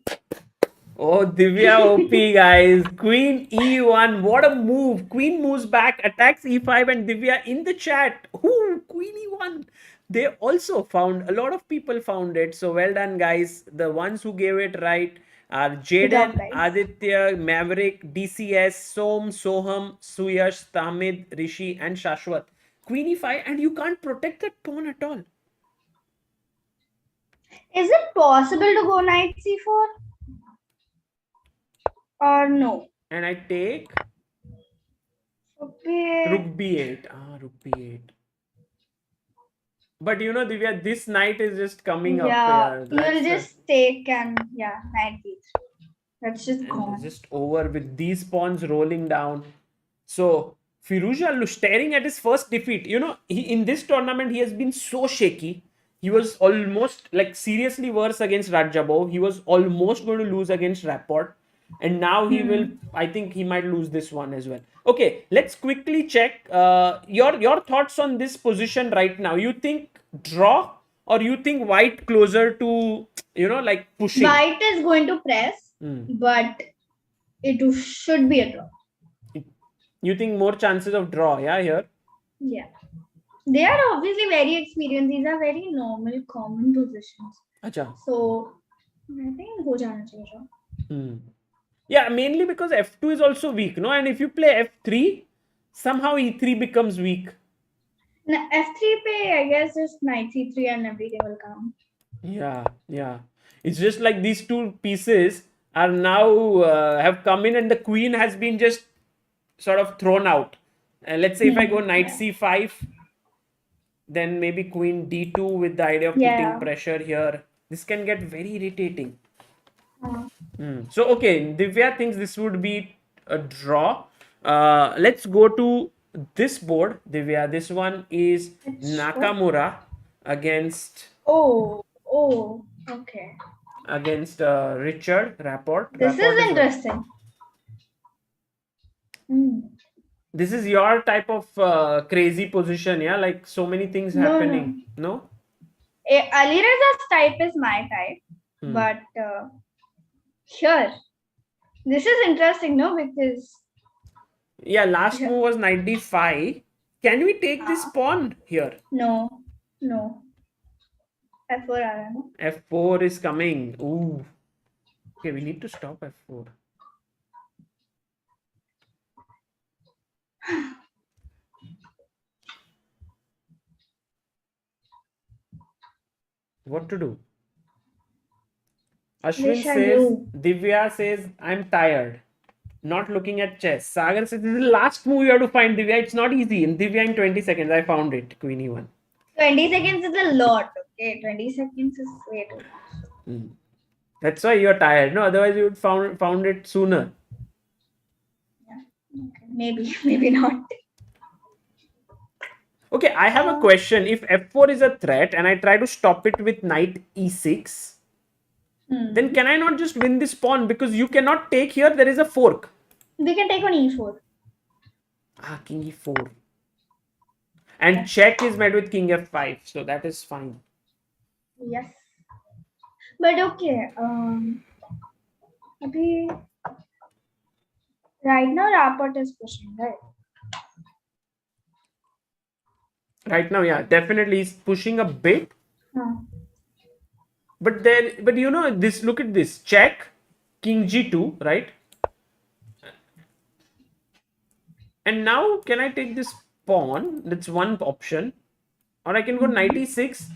Oh, Divya OP, guys. Queen E1. What a move. Queen moves back, attacks E5, and Divya in the chat. Ooh, Queen E1. They also found, a lot of people found it. So well done, guys. The ones who gave it right are Good job, Jaden, guys. Aditya, Maverick, DCS, Som, Soham, Suyash, Tamid, Rishi, and Shashwat. Queen E5, and you can't protect that pawn at all. Is it possible to go knight C4? Or no? And I take Okay. Rook B8. Ah, Rook B8. But you know, Divya, this knight is just coming up Yeah, here. you'll just take and yeah, knight B3. That's just gone. Just over with these pawns rolling down. So Firouzja staring at his first defeat. You know, in this tournament he has been so shaky. He was almost like seriously worse against Radjabov. He was almost going to lose against Rapport. And now he will, I think he might lose this one as well. Okay, let's quickly check your thoughts on this position right now. You think draw or you think white closer to, you know, like pushing? White is going to press, but it should be a draw. You think more chances of draw, yeah, here? Yeah. They are obviously very experienced. These are very normal, common positions. Acha. So, I think ho jana chahiye draw. Yeah, mainly because f2 is also weak, no? And if you play f3, somehow e3 becomes weak. Now, f3 pe, I guess just knight c3 and everything will come. Yeah. It's just like these two pieces are now have come in and the queen has been just sort of thrown out. Let's say if I go knight c5, then maybe queen d2 with the idea of putting pressure here. This can get very irritating. So, okay, Divya thinks this would be a draw. Let's go to this board, Divya. This one is Nakamura against Okay. against Richard Rapport. This Rapport is interesting. This is your type of crazy position, yeah? Like so many things happening. No? Alireza's type is my type, but here, this is interesting, no? Because yeah, last move was 95. Can we take this pawn here? No. F4 F4 is coming. Ooh. Okay, we need to stop F4. What to do? Ashwin says, Divya says, I'm tired. Not looking at chess. Sagar says, this is the last move you have to find, Divya. It's not easy. In Divya, in 20 seconds, I found it. Queen E1. 20 seconds is a lot. Okay, 20 seconds is way too much. That's why you're tired. No, otherwise you would found it sooner. Yeah. Okay. Maybe not. Okay, I have a question. If F4 is a threat and I try to stop it with knight E6, then can I not just win this pawn? Because you cannot take here. There is a fork. We can take on E4. King E4. And check is met with King F5. So that is fine. Yes. But okay. Right now, Rapport is pushing, right? Right now, yeah, definitely he's pushing a bit. But you know, this, look at this. Check, King G2, right? And now, can I take this pawn? That's one option. or I can go knight e6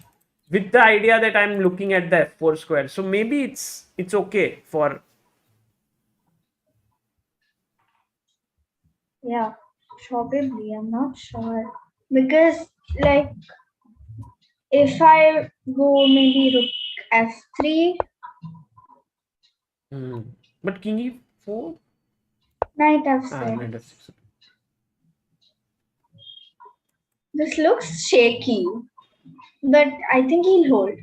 with the idea that I'm looking at the f4 square. So maybe it's okay for. Yeah, probably. I'm not sure. Because, like, if I go maybe rook f3, But king e4. knight Ah, f6. knight f6. This looks shaky, but I think he'll hold.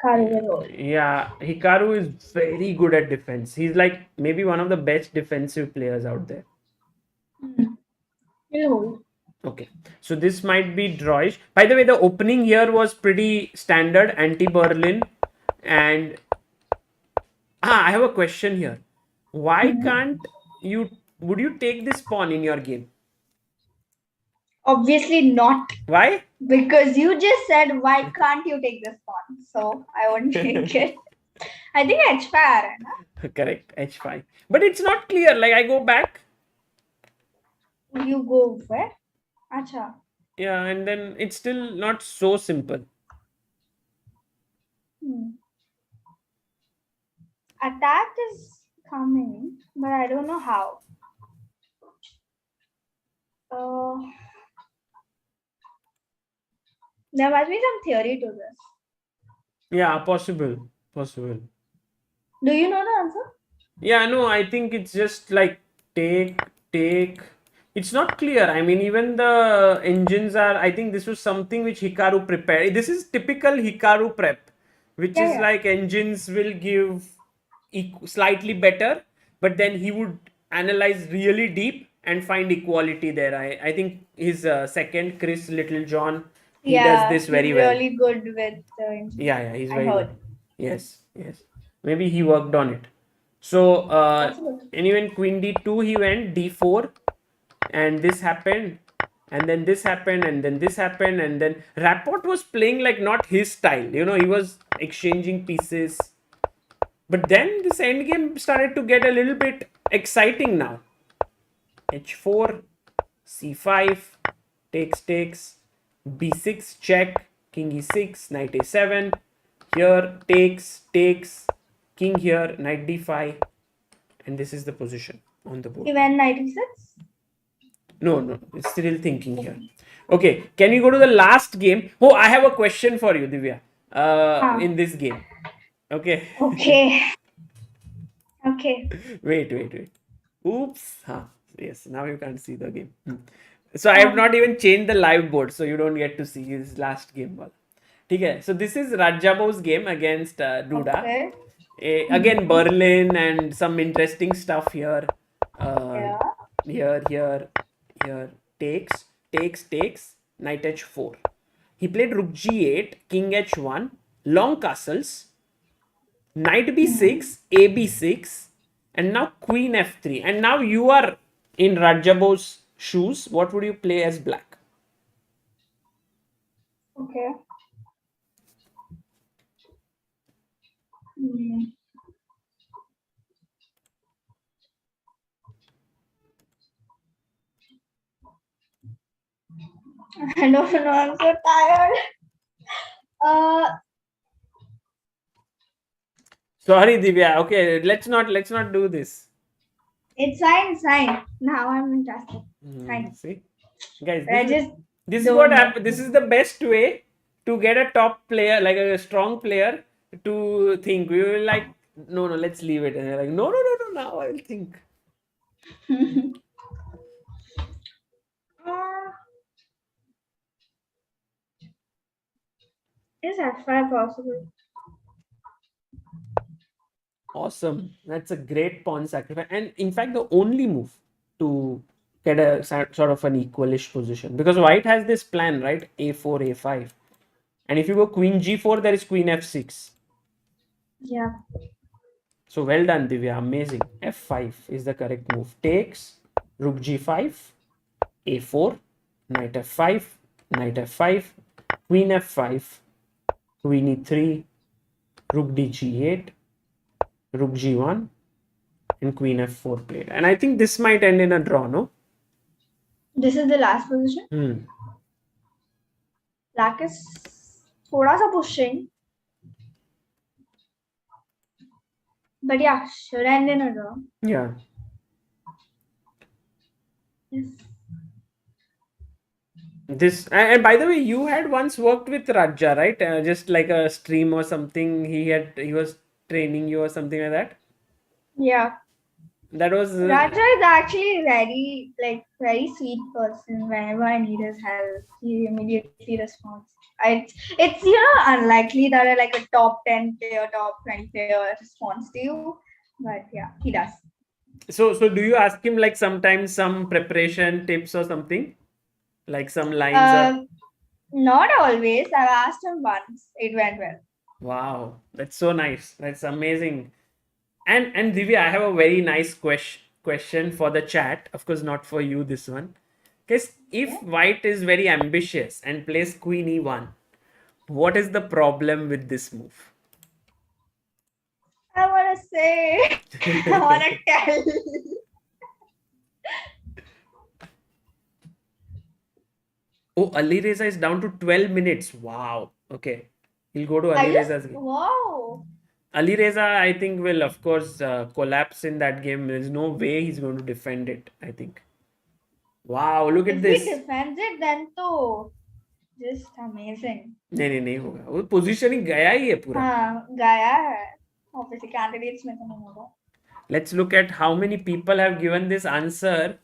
Karu will hold. Yeah, Hikaru is very good at defense. He's like maybe one of the best defensive players out there. He'll hold. Okay, so this might be drawish. By the way, the opening here was pretty standard, anti-Berlin. And I have a question here. Why can't you, would you take this pawn in your game? Obviously not. Why? Because you just said, why can't you take this pawn? So I wouldn't take it. I think h5 है ना? Correct, h5. But it's not clear. Like I go back. You go where? Acha. Yeah, and then it's still not so simple. Attack is coming, but I don't know how. There must be some theory to this. Yeah, possible. Possible. Do you know the answer? Yeah, no, I think it's just like take. It's not clear. I mean, even the engines are, I think this was something which Hikaru prepared. This is typical Hikaru prep, which is like engines will give slightly better, but then he would analyze really deep and find equality there. I think his second, Chris Littlejohn, he does this very he's well. really good with the engine. Yeah, he's very heard. good. Yes. Maybe he worked on it. So, anyway, queen d2, he went d4, and this happened, and then this happened, and then this happened, and then Rapport was playing like not his style. You know, he was exchanging pieces. But then this endgame started to get a little bit exciting now. h4, c5, takes, b6 check, king e6, knight a7, here takes, king here, knight d5, and this is the position on the board. He went knight e6? No, it's still thinking here. Okay, can you go to the last game? Oh, I have a question for you, Divya, in this game. Okay. Okay. Wait. Oops. Yes, now you can't see the game. So I have not even changed the live board, so you don't get to see his last game. Okay, so this is Radjabov's game against Duda. Okay. Again, Berlin and some interesting stuff here. Here. Takes, knight h4. He played rook g8, king h1, long castles, knight b6, a b6, and now queen f3. And now you are in Radjabov's shoes. What would you play as black? Okay. I don't know, I'm so tired. Sorry, Divya. Okay, let's not do this. It's fine. Now I'm interested. Fine. See, guys, this is don't what know. happened. This is the best way to get a top player, like a strong player, to think. We will like, no, let's leave it. And they're like, no. Now I will think. Is f5 possible? Awesome. That's a great pawn sacrifice. And in fact, the only move to get a sort of an equalish position. Because white has this plan, right? a4, a5. And if you go queen g4, there is queen f6. Yeah. So well done, Divya. Amazing. f5 is the correct move. Takes, rook g5, a4, knight f5, queen f5, queen e3, rook dg8, rook g1, and queen f4 played. And I think this might end in a draw, no? This is the last position? black is thoda sa pushing. But yeah, should end in a draw. Yeah. Yes. This and by the way, you had once worked with Radja, right? Just like a stream or something. He was training you or something like that. Yeah. That was Raja is actually very sweet person. Whenever I need his help, he immediately responds. It's unlikely that like a top 10 player, top 20 player responds to you, but yeah, he does. so. So do you ask him like sometimes some preparation tips or something, like some lines of? Not always. I've asked him once. It went well. Wow, that's so nice. That's amazing. And Divya, I have a very nice question for the chat. Of course, not for you this one. Because if White is very ambitious and plays Queen E1, what is the problem with this move? I wanna say, I wanna tell. Oh, Ali Reza is down to 12 minutes. Wow. Okay. He'll go to I Ali just Reza's game. wow. Ali Reza, I think, will of course collapse in that game. There's no way he's going to defend it, I think. Wow, look at If this. he defends it, then तो just amazing. नहीं होगा वो position ही गया ही है पूरा. हाँ गया है. Obviously candidates में तो नहीं होगा. Let's look at how many people have given this answer.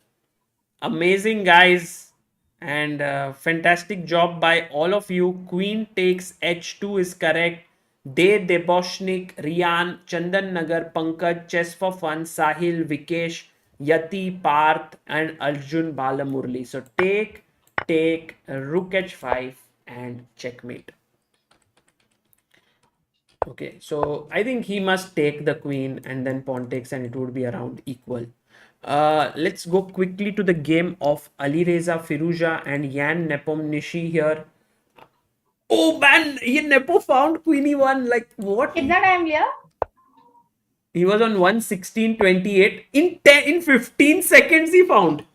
Amazing, guys. And fantastic job by all of you. Queen takes h2 is correct. Deboshnik, Rian, Chandan Nagar, Pankaj, Chess for Fun, Sahil, Vikesh, Yati, Parth, and Arjun Balamurli. So take, Rook h5, and checkmate. Okay, so I think he must take the queen and then pawn takes, and it would be around equal. Let's go quickly to the game of Ali Reza Firouzja and Yan Nepomniachtchi here. Oh man, Nepo found queen e1. Like what? कितना time लिया? He was on 116.28. In 15 seconds he found.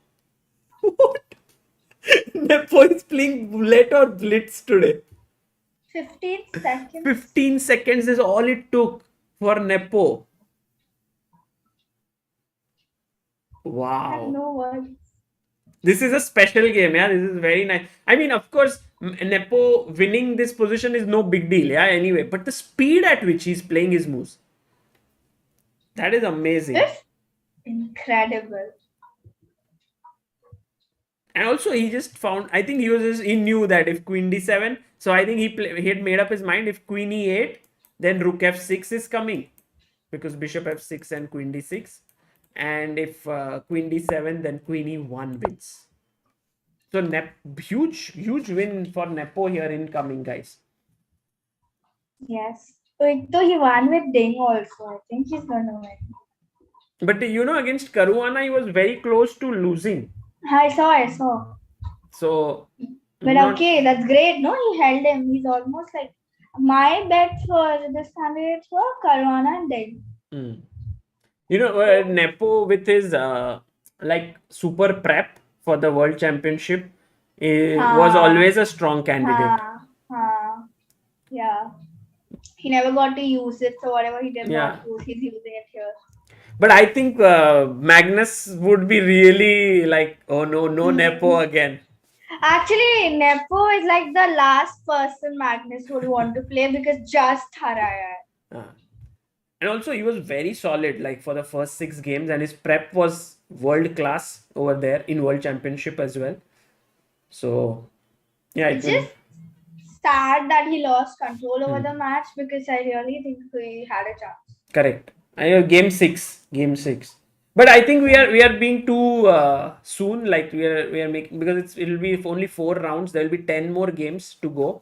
What? Nepo is playing roulette or blitz today. 15 seconds. 15 seconds is all it took for Nepo. Wow. No words. This is a special game, yeah. This is very nice. I mean, of course, Nepo winning this position is no big deal, yeah. Anyway, but the speed at which he's playing his moves, that is amazing. It's incredible. And also, he just found. I think he knew that if Queen D7, so I think he had made up his mind. If Queen E8, then Rook F6 is coming, because Bishop F6 and Queen D6. And if Queen D7, then Queen E1 wins. So huge win for Nepo here incoming, guys. Yes. So he won with Ding also. I think he's gonna win. But against Caruana, he was very close to losing. I saw. So. But okay, that's great. No, he held him. He's almost like my bet for this candidate for Caruana and Ding. Nepo with his super prep for the World Championship was always a strong candidate. Yeah. He never got to use it, so whatever he did not use, he's using it here. But I think Magnus would be really like, oh no Nepo again. Actually, Nepo is like the last person Magnus would want to play because just haraya. And also he was very solid like for the first 6 games, and his prep was world class over there in World Championship as well. So yeah, it's just sad that he lost control over the match, because I really think he had a chance. Correct. Game 6. But I think we are being too soon. Like we are making, because it'll be only 4 rounds. There will be 10 more games to go.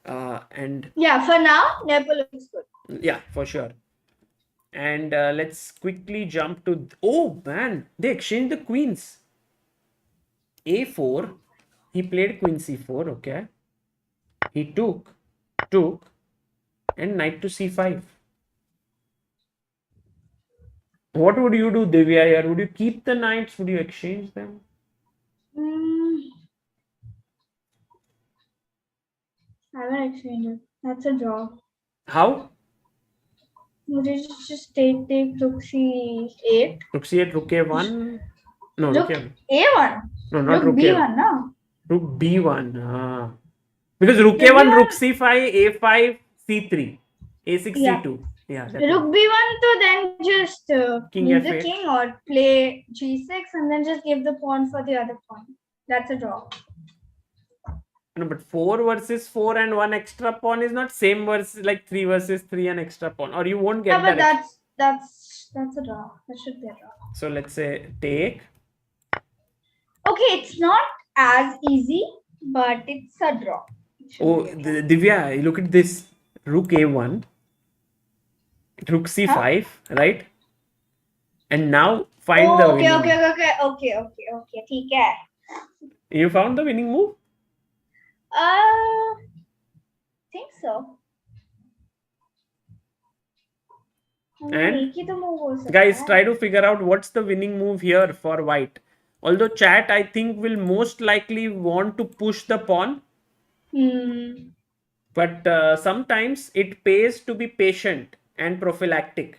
And yeah, for now, Nepo looks good. Yeah, for sure. And let's quickly jump to. Oh man, they exchanged the queens. A4. He played queen c4. Okay. He took, and knight to c5. What would you do, Divya, here? Would you keep the knights? Would you exchange them? I haven't exchanged it. That's a draw. How? Would you just take rook c8? Rook c8, rook a1. No, rook Rook a1. a1. No, not Rook rook a1. b1, no? Rook b1. Because rook Rook a1, b1. rook c5, a5, c3, a6, Yeah. c2. Yeah, that Rook one. b1 to then just King move the f8. king or play g6 and then just give the pawn for the other pawn. That's a draw. No, but 4 versus 4 and 1 extra pawn is not same versus like 3 versus 3 and extra pawn, or you won't get Yeah, but that. that's a draw. That should be a draw. So let's say take. Okay, it's not as easy, but it's a draw. It should Oh, be a draw. Divya, look at this. Rook a1, rook c5, right? And now find the Oh, winning. okay. ठीक है. You found the winning move? Think so. And एक ही तो move हो सकता guys, है. try to figure out what's the winning move here for white. Although chat, I think, will most likely want to push the pawn, but sometimes it pays to be patient and prophylactic.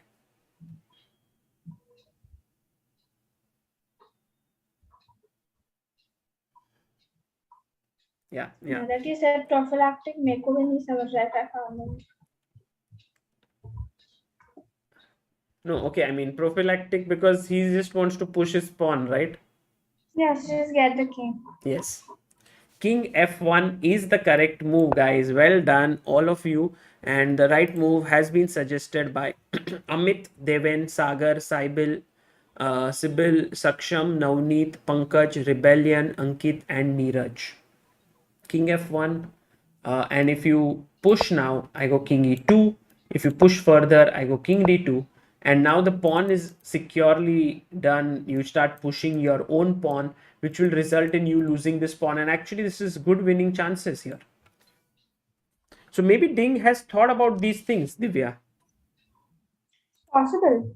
Yeah. Now that you said prophylactic, मेरे को भी नहीं समझ रहा है क्या. No, okay, I mean prophylactic because he just wants to push his pawn, right? Yes, just get the king. Yes. King f1 is the correct move, guys. Well done, all of you. And the right move has been suggested by Amit, Deven, Sagar, Sybil, Saksham, Navneet, Pankaj, Rebellion, Ankit, and Neeraj. King f1. And if you push now, I go king e2. If you push further, I go king d2. And now the pawn is securely done. You start pushing your own pawn, which will result in you losing this pawn. And actually, this is good winning chances here. So maybe Ding has thought about these things, Divya. Possible.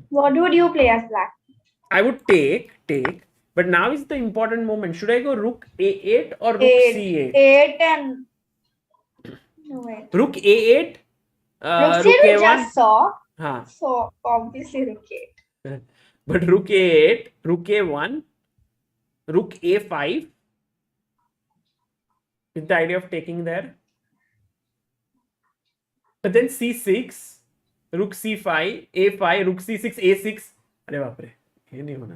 What would you play as black? I would take. But now is the important moment. Should I go rook a8 or rook c8? 8 and... No, wait. Rook a8. Rook Rook we a1. just saw. Huh. So, obviously rook 8. But rook a8, rook a1, rook a5. With the idea of taking there. But then c6, rook c5, a5, rook c6, a6. Arey baap re.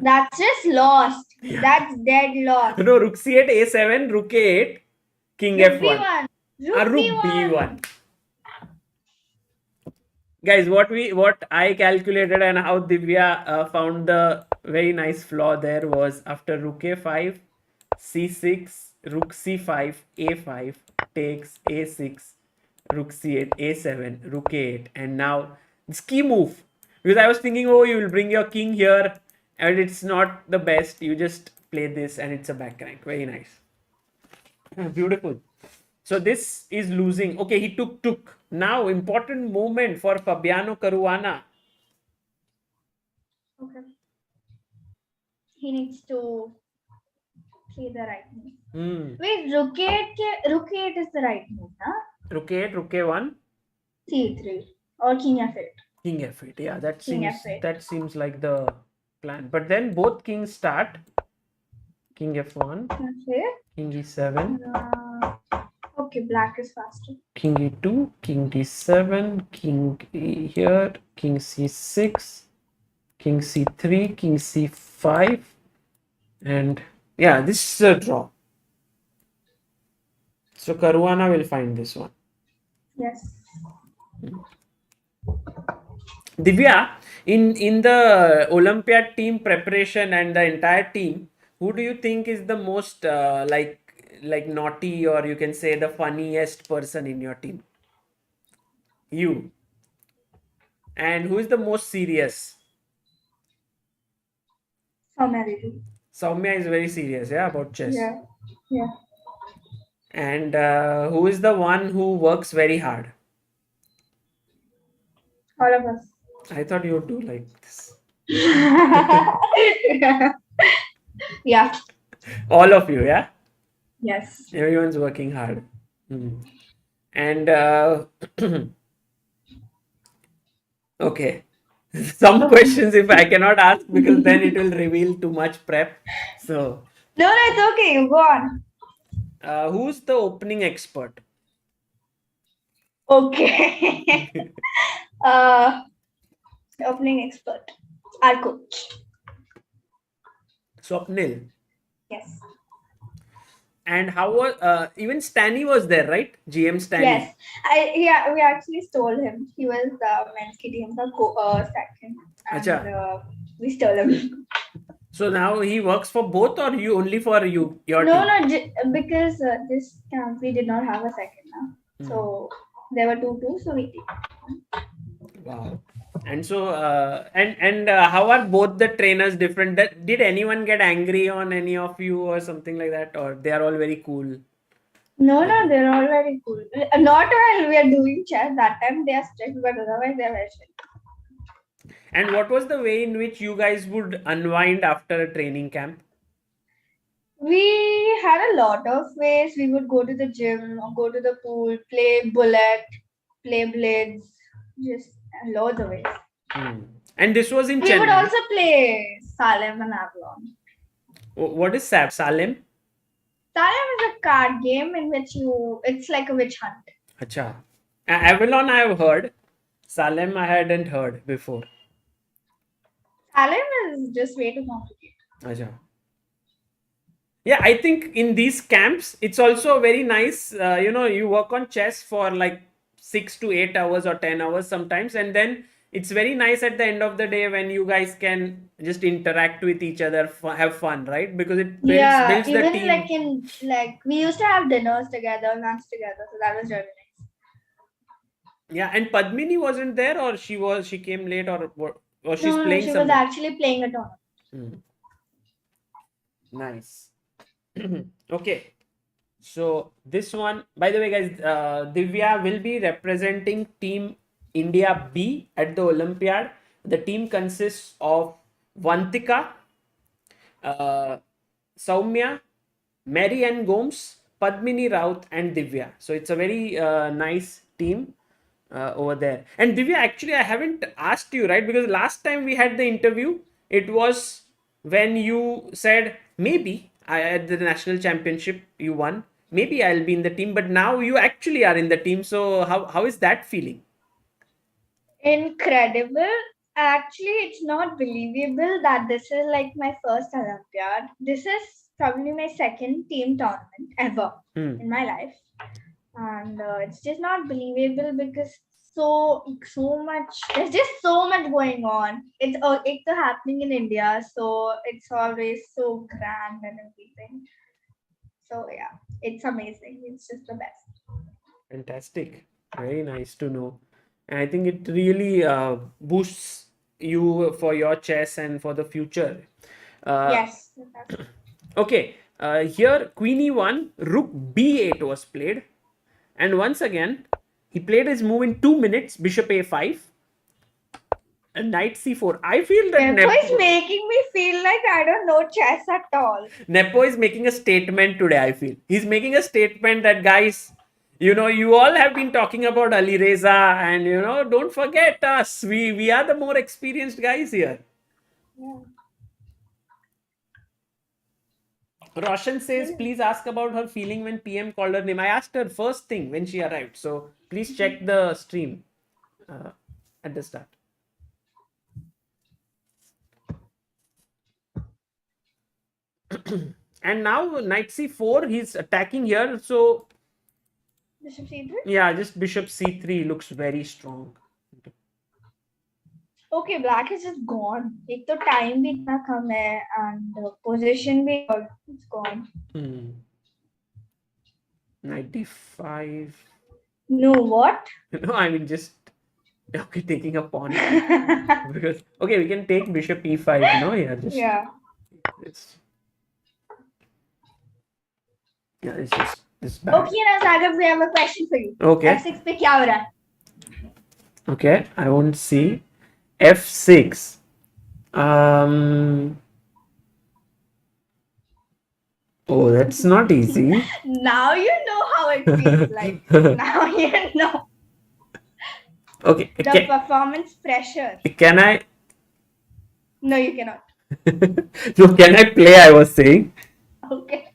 That's just lost. Yeah. That's dead lost. No, rook c8, a7, rook a8, king rook f1. B1. Rook b1. Guys, what I calculated and how Divya found the very nice flaw there was after rook a5, c6, rook c5, a5, takes a6, rook c8, a7, rook a8, and now this key move. Because I was thinking, oh, you will bring your king here, and it's not the best. You just play this, and it's a back rank. Very nice. Beautiful. So this is losing. Okay, he took. Now, important moment for Fabiano Caruana. Okay. He needs to play the right move. Wait, rook 8 is the right move, huh? Rook 8, rook a1. c3 or king f8. King f8. Yeah, that seems like the plan. But then both kings start. King f1. Okay. King e7. Okay, black is faster. King e2, king d7, king e here, king c6, king c3, king c5, and yeah, this is a draw. So Caruana will find this one. Yes. Divya, in the Olympiad team preparation and the entire team, who do you think is the most like naughty, or you can say the funniest person in your team? You. And who is the most serious? Soumya is very serious, yeah, about chess. Yeah. And who is the one who works very hard? All of us. I thought you would do like this. Yeah. All of you, yeah? Yes. Everyone's working hard. And okay, some questions if I cannot ask because then it will reveal too much prep. So, No, it's okay. Go on. who's the opening expert? Okay. uh, opening expert. Our coach. Swapnil. Yes. And how was even Stanny was there, right? GM Stanny. Yes. We actually stole him. He was the men's team, the second. And Acha. we stole him. So now he works for both or you only for your No, team? no, because this camp we did not have a second now. So there were two, so we did. Wow. And so and how are both the trainers different? Did anyone get angry on any of you or something like that, or they are all very cool? No, they're all very cool. Not while we are doing chess. That time they are strict, but otherwise they are very strict. And what was the way in which you guys would unwind after a training camp? We had a lot of ways. We would go to the gym, or go to the pool, play bullet, play blades, just loads of ways. And this was in We Chennai. would also play Salem and Avalon. What is Salem? Salem is a card game in which it's like a witch hunt. Acha. Avalon I have heard. Salem I hadn't heard before. Salem is just way too complicated. Acha. Yeah, I think in these camps, it's also very nice. You work on chess for like 6 to 8 hours or 10 hours sometimes. And then it's very nice at the end of the day when you guys can just interact with each other, have fun, right? Because it builds the even team. we used to have dinners together, lunch together, so that was really nice. Yeah, and Padmini wasn't there, or she came late, or what? Or she's No, playing she was somewhere? actually playing a tournament. Nice. Okay. So this one, by the way, guys, Divya will be representing Team India B at the Olympiad. The team consists of Vantika, Soumya, Mary Ann Gomes, Padmini Raut, and Divya. So it's a very nice team over there. And Divya, actually, I haven't asked you, right? Because last time we had the interview, it was when you said maybe at the national championship you won. Maybe I'll be in the team, but now you actually are in the team. So how is that feeling? Incredible. Actually, it's not believable that this is like my first Olympiad. This is probably my second team tournament ever in my life. And it's just not believable because so much, there's just so much going on. It's happening in India, so it's always so grand and everything. So yeah, it's amazing. It's just the best. Fantastic. Very nice to know. And I think it really boosts you for your chess and for the future. Yes. Okay. Here, Queen E1, Rook B8 was played. And once again, he played his move in 2 minutes, Bishop A5. And Knight C4. I feel that Nepo is making me feel like I don't know chess at all. Nepo is making a statement today, I feel. He's making a statement that, guys, you all have been talking about Ali Reza and, don't forget us. We are the more experienced guys here. Yeah. Roshan says, please ask about her feeling when PM called her name. I asked her first thing when she arrived. So please check the stream at the start. And now Knight C4, he's attacking here. So Bishop C3? yeah, just Bishop C3 looks very strong. Okay, black is just gone. एक तो time भी इतना कम है and position भी it's gone. 95. No, what? No, I mean just okay, taking a pawn. Because okay, we can take Bishop E5. Yeah, just yeah. It's just this back. Okay, now Sagar, we have a question for you. Okay. F6 पे क्या हो रहा है? Okay, I won't see. F6. Oh, that's not easy. Now you know how it feels like. Now you know Okay, the performance pressure. can I? No, you cannot. No, can I play? I was saying. Okay.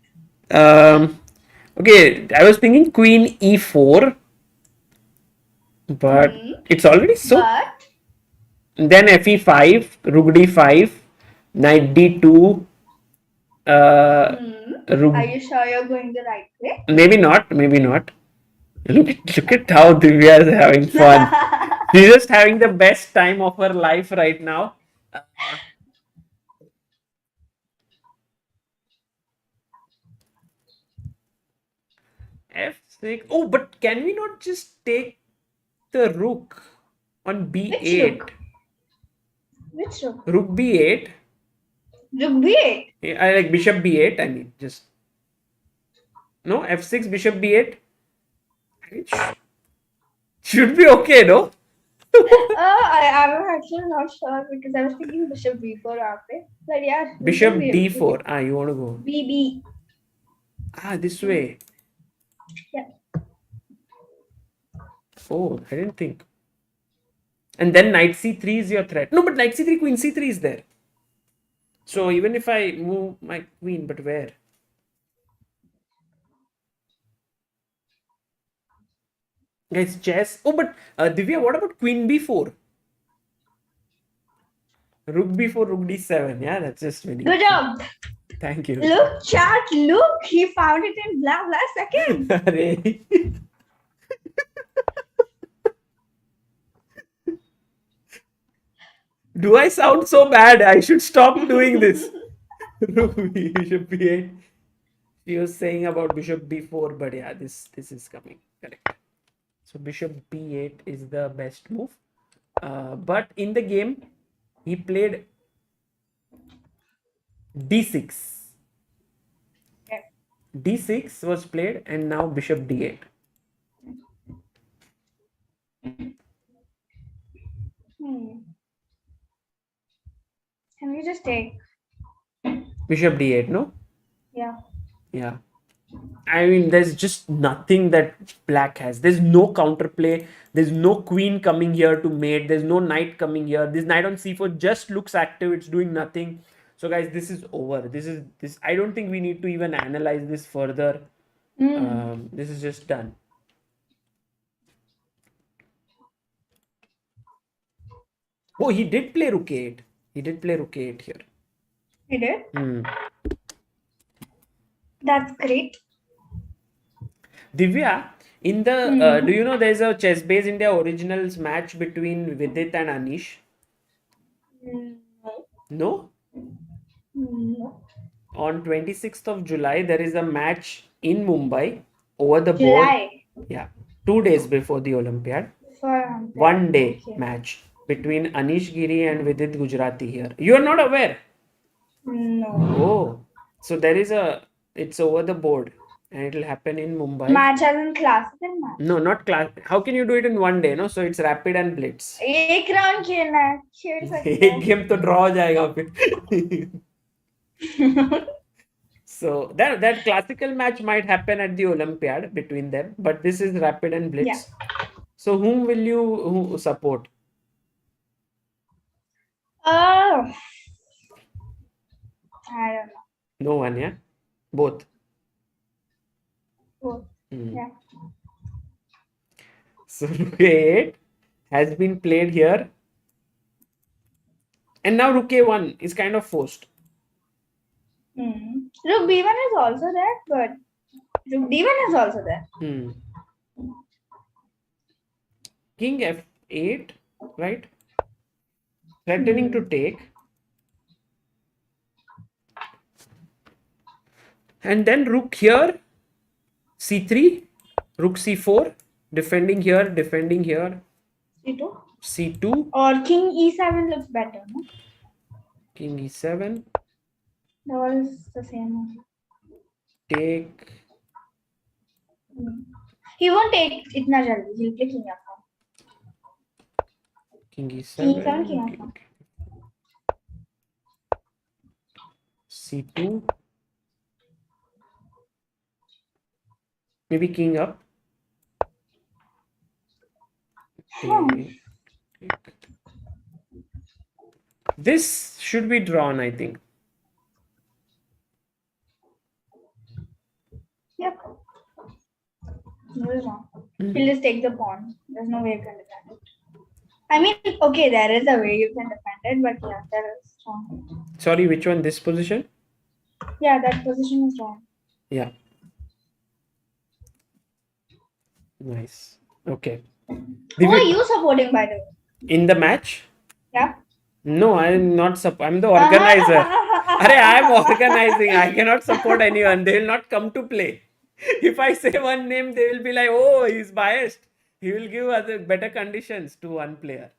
Okay, I was thinking Queen E4, but it's already so. But Then FE5, Rook D5, Knight D2, are Rook. you sure you're going the right way? Maybe not. Maybe not. Look at how Divya is having fun. She's just having the best time of her life right now. Uh, F6. Oh, but can we not just take the rook on Which B8? rook? Which rook? Rook B8. Rook B8. I like bishop B8. I mean, just no F6, bishop B8. It should be okay, no? I was actually not sure because I was thinking bishop B4 after. But yeah, Bishop B8. D4. Ah, you want to go? BB. Ah, this way. Yeah. Oh, I didn't think. And then knight C3 is your threat. No, but knight C3, queen C3 is there. So even if I move my queen, but where? Guys, chess. Oh, but Divya, what about queen B4? Rook B4, rook D7. Yeah, that's just winning. Good job. Thank you. Look, chat, look. He found it in blah blah second. Do I sound so bad? I should stop doing this. Rook B, bishop B8. She was saying about bishop B4, but yeah, this is coming. Correct. So bishop B8 is the best move. But in the game, he played D6. D6 was played and now bishop D8. Can we just take? Bishop D8, no? Yeah. Yeah. I mean, there's just nothing that black has. There's no counterplay. There's no queen coming here to mate. There's no knight coming here. This knight on c4 just looks active. It's doing nothing. So, guys, this is over. This. I don't think we need to even analyze this further. This is just done. Oh, he did play rook 8. He did play rook 8 here. He did? That's great. Divya, in the do you know there's a Chess Base India Originals match between Vidit and Anish? No? No. On 26th of July, there is a match in Mumbai over the board. Yeah, 2 days before the Olympiad. 1 day match between Anish Giri and Vidit Gujarati here. You are not aware? No. Oh, so it's over the board and it will happen in Mumbai. Match as in classical match? No, not class. How can you do it in 1 day? No, so it's rapid and blitz. एक round खेलना है, खेल सकते हैं. एक game तो draw हो जाएगा फिर. So that classical match might happen at the Olympiad between them, but this is rapid and blitz. Yeah. So whom will you support? I don't know. No one, yeah? Both. Both. Yeah. So Rook A8 has been played here. And now Rook A1 is kind of forced. Rook B1 is also there, but Rook D1 is also there. King F8, right? Threatening to take. And then Rook here, C3, Rook C4, defending here, defending here. C2? C2. Or King E7 looks better, no? King E7. That was the same. Take. He won't take itna jaldi. He'll play King F1. King E7. King F1. C2. Maybe king up. Take. This should be drawn, I think. Yep. This is wrong. He'll just take the pawn. There's no way you can defend it. I mean, okay, there is a way you can defend it, but yeah, that is wrong. Sorry, which one? This position? Yeah, that position is wrong. Yeah. Nice. Okay. Who are you supporting, by the way? In the match? Yeah. No, I'm not. I'm the organizer. I'm organizing. I cannot support anyone. They will not come to play. If I say one name, they will be like, "Oh, he's biased. He will give other better conditions to one player."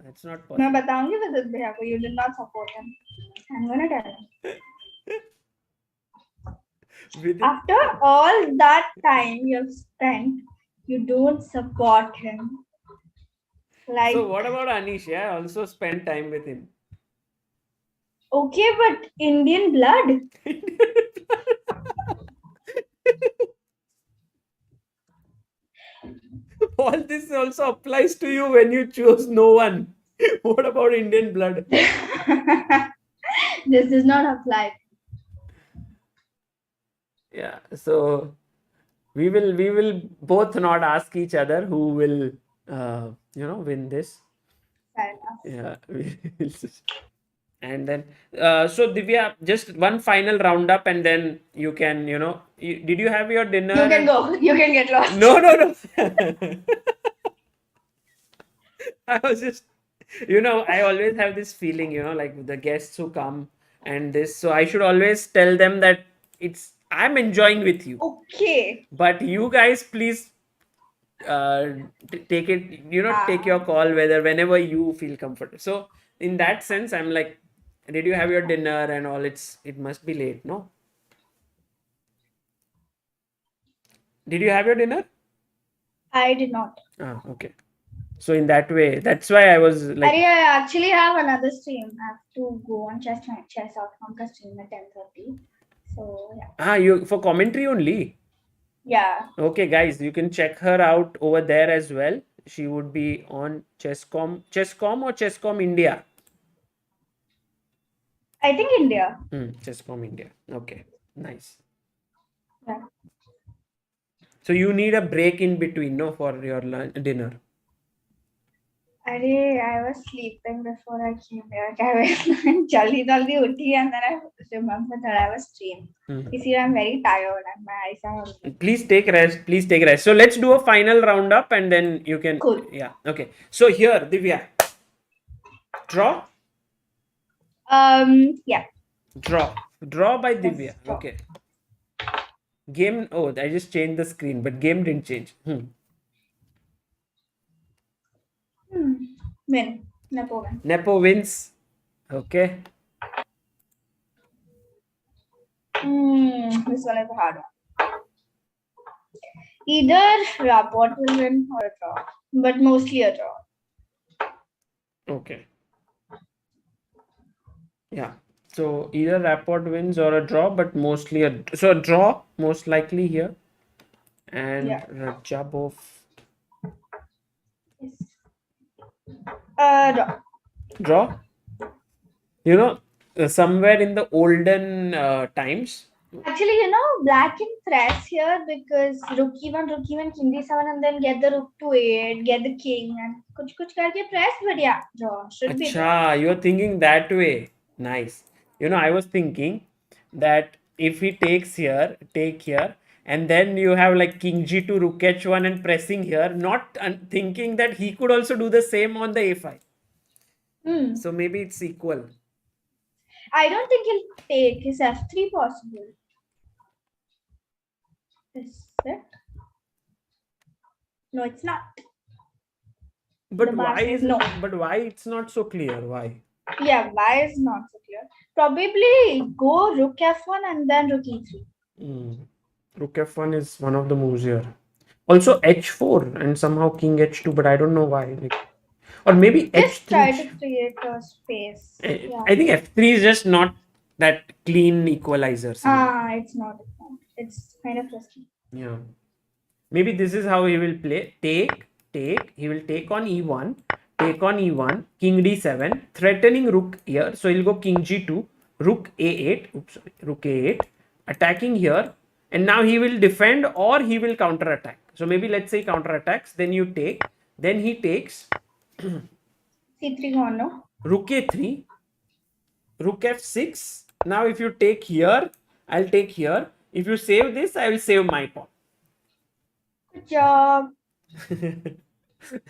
That's not possible. मैं बताऊंगी विदित भैया को you did not support him. I'm gonna tell him. After all that time you've spent, you don't support him. Like. So what about Anish? Yeah, I also spent time with him. Okay, but Indian blood. All this also applies to you when you choose no one. What about Indian blood? This does not apply. Yeah, so we will both not ask each other who will win this. Fair enough. Yeah, and then so Divya, just one final roundup, and then you can did you have your dinner? You can go. You can get lost. No. I was just I always have this feeling, like the guests who come and this, so I should always tell them that I'm enjoying with you. Okay. But you guys, please take it, take your call whenever you feel comfortable. So in that sense, I'm like, did you have your dinner and all? It must be late, no? Did you have your dinner? I did not. Okay. So in that way, that's why I was like. I actually have another stream. I have to go on chess.com stream at 10:30. So yeah. You for commentary only. Yeah. Okay, guys, you can check her out over there as well. She would be on Chesscom or Chesscom India. I think India. Chesscom India. Okay, nice. Yeah. So you need a break in between, no, for your dinner. I was sleeping before I came here. I was jaldi uthi, and then I remembered that I was streaming. You see, I'm very tired and my eyes are. Please take rest. So let's do a final roundup and then you can. Cool. Yeah. Okay. So here, Divya. Draw. Yeah. Draw by Divya. Draw. Okay. Game. Oh, I just changed the screen, but game didn't change. Win. Nepo win. Nepo wins. Okay. This one is a hard one. Either Rapport will win or a draw, but mostly a draw. Okay. Yeah. So either Rapport wins or a draw, but mostly a draw most likely here. And Yeah. Radjabov. Yes. Draw. Somewhere in the olden times. Actually, black can press here because rook e1, king d7, and then get the rook to 8, get the king, and kuch karke press, but yeah, draw should be. Acha, you're thinking that way. Nice. I was thinking that if he takes here, take here, and then you have like king g2, rook h1 and pressing here, not thinking that he could also do the same on the a5. So maybe it's equal. I don't think he'll take his f3 possible. Is it? No, it's not. But why is no? But why it's not so clear? Why? Yeah, why is not so clear? Probably go rook f1 and then rook e3. Rook f1 is one of the moves here. Also h4 and somehow king h2, but I don't know why. Or maybe just h3. Try to create a space. I think f3 is just not that clean equalizer. It's not. It's kind of risky. Yeah. Maybe this is how he will play. Take. He will take on e1. Take on e1. King d7. Threatening rook here. So he'll go king g2. Rook a8. Oops, sorry. Rook a8. Attacking here. And now he will defend or he will counter attack. So maybe let's say counter attacks. Then you take. Then he takes. C3 gone, no? Rook a3. Rook f6. Now if you take here, I'll take here. If you save this, I will save my pawn. Good job.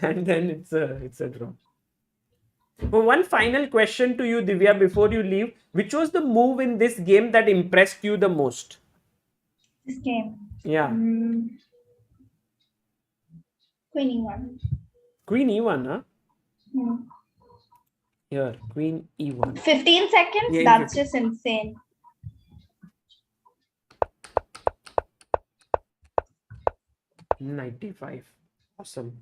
And then it's a draw. Well, one final question to you, Divya, before you leave. Which was the move in this game that impressed you the most? This game. Yeah. Queen e1. Queen e1, huh? Hmm. Here, Queen e1. 15 seconds? Yeah, That's 15. just insane. $95. Awesome.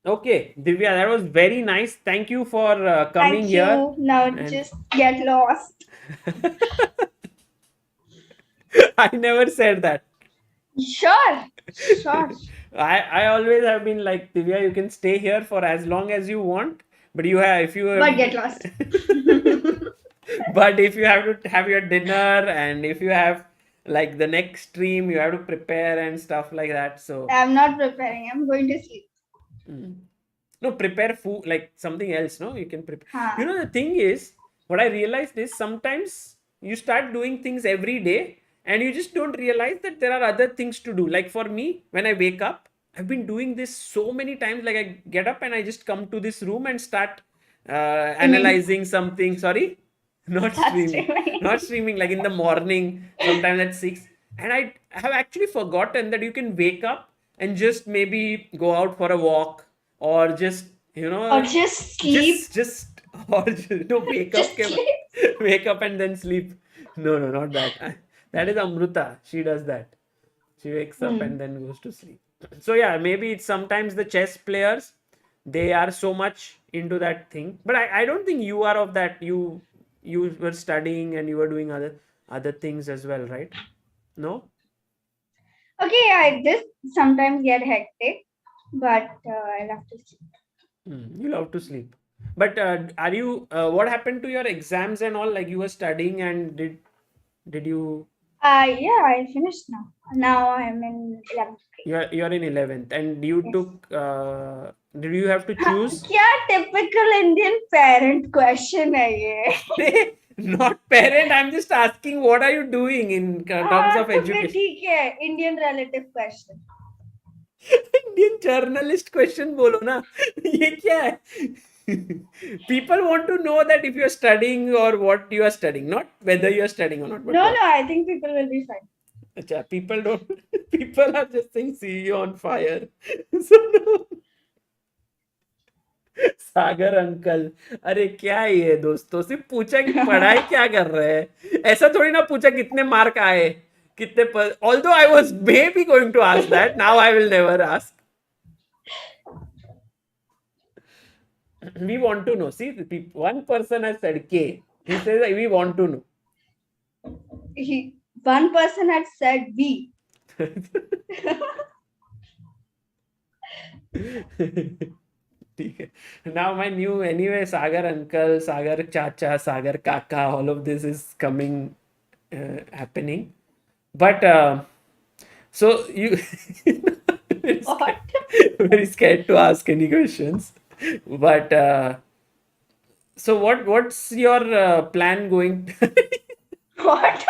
Okay, Divya, that was very nice. Thank you for coming Thank here. you. Now And- just get lost. I never said that. Sure. Sure. I always have been like, Divya, you can stay here for as long as you want, but you have if you But get lost. but if you have to have your dinner and if you have like the next stream, you have to prepare and stuff like that. So I'm not preparing. I'm going to sleep. no, prepare food like something else. No, you can prepare. Huh. You know, the thing is, what I realized is sometimes you start doing things every day and you just don't realize that there are other things to do. Like for me, when I wake up, I've been doing this so many times. Like I get up and I just come to this room and start analyzing something. Sorry, not streaming. Not streaming. Like in the morning, sometimes at 6. And I have actually forgotten that you can wake up and just maybe go out for a walk or just Or just sleep. just or just, no, wake up, Just sleep. wake up and then sleep. No, not that. That is Amruta. She does that. She wakes up and then goes to sleep. So yeah, maybe it's sometimes the chess players, they are so much into that thing. But I don't think you are of that. You were studying and you were doing other things as well, right? No? Okay, I just sometimes get hectic, but I'll have to sleep. You love to sleep. But are you? What happened to your exams and all? Like you were studying and did you? Yeah, I finished now. Now I'm in 11th grade. You're in 11th and you Yes. took. Did you have to choose? क्या typical Indian parent question है ये? Not parent. I'm just asking. What are you doing in terms of तो फिर education? ठीक है. Indian relative question. Indian journalist question बोलो ना. ये क्या है? People want to know that if you are studying or what you are studying, not whether you are studying or not. But No, what. no, I think people will be fine. Acha, people don't. People are just saying, "See you on fire." So no. Sagar uncle, अरे क्या है ये दोस्तों, सिर्फ पूछा कि पढ़ाई क्या कर रहे हैं, ऐसा थोड़ी ना पूछा कितने मार्क आए, कितने पर. Although I was maybe going to ask that, now I will never ask. We want to know. See, one person has said K. He says that we want to know. One person had said B. ठीक है. Now my new anyway, Sagar uncle, Sagar chacha, Sagar kaka, all of this is coming, happening. But so you very What? very scared to ask any questions. But so what's your plan going What?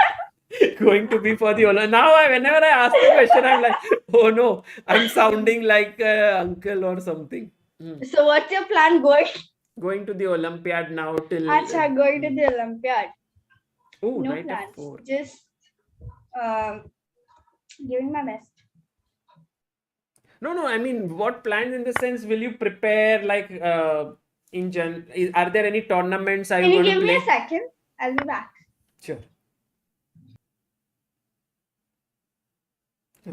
going to be for the Olympics? Now whenever I ask a question, I'm like, oh no, I'm sounding like uncle or something. So what's your plan Going to the Olympiad now till. Acha, going to the Olympiad. Oh, No knight plans. f4. Just giving my best. No, I mean, what plans in the sense will you prepare like in are there any tournaments are Can you you going give to me play? a second? I'll be back. Sure.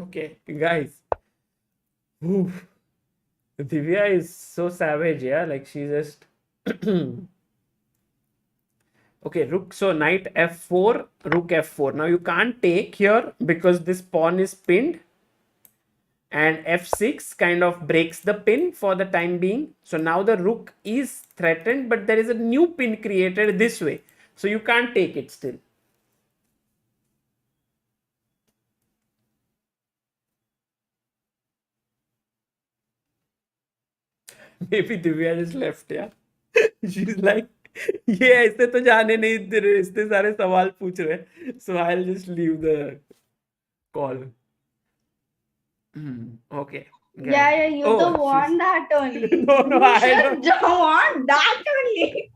Okay, guys. Oof. Divya is so savage, yeah. Like she just Okay, rook. So knight f4, rook f4. Now you can't take here because this pawn is pinned, and f6 kind of breaks the pin for the time being. So now the rook is threatened, but there is a new pin created this way. So you can't take it still. Maybe Divya just left, yeah. She's like, ये ऐसे तो जाने नहीं दे रहे, इतने सारे सवाल पूछ रहे. So I'll just leave the call. Okay. Yeah, you don't she's- want that only. No, You I should don't. want that only.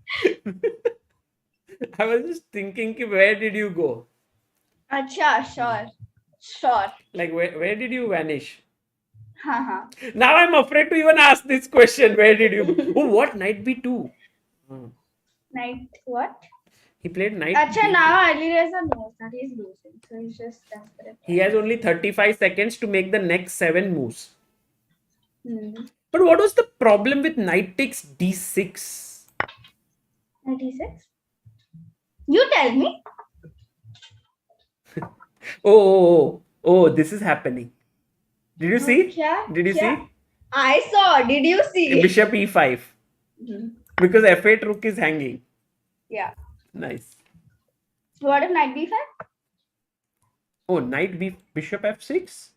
I was just thinking, where did you go? Acha, sure. Like, where did you vanish? Haha. Now I'm afraid to even ask this question. Where did you go? Oh, what? Knight b2. Knight what? He played knight Acha, b2. now Alireza knows that he's losing, so he's just desperate. He has only 35 seconds to make the next 7 moves. Hmm. But what was the problem with knight takes d6? 96? You tell me. Oh, this is happening. Did you see? Kya? Did you see? I saw. Did you see? Bishop e5. Because f8 rook is hanging. Yeah. Nice. What if knight b5? Oh, knight bishop f6?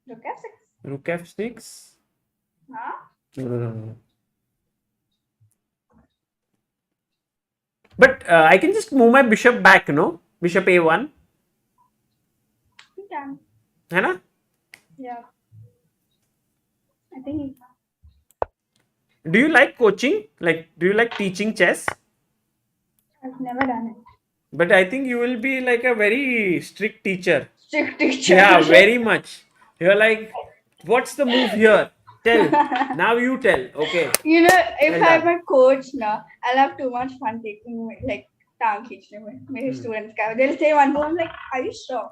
Look at 6. Rook f6? Huh? No. But I can just move my bishop back, no? Bishop a1. You can. है ना? Yeah. I think he can. Do you like coaching? Like, do you like teaching chess? I've never done it. But I think you will be like a very strict teacher. Strict teacher. Yeah, very much. You're like, what's the move here? Tell. Now you tell. Okay. You know, if Well I'm done. a coach now, I'll have too much fun taking like tang kheenchne mein. My students ka. They'll say one move. I'm like, are you sure?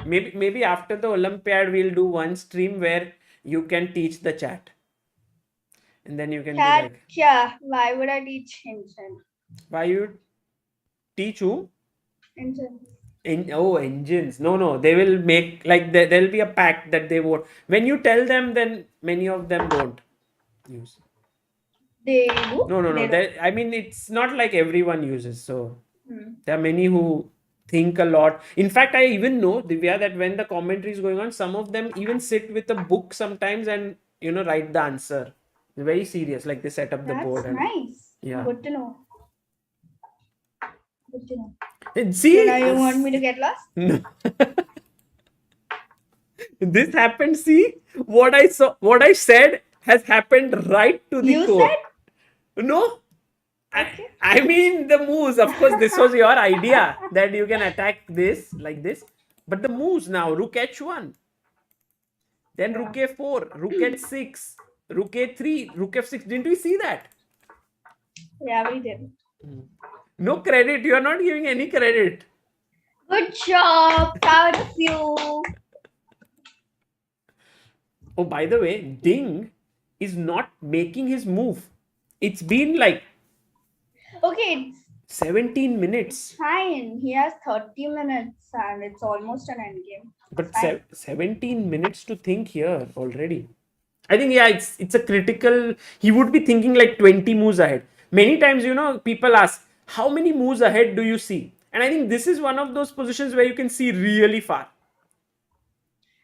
Maybe after the Olympiad we'll do one stream where you can teach the chat. And then you can be Cat, like, kya? Why would I teach engine? why you teach who? Engine. Engines. No. They will make like there'll be a pack that they won't. When you tell them, then many of them won't use. They do? No. They don't. I mean, it's not like everyone uses. So Hmm. there are many who think a lot. In fact, I even know, Divya, that when the commentary is going on, some of them even sit with a book sometimes and write the answer. They're very serious, like they set up the That's board. nice. Yeah. Good to know. Good to know. And see, So now you want me to get lost? No. This happened. See, what I said has happened right to the You core. said? No. Okay. I mean the moves. Of course, this was your idea that you can attack this like this. But the moves now, rook h1. Then rook a4, rook h6, rook a3, rook f6. Didn't we see that? Yeah, we did. No credit. You are not giving any credit. Good job. Proud of you. Oh, by the way, Ding is not making his move. It's been like Okay, it's 17 minutes. fine. He has 30 minutes and it's almost an endgame. But Fine. 17 minutes to think here already. I think, yeah, it's a critical. He would be thinking like 20 moves ahead. Many times, people ask, how many moves ahead do you see? And I think this is one of those positions where you can see really far.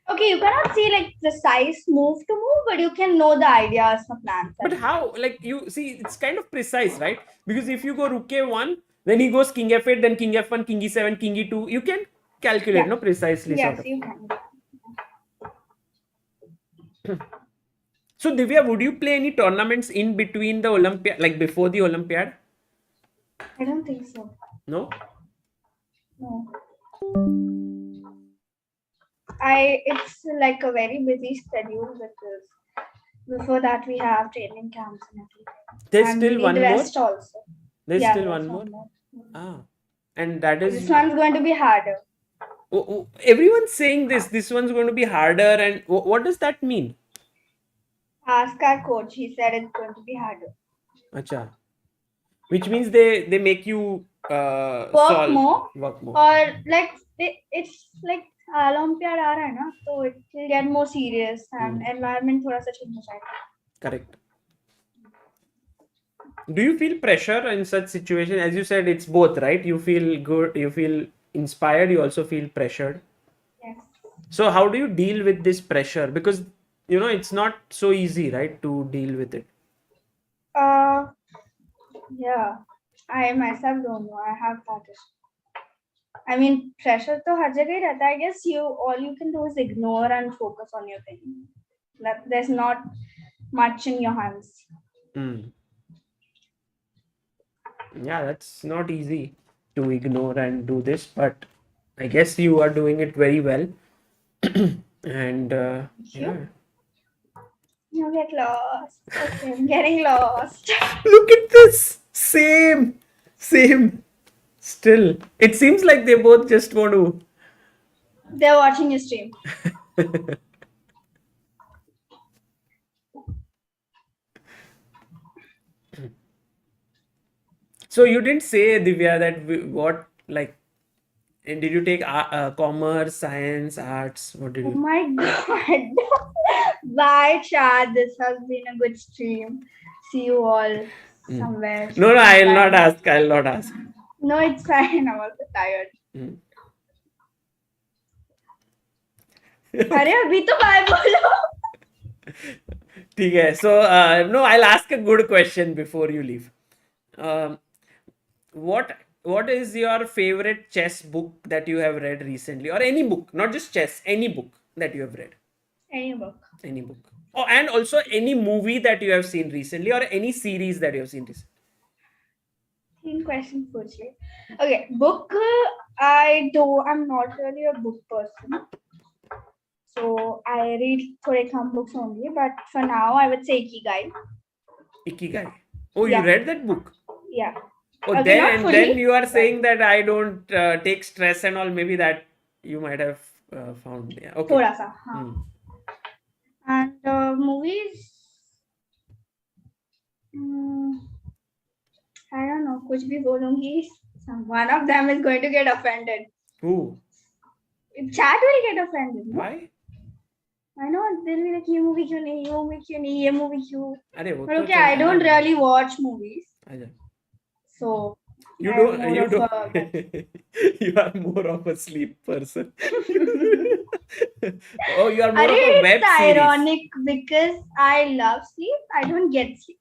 Okay, you cannot see like precise move to move, but you can know the ideas, the plans. But how? Like, you see, it's kind of precise, right? Because if you go rook a1, then he goes king f8, then king f1, king e7, king e2. You can calculate, Yeah. no, precisely. Yes, Sort of. you can. So, Divya, would you play any tournaments in between the Olympiad, like before the Olympiad? I don't think so. No? No. It's like a very busy schedule because before that we have training camps and everything. There's And still we need one more? rest also. There's Yeah, still there's one more? Ah. And that is... This one's going to be harder. Everyone's saying this one's going to be harder. And what does that mean? Ask our coach. He said it's going to be harder. Acha. which means they make you work more, work more. or like it's like Olympiad aa raha hai na, so it will get more serious and environment thoda sa change ho jayega. Correct. Do you feel pressure in such situation? As you said, it's both, right? You feel good, you feel inspired, you also feel pressured. Yes. So how do you deal with this pressure? Because it's not so easy, right, to deal with it. Yeah, I myself don't know. I have that issue. I mean, pressure to har jagah hi rehta hai. I guess all you can do is ignore and focus on your thing. That there's not much in your hands. Yeah, that's not easy to ignore and do this, but I guess you are doing it very well. And yeah. You get lost. Okay, I'm getting lost. Look at this. Same. Still, it seems like they both just want to. They're watching your stream. So you didn't say, Divya, that what, like, and did you take commerce, science, arts? What did Oh you? my god. Bye, Chad. This has been a good stream. See you all somewhere. No, I'll not Bye. ask. I'll not ask. No, it's fine. I'm also tired. अरे अभी तो bye बोलो. ठीक है. So no, I'll ask a good question before you leave. What is your favorite chess book that you have read recently, or any book, not just chess, any book that you have read? Any book. Any book. Oh, and also any movie that you have seen recently, or any series that you have seen recently. 3 questions पूछिए. Okay, book. I'm not really a book person. So I read थोड़े कम books only, but for now I would say Ikigai. Ikigai. Oh, Yeah. you read that book? Yeah. Oh, Okay, not then fully, you are saying that I don't take stress and all. Maybe that you might have found. Yeah. Okay. थोड़ा सा. हाँ. And movies. I don't know. कुछ भी बोलूंगी. One of them is going to get offended. Who? Chat will get offended. No? Why? I know they'll be like ये movie क्यों नहीं, ये movie क्यों नहीं, ये movie क्यों. अरे वो But तो okay, I चलता don't है. really watch movies. आजा. So You I'm don't. more You of don't. You are more of a sleep person. Oh, you are more Arey, of a web it's series. ironic because I love sleep. I don't get sleep.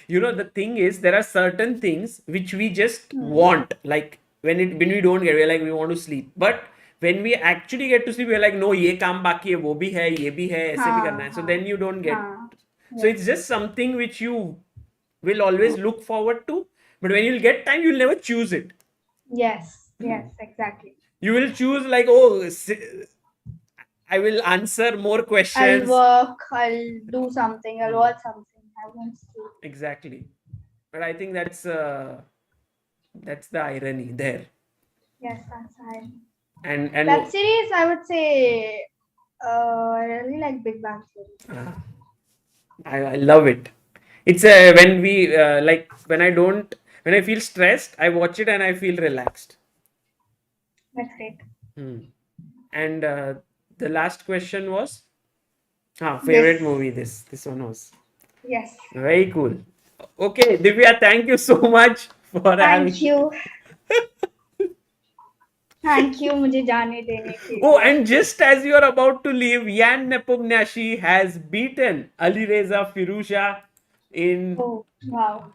The thing is, there are certain things which we just want. Like when we don't get, we're like, we want to sleep. But when we actually get to sleep, we're like, no, ये काम बाकी है, वो भी है, ये भी है, ऐसे भी करना है. So then you don't get. So it's just something which you will always look forward to. But when you'll get time, you'll never choose it. Yes, exactly. You will choose like, oh, I will answer more questions. I'll work, I'll do something, I'll watch something. I won't sleep. Exactly. But I think that's the irony there. Yes, that's right. And Web series, I would say, I really like Big Bang Theory. I love it. It's when we like when I feel stressed, I watch it and I feel relaxed. That's great. And the last question was, favorite movie. This one was. Yes. Very cool. Okay, Divya, thank you so much for having. Thank you. Thank you, मुझे जाने देने के लिए. Oh, and just as you are about to leave, Jan Nepomniachtchi has beaten Alireza Firouzja in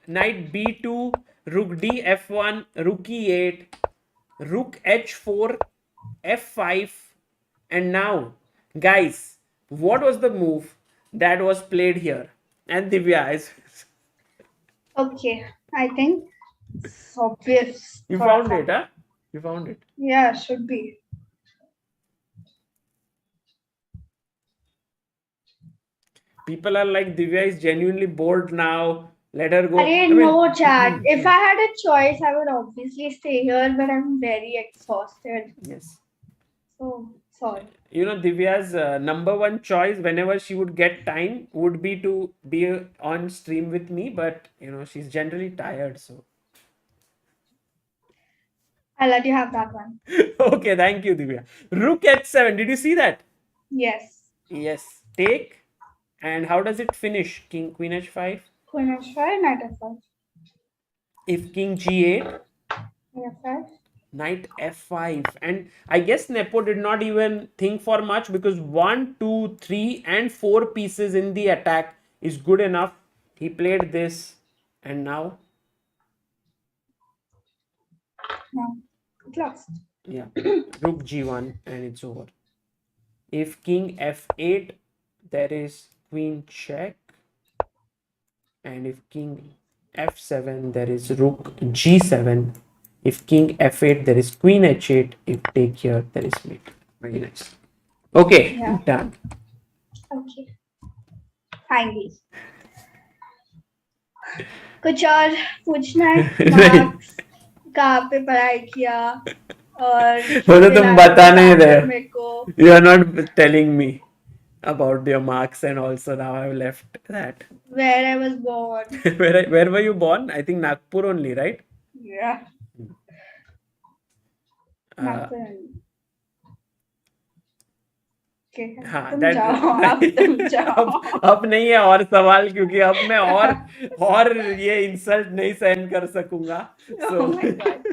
knight b2, rook d f1, rook e8, rook h4, f5, and now, guys, what was the move that was played here? And Divya is. Okay, I think it's obvious. You found it, huh? You found it. Yeah, should be. People are like, Divya is genuinely bored now. Let her go. No, Chad. If I had a choice, I would obviously stay here, but I'm very exhausted. Yes. So Sorry. You know, Divya's number one choice whenever she would get time would be to be on stream with me, but you know, she's generally tired. So, I'll let you have that one. okay, thank you, Divya. Rook h7. Did you see that? Yes. Yes. Take. And how does it finish? King, Queen h5. Queen h5, knight f5. If King g8. Knight f5. Knight f5. And I guess Nepo did not even think for much because 1, 2, 3, and 4 pieces in the attack is good enough. He played this, and now, No, it lost. yeah, Rook g1, and it's over. If King f8, there is Queen check, and if King f7, there is Rook g7. If King f8, there is Queen h8. If take here, there is mate. Very nice. Okay, Yeah. done. Okay. Finally. कुछ और पूछना है? Marks कहाँ पे पढ़ाई किया और वो तो तुम बता नहीं रहे हो. मेरे को. You are not telling me about your marks, and also now I've left that. Where I was born. Where were you born? I think Nagpur only, right? Yeah. Nagpur. Okay. हाँ, तुम that, जाओ, अब तुम जाओ. अब नहीं है और सवाल, क्योंकि अब मैं और ये इंसल्ट नहीं सहन कर सकूंगा. Oh my God.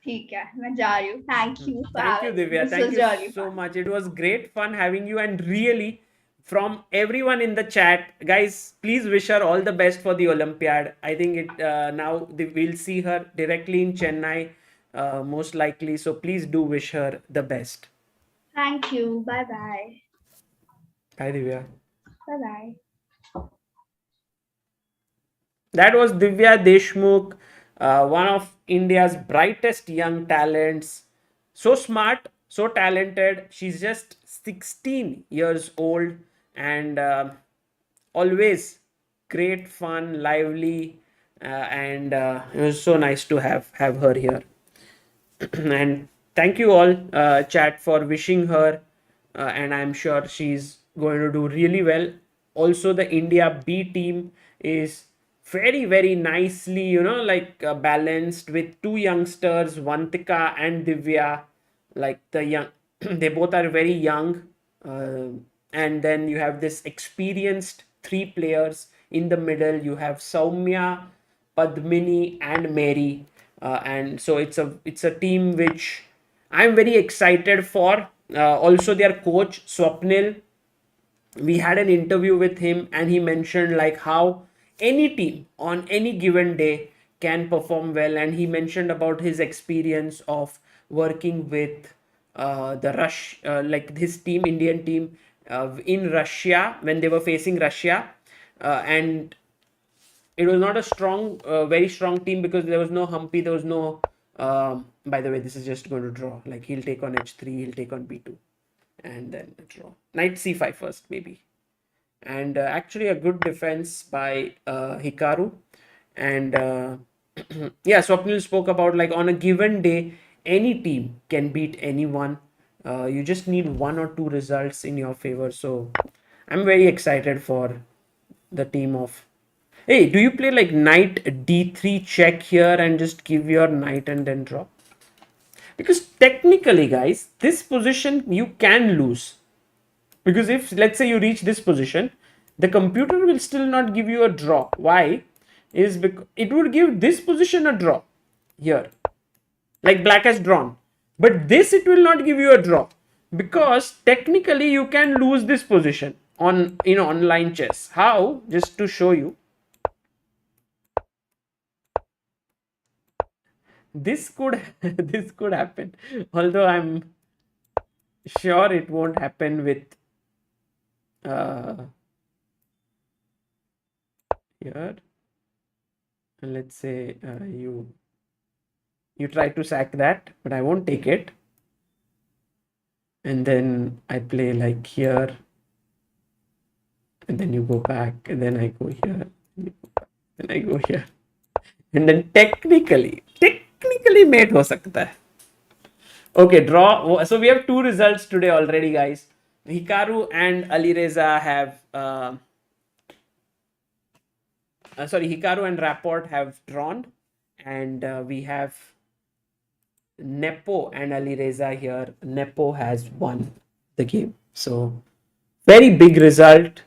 ठीक है, मैं जा रही हूँ. Thank you. Thank you, Divya. This Thank was you really so fun. much. It was great fun having you, and really, from everyone in the chat, guys, please wish her all the best for the Olympiad. I think now we'll see her directly in Chennai, most likely. So please do wish her the best. Thank you. Bye bye. Bye, Divya. Bye bye. That was Divya Deshmukh, one of India's brightest young talents. So smart, so talented. She's just 16 years old, and always great fun, lively, and it was so nice to have her here. And thank you all, chat, for wishing her, and I'm sure she's going to do really well. Also, the India B team is very nicely, like balanced with two youngsters, Vantika and Divya. Like the young, they both are very young, and then you have this experienced three players in the middle. You have Soumya, Padmini, and Mary, and so it's a team which I'm very excited for. Also, their coach Swapnil, we had an interview with him, and he mentioned like how any team on any given day can perform well, and he mentioned about his experience of working with the like his team, Indian team, in Russia when they were facing Russia, and it was not a strong, very strong team because there was no Humpy, there was no. By the way, this is just going to draw. Like he'll take on h3, he'll take on b2, and then draw. Knight c5 first, maybe. And actually, a good defense by Hikaru. And yeah, Swapnil spoke about like on a given day, any team can beat anyone. You just need one or two results in your favor. So I'm very excited for the team of. Hey, do you play like knight d3 check here and just give your knight and then drop? Because technically, guys, this position you can lose. Because if, let's say, you reach this position, the computer will still not give you a draw. Why? Is because it would give this position a draw here. Like black has drawn. But this it will not give you a draw. Because technically you can lose this position on online chess. How? Just to show you. This could happen, although I'm sure it won't happen with here. And let's say you try to sack that, but I won't take it, and then I play like here, and then you go back, and then I go here, and I go here, and then technically mate हो सकता है. Okay, draw. So we have two results today already, guys. Hikaru and Alireza have Hikaru and Rapport have drawn, and we have Nepo and Alireza here. Nepo has won the game. So very big result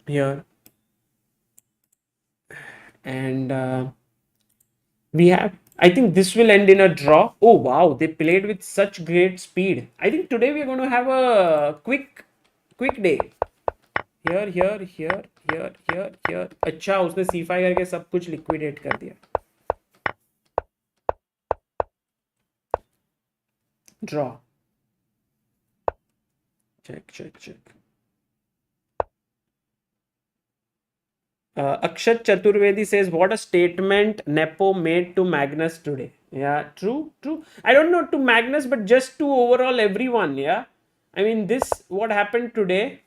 here, and we have. I think this will end in a draw. Oh wow, they played with such great speed. I think today we are going to have a quick day. Here, here, here, here, here, here. अच्छा उसने C5 करके सब कुछ liquidate कर दिया. Draw. Check, check, check. Akshat Chaturvedi says, what a statement Nepo made to Magnus today. Yeah, true, true. I don't know to Magnus, but just to overall everyone. Yeah. I mean, this, what happened today.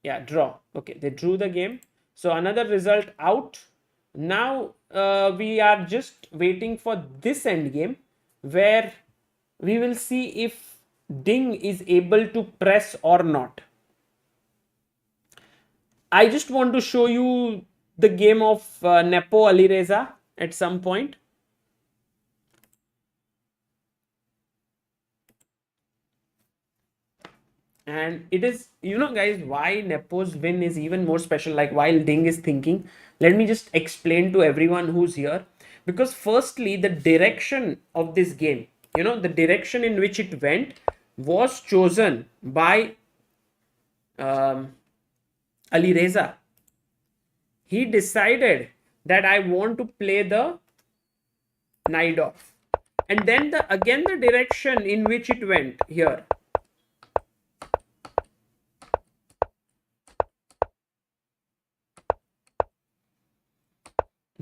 Yeah, draw. Okay, they drew the game. So another result out. Now we are just waiting for this end game where we will see if Ding is able to press or not. I just want to show you the game of Nepo Alireza at some point. And it is, you know, guys, why Nepo's win is even more special. Like while Ding is thinking, let me just explain to everyone who's here. Because firstly, the direction of this game, you know, the direction in which it went was chosen by Alireza. He decided that I want to play the knight off. And then again the direction in which it went here.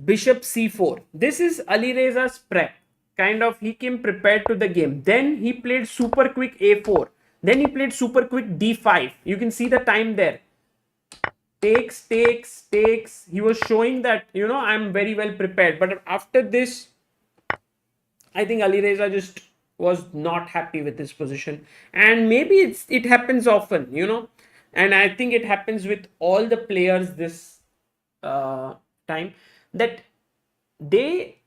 Bishop c4. This is Alireza's prep. Kind of, he came prepared to the game. Then he played super quick a4. Then he played super quick d5. You can see the time there. Takes, takes, takes. He was showing that, you know, I'm very well prepared. But after this, I think Alireza just was not happy with his position. And maybe it happens often, you know. And I think it happens with all the players this time, that they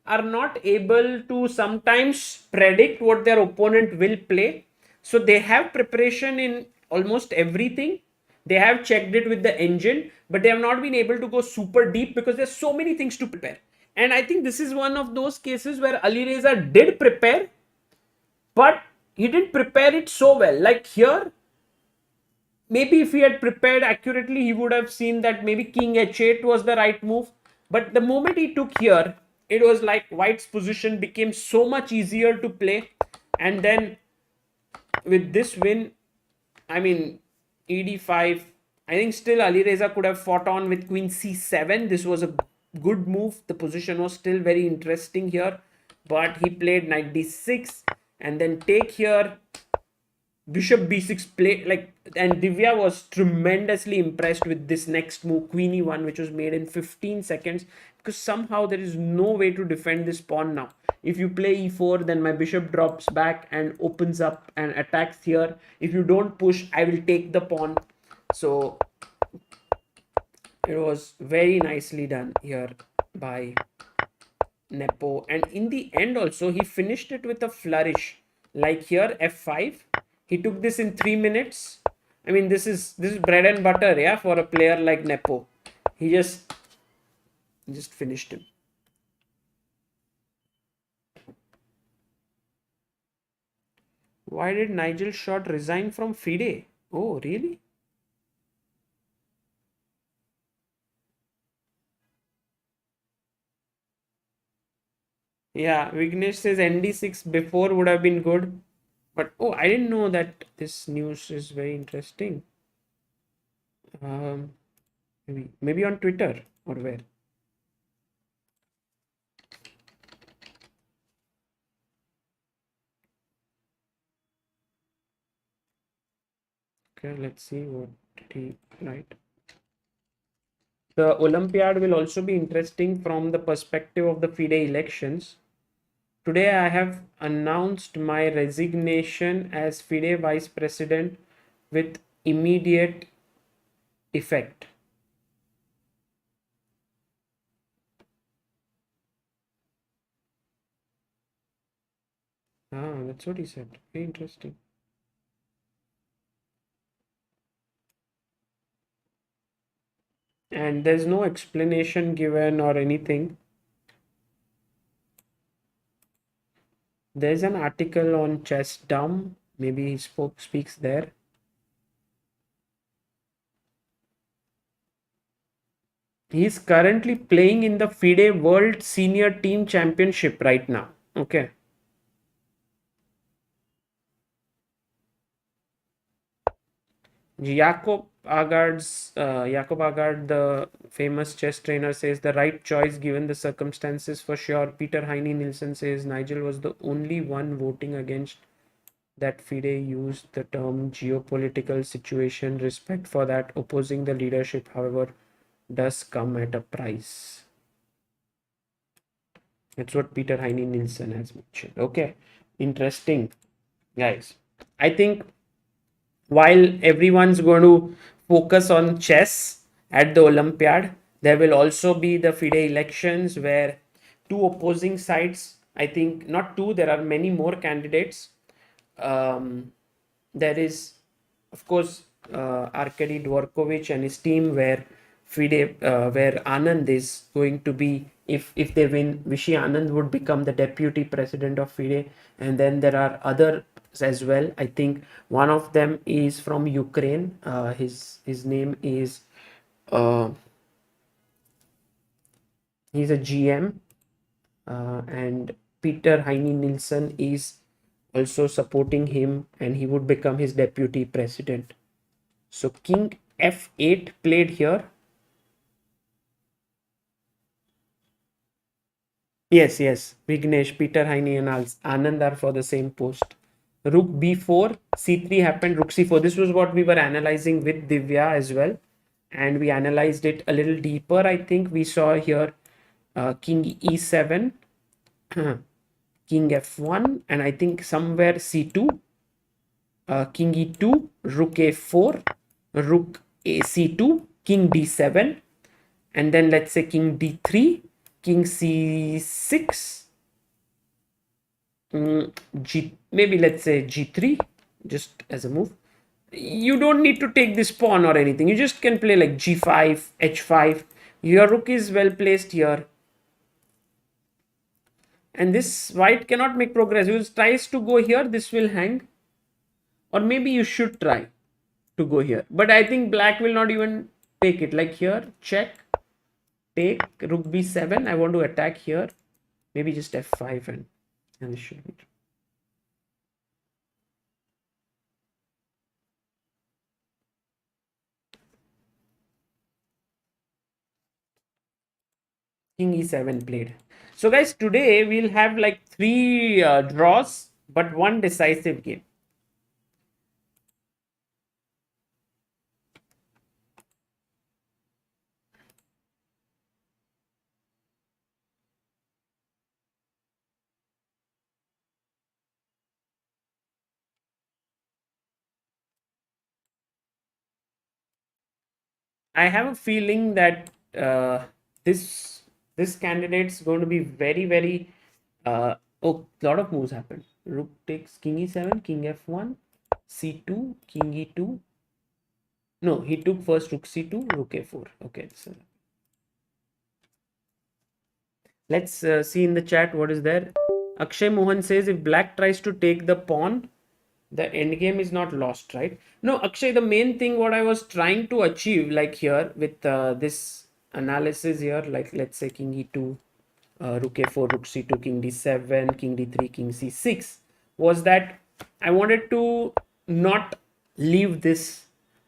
are not able to sometimes predict what their opponent will play. So they have preparation in almost everything. They have checked it with the engine, but they have not been able to go super deep because there's so many things to prepare. And I think this is one of those cases where Alireza did prepare, but he didn't prepare it so well. Like here, maybe if he had prepared accurately, he would have seen that maybe king h8 was the right move. But the moment he took here, it was like white's position became so much easier to play. And then with this win, I mean, ed5, I think still Alireza could have fought on with queen c7. This was a good move. The position was still very interesting here. But he played knight d6 and then take here. Bishop b6 play, like, and Divya was tremendously impressed with this next move, queen e1, which was made in 15 seconds, because somehow there is no way to defend this pawn now. If you play e4, then my bishop drops back and opens up and attacks here. If you don't push, I will take the pawn. So it was very nicely done here by Nepo. And in the end also, he finished it with a flourish. Like here, f5. He took this in 3 minutes. I mean, this is bread and butter, yeah, for a player like Nepo. He just finished him. Why did Nigel Short resign from FIDE? Oh, really? Yeah, Vignesh says ND6 before would have been good. But oh, I didn't know that this news is very interesting. Maybe on Twitter or where? Okay, let's see what did he write. The Olympiad will also be interesting from the perspective of the FIDE elections. Today I have announced my resignation as FIDE Vice President with immediate effect. Ah, that's what he said. Very interesting. And there's no explanation given or anything. There's an article on chess.The. Maybe he speaks there. He's currently playing in the FIDE World Senior Team Championship right now. Okay. Jakob Agard, the famous chess trainer, says the right choice given the circumstances for sure. Peter Heine Nielsen says Nigel was the only one voting against that. FIDE used the term geopolitical situation. Respect for that. Opposing the leadership, however, does come at a price. That's what Peter Heine Nielsen has mentioned. Okay, interesting, guys. I think while everyone's going to focus on chess at the Olympiad, there will also be the FIDE elections where two opposing sides, I think not two, there are many more candidates. There is, of course, Arkady Dvorkovich and his team, where FIDE, where Anand is going to be, if they win, Vishy Anand would become the deputy president of FIDE, and then there are others as well. I think one of them is from Ukraine. His name is he's a GM, and Peter Heine Nielsen is also supporting him, and he would become his deputy president. So King F8 played here. Yes. Vignesh, Peter Heine and Anand are for the same post. Rook B4, C3 happened, Rook C4. This was what we were analyzing with Divya as well. And we analyzed it a little deeper. I think we saw here King E7, King F1, and I think somewhere C2, King E2, Rook A4, Rook C2, King D7, and then let's say King D3, King C6, maybe let's say G3, just as a move. You don't need to take this pawn or anything. You just can play like G5, H5. Your rook is well placed here. And this white cannot make progress. If it tries to go here, this will hang. Or maybe you should try to go here. But I think black will not even take it. Like here, check, take, rook B7. I want to attack here. Maybe just F5 and this should be. King E7 played. So guys, today we'll have like 3 draws, but 1 decisive game. I have a feeling that this candidate's going to be very oh, lot of moves happen. Rook takes King E7, King F1, C2, King E2. No, he took first Rook C2, Rook A4. Okay, so let's see in the chat what is there. Akshay Mohan says if black tries to take the pawn, the endgame is not lost, right? No, Akshay, the main thing what I was trying to achieve, like here with this analysis here, like let's say King E2, Rook A4, Rook C2, King D7, King D3, King C6, was that I wanted to not leave this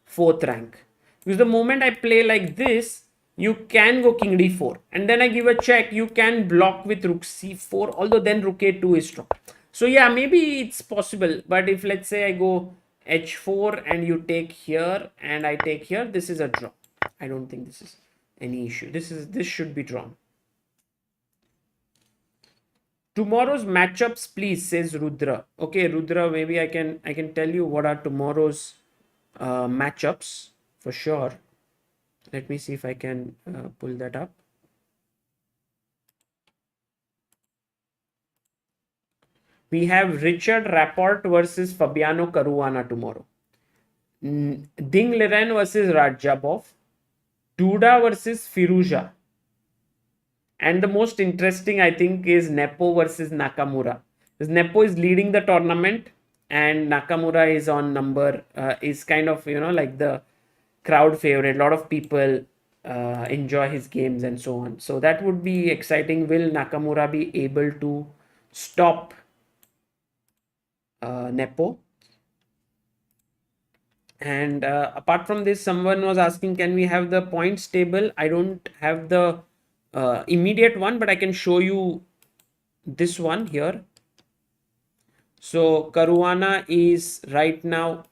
4th rank. Because the moment I play like this, you can go King D4. And then I give a check, you can block with Rook C4, although then Rook A2 is strong. So yeah, maybe it's possible. But if let's say I go H4 and you take here and I take here, this is a draw. I don't think this is any issue. This should be drawn. Tomorrow's matchups, please, says Rudra. Okay, Rudra, maybe I can tell you what are tomorrow's matchups for sure. Let me see if I can pull that up. We have Richard Rapport versus Fabiano Caruana tomorrow. Ding Liren versus Radjabov. Duda versus Firouzja. And the most interesting, I think, is Nepo versus Nakamura. Because Nepo is leading the tournament and Nakamura is on is kind of, like the crowd favorite. A lot of people enjoy his games and so on. So that would be exciting. Will Nakamura be able to stop Nepo? And apart from this, someone was asking, can we have the points table? I don't have the immediate one, but I can show you this one here. So Caruana is right now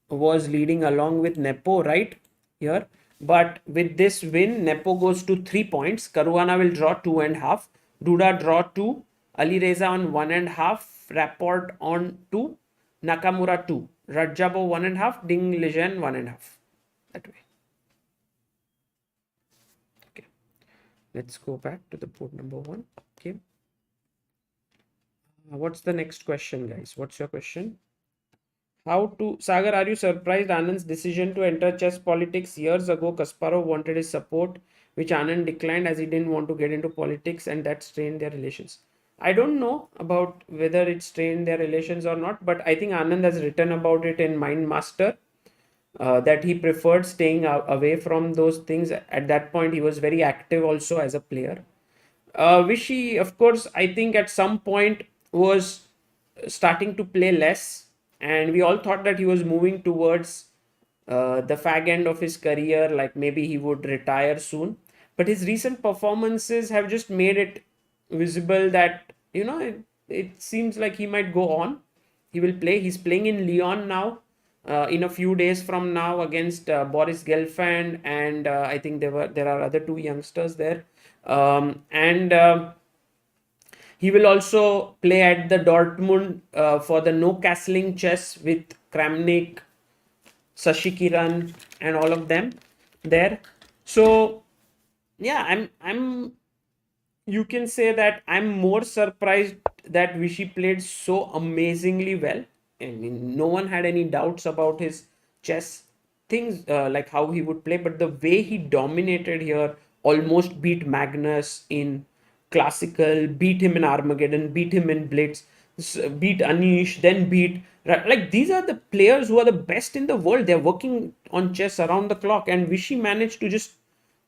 was leading along with Nepo right here. But with this win, Nepo goes to 3 points. Caruana will draw 2.5. Duda draw 2. Ali Reza on 1.5. Rapport on 2. Nakamura 2. Radjabov 1.5. Ding Liren 1.5. That way. Okay. Let's go back to the board number 1. Okay. What's the next question, guys? What's your question? Sagar, are you surprised Anand's decision to enter chess politics? Years ago, Kasparov wanted his support, which Anand declined as he didn't want to get into politics, and that strained their relations. I don't know about whether it strained their relations or not, but I think Anand has written about it in Mind Master, that he preferred staying away from those things. At that point, he was very active also as a player. Vishy, of course, I think at some point was starting to play less, and we all thought that he was moving towards the fag end of his career, like maybe he would retire soon. But his recent performances have just made it visible that, it seems like he might go on. He will play. He's playing in Lyon now. In a few days from now against Boris Gelfand, and I think there are other 2 youngsters there. And he will also play at the Dortmund for the no castling chess with Kramnik, Sashikiran, and all of them there. So yeah, I'm you can say that I'm more surprised that Vishy played so amazingly well. I mean, no one had any doubts about his chess things, like how he would play, but the way he dominated here, almost beat Magnus in classical, beat him in Armageddon, beat him in Blitz, beat Anish, then beat. Like, these are the players who are the best in the world. They're working on chess around the clock, and Vishy managed to just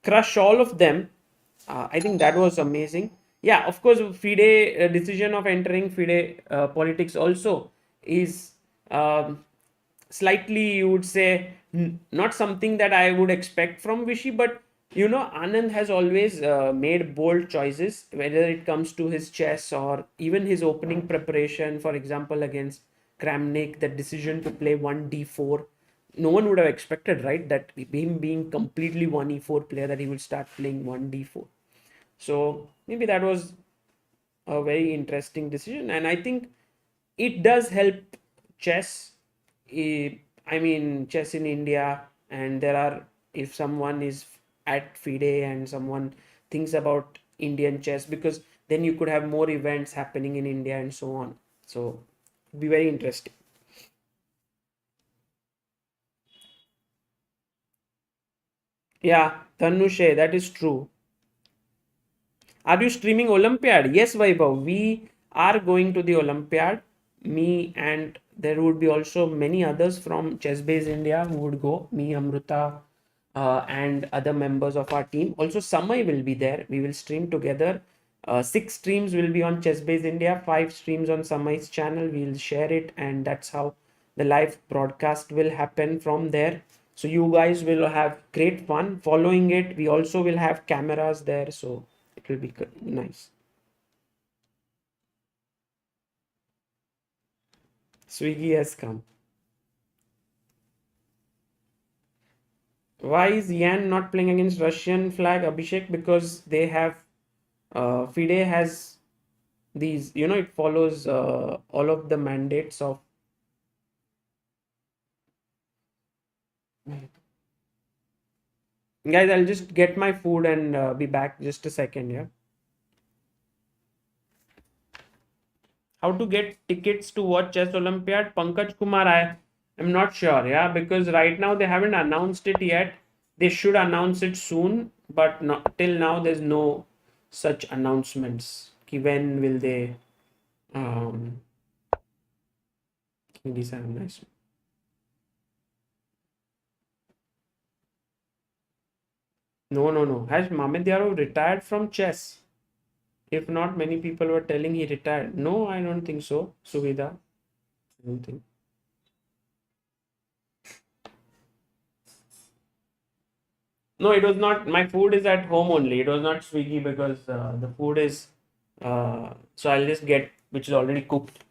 crush all of them. I think that was amazing. Yeah, of course, FIDE decision of entering FIDE politics also is slightly, you would say, not something that I would expect from Vishy, but Anand has always made bold choices, whether it comes to his chess or even his opening preparation. For example, against Kramnik, the decision to play 1d4. No one would have expected, right, that him being completely 1e4 player, that he would start playing 1d4. So maybe that was a very interesting decision, and I think it does help chess. I mean, chess in India, and if someone is at FIDE and someone thinks about Indian chess, because then you could have more events happening in India and so on. So it'd be very interesting. Yeah, Tanushe, that is true. Are you streaming Olympiad? Yes, Vaibhav. We are going to the Olympiad. Me, and there would be also many others from Chess Base India who would go. Me, Amruta, and other members of our team. Also, Samay will be there. We will stream together. 6 streams will be on Chess Base India, 5 streams on Samay's channel. We'll share it, and that's how the live broadcast will happen from there. So you guys will have great fun following it. We also will have cameras there, so it will be nice. Swiggy has come. Why is Yan not playing against Russian flag, Abhishek? Because they have FIDE has these, it follows all of the mandates of. Guys, I'll just get my food and be back just a second. Yeah. How to get tickets to watch Chess Olympiad? Pankaj Kumar, I am not sure. Yeah, because right now they haven't announced it yet. They should announce it soon, but not till now. There's no such announcements. When will they? Um, these are nice. No, no, no. Has Mamed Yarov retired from chess? If not, many people were telling he retired. No, I don't think so. Suvidha, I don't think. No, it was not. My food is at home only. It was not Swiggy because the food is. So I'll just get which is already cooked.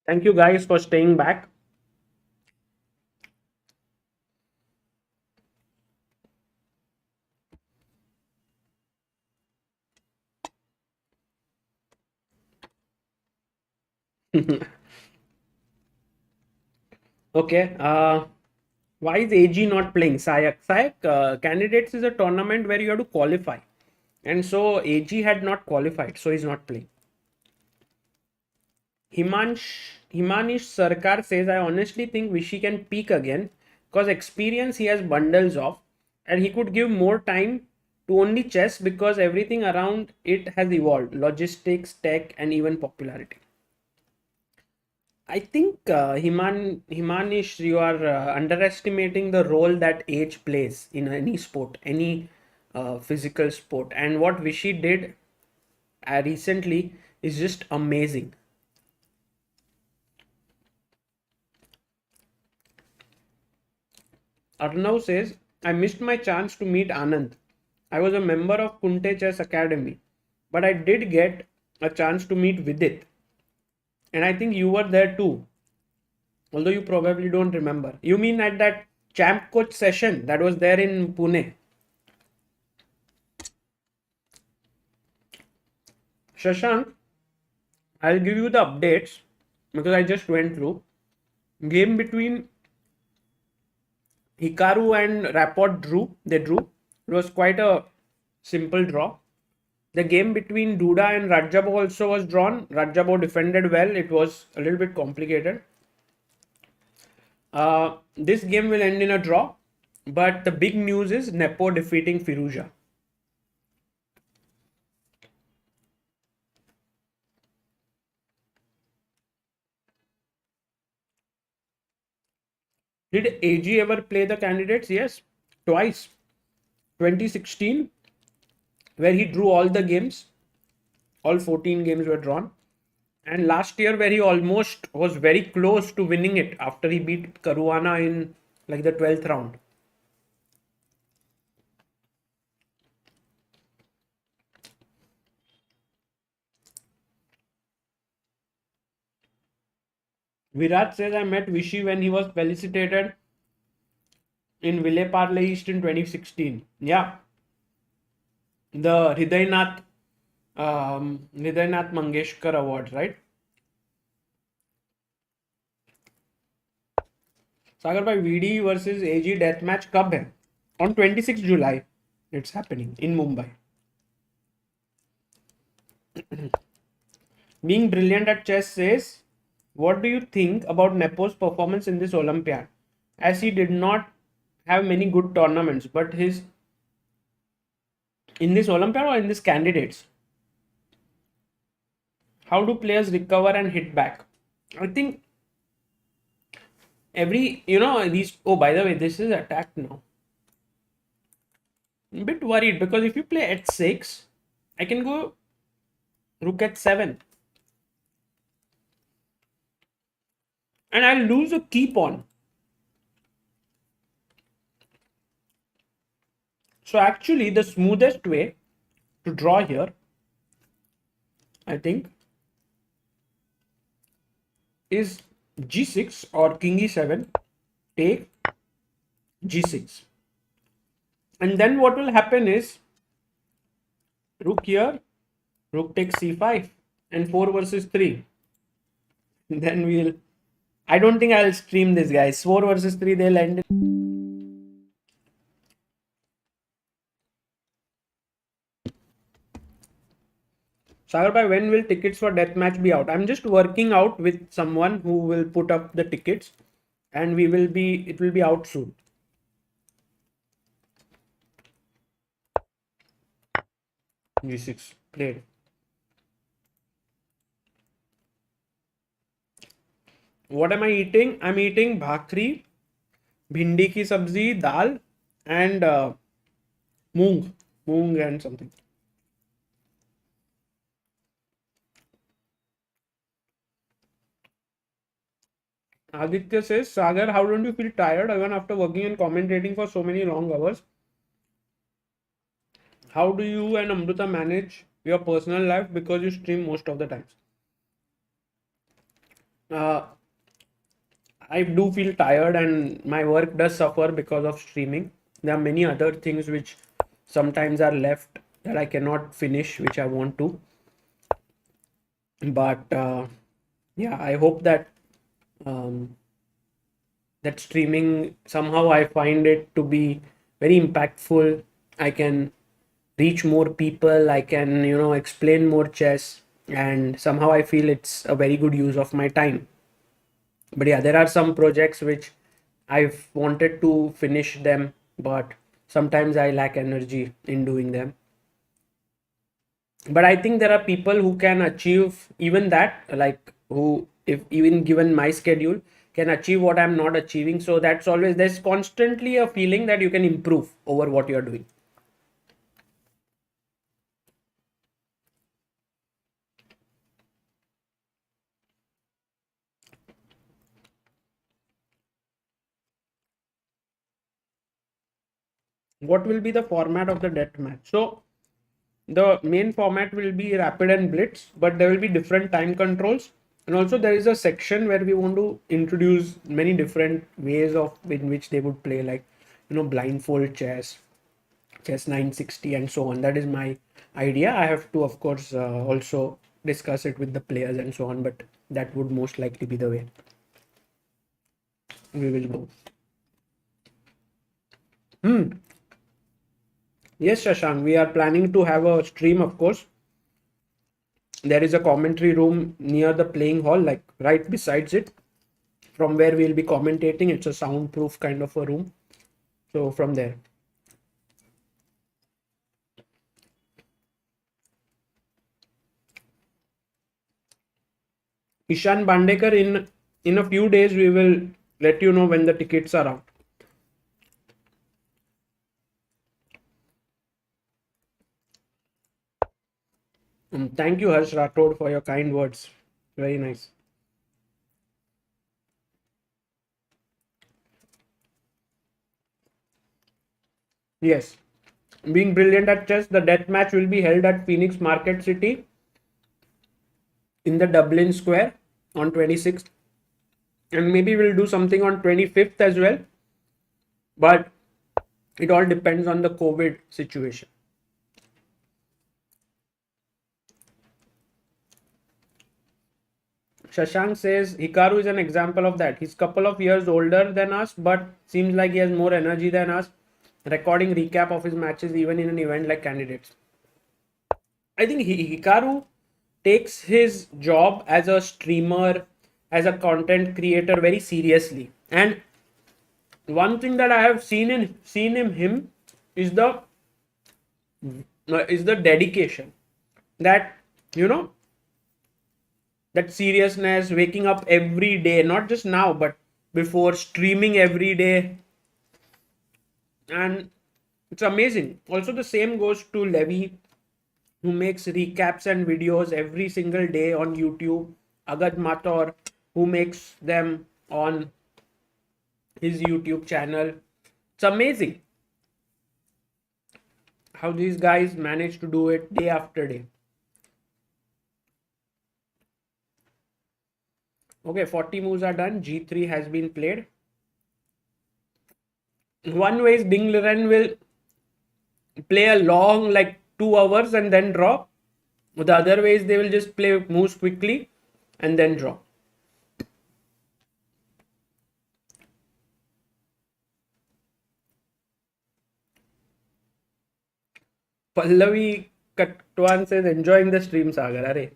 Thank you guys for staying back. Okay. Why is AG not playing? Sayak. Candidates is a tournament where you have to qualify. And so AG had not qualified, so he's not playing. Himanish Sarkar says, I honestly think Vishy can peak again because experience he has bundles of, and he could give more time to only chess because everything around it has evolved logistics, tech, and even popularity. I think Himanish, you are underestimating the role that age plays in any sport, any physical sport. And what Vishy did recently is just amazing. Arnav says, I missed my chance to meet Anand. I was a member of Kunte Chess Academy, but I did get a chance to meet Vidit. And I think you were there too, although you probably don't remember. You mean at that champ coach session that was there in Pune? Shashank, I'll give you the updates because I just went through. Game between Hikaru and Rapport drew. They drew. It was quite a simple draw. The game between Duda and Radjabov also was drawn. Radjabov defended well. It was a little bit complicated. This game will end in a draw. But the big news is Nepo defeating Firouzja. Did AG ever play the candidates? Yes, twice. 2016, where he drew all the games. All 14 games were drawn. And last year, where he almost was very close to winning it after he beat Caruana in like the 12th round. Virat says, I met Vishy when he was felicitated in Ville Parle East in 2016. Yeah. The Hridaynath Mangeshkar Awards, right? Sagar by VD versus AG deathmatch कब है? On 26 July. It's happening in Mumbai. Being brilliant at chess says, what do you think about Nepo's performance in this Olympiad? As he did not have many good tournaments, but his in this Olympiad or in this candidates, how do players recover and hit back? I think these. Oh, by the way, this is attacked now. I'm a bit worried because if you play at 6, I can go rook at 7. And I'll lose a key pawn. So actually the smoothest way to draw here, I think, is g6 or king e7, take g6. And then what will happen is rook here, rook takes c5 and 4 versus 3. And then I don't think I'll stream this, guys. 4 versus 3, they'll end. Sagar bhai, when will tickets for deathmatch be out? I'm just working out with someone who will put up the tickets, and it will be out soon. G6 played. What am I eating? I'm eating bhakri, bhindi ki sabzi, dal, and moong and something. Aditya says, Sagar, how don't you feel tired even after working and commentating for so many long hours? How do you and Amruta manage your personal life because you stream most of the times? I do feel tired and my work does suffer because of streaming. There are many other things which sometimes are left that I cannot finish, which I want to. But yeah, I hope that that streaming, somehow I find it to be very impactful. I can reach more people. I can, explain more chess, and somehow I feel it's a very good use of my time. But yeah, there are some projects which I've wanted to finish them, but sometimes I lack energy in doing them. But I think there are people who can achieve even that, like who, if even given my schedule, can achieve what I'm not achieving. So there's constantly a feeling that you can improve over what you're doing. What will be the format of the death match? So the main format will be rapid and blitz, but there will be different time controls. And also there is a section where we want to introduce many different ways in which they would play, like, blindfold chess, chess 960, and so on. That is my idea. I have to, of course, also discuss it with the players and so on, but that would most likely be the way we will go. Yes, Shashank, we are planning to have a stream, of course. There is a commentary room near the playing hall, like right besides it, from where we'll be commentating. It's a soundproof kind of a room. So from there. Ishan Bandekar, in a few days, we will let you know when the tickets are out. Thank you, Harsh Rathod, for your kind words. Very nice. Yes. Being brilliant at chess, the death match will be held at Phoenix Market City in the Dublin Square on 26th. And maybe we'll do something on 25th as well. But it all depends on the COVID situation. Shashank says Hikaru is an example of that. He's a couple of years older than us, but seems like he has more energy than us. Recording recap of his matches even in an event like Candidates. I think Hikaru takes his job as a streamer, as a content creator very seriously. And one thing that I have seen in him is the dedication, that that seriousness, waking up every day, not just now but before, streaming every day, and it's amazing. Also the same goes to Levy, who makes recaps and videos every single day on YouTube. Agad Mator, who makes them on his YouTube channel. It's amazing how these guys manage to do it day after day. Okay, 40 moves are done. G3 has been played. One way is Ding Liren will play a long, like 2 hours and then draw. The other way is they will just play moves quickly and then draw. Pallavi Katwan says, enjoying the stream, Sagar. Are.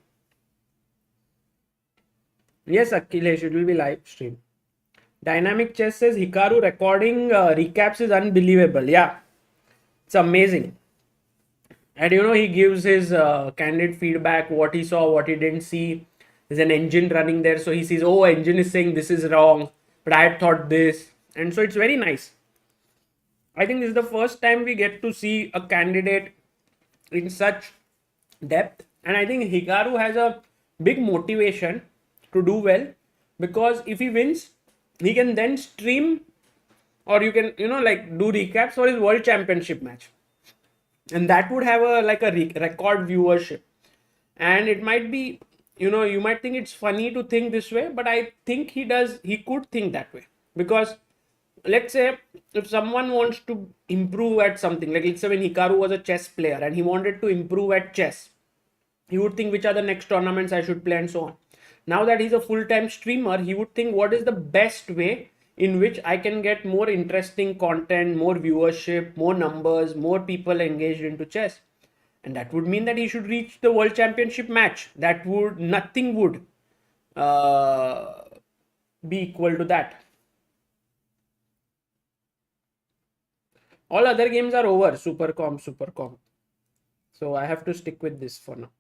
Yes, Akhilesh, it will be live stream. Dynamic Chess says Hikaru recording recaps is unbelievable. Yeah, it's amazing. And he gives his candid feedback, what he saw, what he didn't see. There's an engine running there, so he sees, oh, engine is saying this is wrong, but I had thought this. And so it's very nice. I think this is the first time we get to see a candidate in such depth. And I think Hikaru has a big motivation to do well, because if he wins, he can then stream, or you can like do recaps for his World Championship match, and that would have a record viewership. And it might be, you might think it's funny to think this way, but I think he could think that way, because let's say if someone wants to improve at something, like let's say when Hikaru was a chess player and he wanted to improve at chess, he would think which are the next tournaments I should play and so on. Now that he's a full-time streamer, he would think what is the best way in which I can get more interesting content, more viewership, more numbers, more people engaged into chess. And that would mean that he should reach the World Championship match. Nothing would be equal to that. All other games are over. Supercom. So I have to stick with this for now.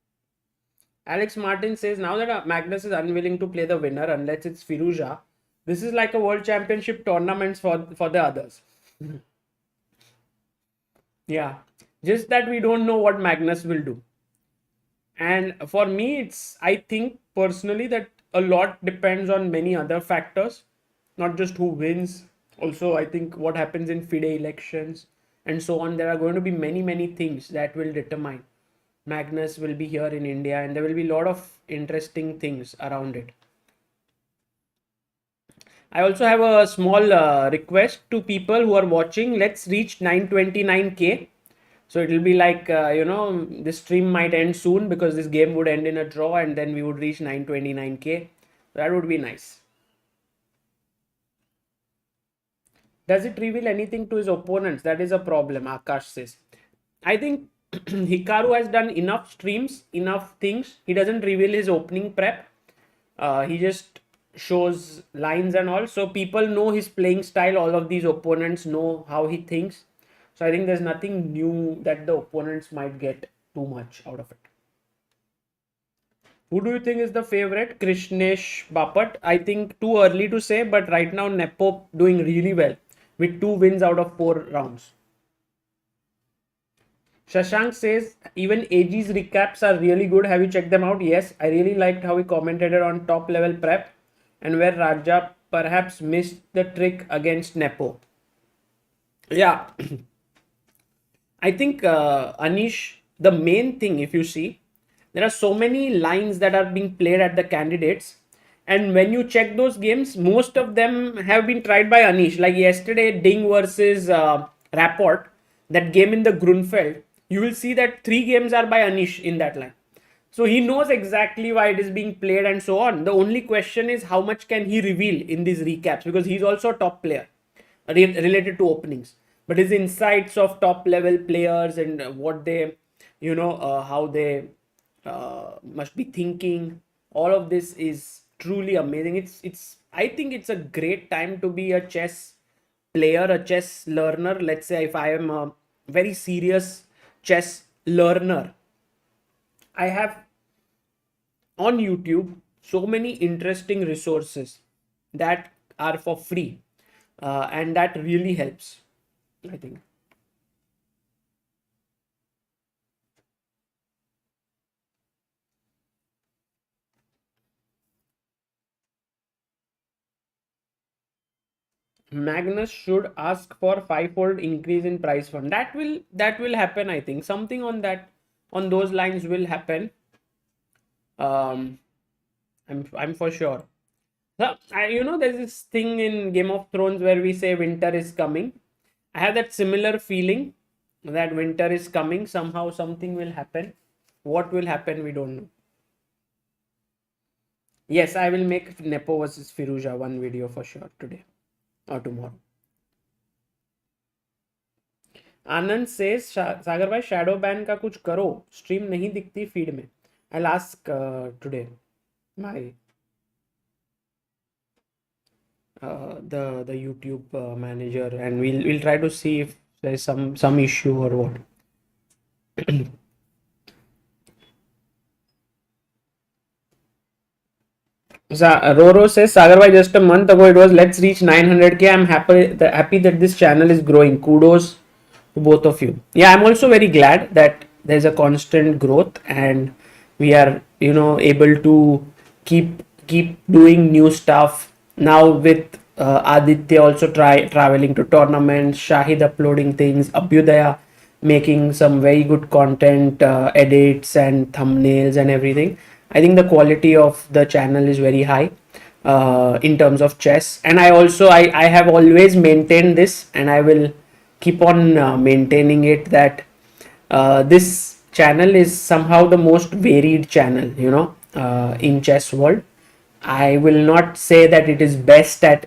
Alex Martin says, now that Magnus is unwilling to play the winner unless it's Firouzja, this is like a World Championship tournament for the others. Yeah, just that we don't know what Magnus will do. And for me, I think personally that a lot depends on many other factors, not just who wins. Also, I think what happens in FIDE elections and so on. There are going to be many things that will determine. Magnus will be here in India, and there will be a lot of interesting things around it. I also have a small request to people who are watching. Let's reach 929k. So it will be like, this stream might end soon, because this game would end in a draw and then we would reach 929k. That would be nice. Does it reveal anything to his opponents? That is a problem, Akash says. I think Hikaru has done enough streams, enough things. He doesn't reveal his opening prep. He just shows lines and all. So people know his playing style. All of these opponents know how he thinks. So I think there's nothing new that the opponents might get too much out of it. Who do you think is the favorite? Krishnesh Bapat. I think too early to say, but right now Nepo doing really well with 2 wins out of 4 rounds. Shashank says even AG's recaps are really good. Have you checked them out? Yes, I really liked how he commented on top level prep and where Raja perhaps missed the trick against Nepo. Yeah, I think Anish, the main thing, if you see, there are so many lines that are being played at the candidates, and when you check those games, most of them have been tried by Anish. Like yesterday, Ding versus Rapport, that game in the Grunfeld, you will see that 3 games are by Anish in that line. So he knows exactly why it is being played and so on. The only question is how much can he reveal in these recaps, because he's also a top player related to openings. But his insights of top level players and what they, how they must be thinking, all of this is truly amazing. It's I think it's a great time to be a chess player, a chess learner. Let's say if I am a very serious chess learner, I have on YouTube so many interesting resources that are for free, and that really helps, I think. Magnus should ask for fivefold increase in price fund. That will happen. I think something on those lines will happen. Um, I'm for sure. So, there's this thing in Game of Thrones where we say winter is coming. I have that similar feeling that winter is coming. Somehow something will happen. What will happen, we don't know. Yes, I will make Nepo versus Firouzja one video for sure today or tomorrow. आनंद से सागर भाई shadow ban का कुछ करो, stream नहीं दिखती feed में. I ask today my the YouTube manager, and we'll try to see if there's some issue or what. Roro says, Sagar bhai, just a month ago it was let's reach 900k. I'm happy that this channel is growing. Kudos to both of you. Yeah, I'm also very glad that there's a constant growth and we are able to keep doing new stuff now with Aditya also traveling to tournaments, Shahid uploading things, Abhyudaya making some very good content, edits and thumbnails and everything. I think the quality of the channel is very high in terms of chess, and I have always maintained this, and I will keep on maintaining it, that this channel is somehow the most varied channel in chess world. I will not say that it is best at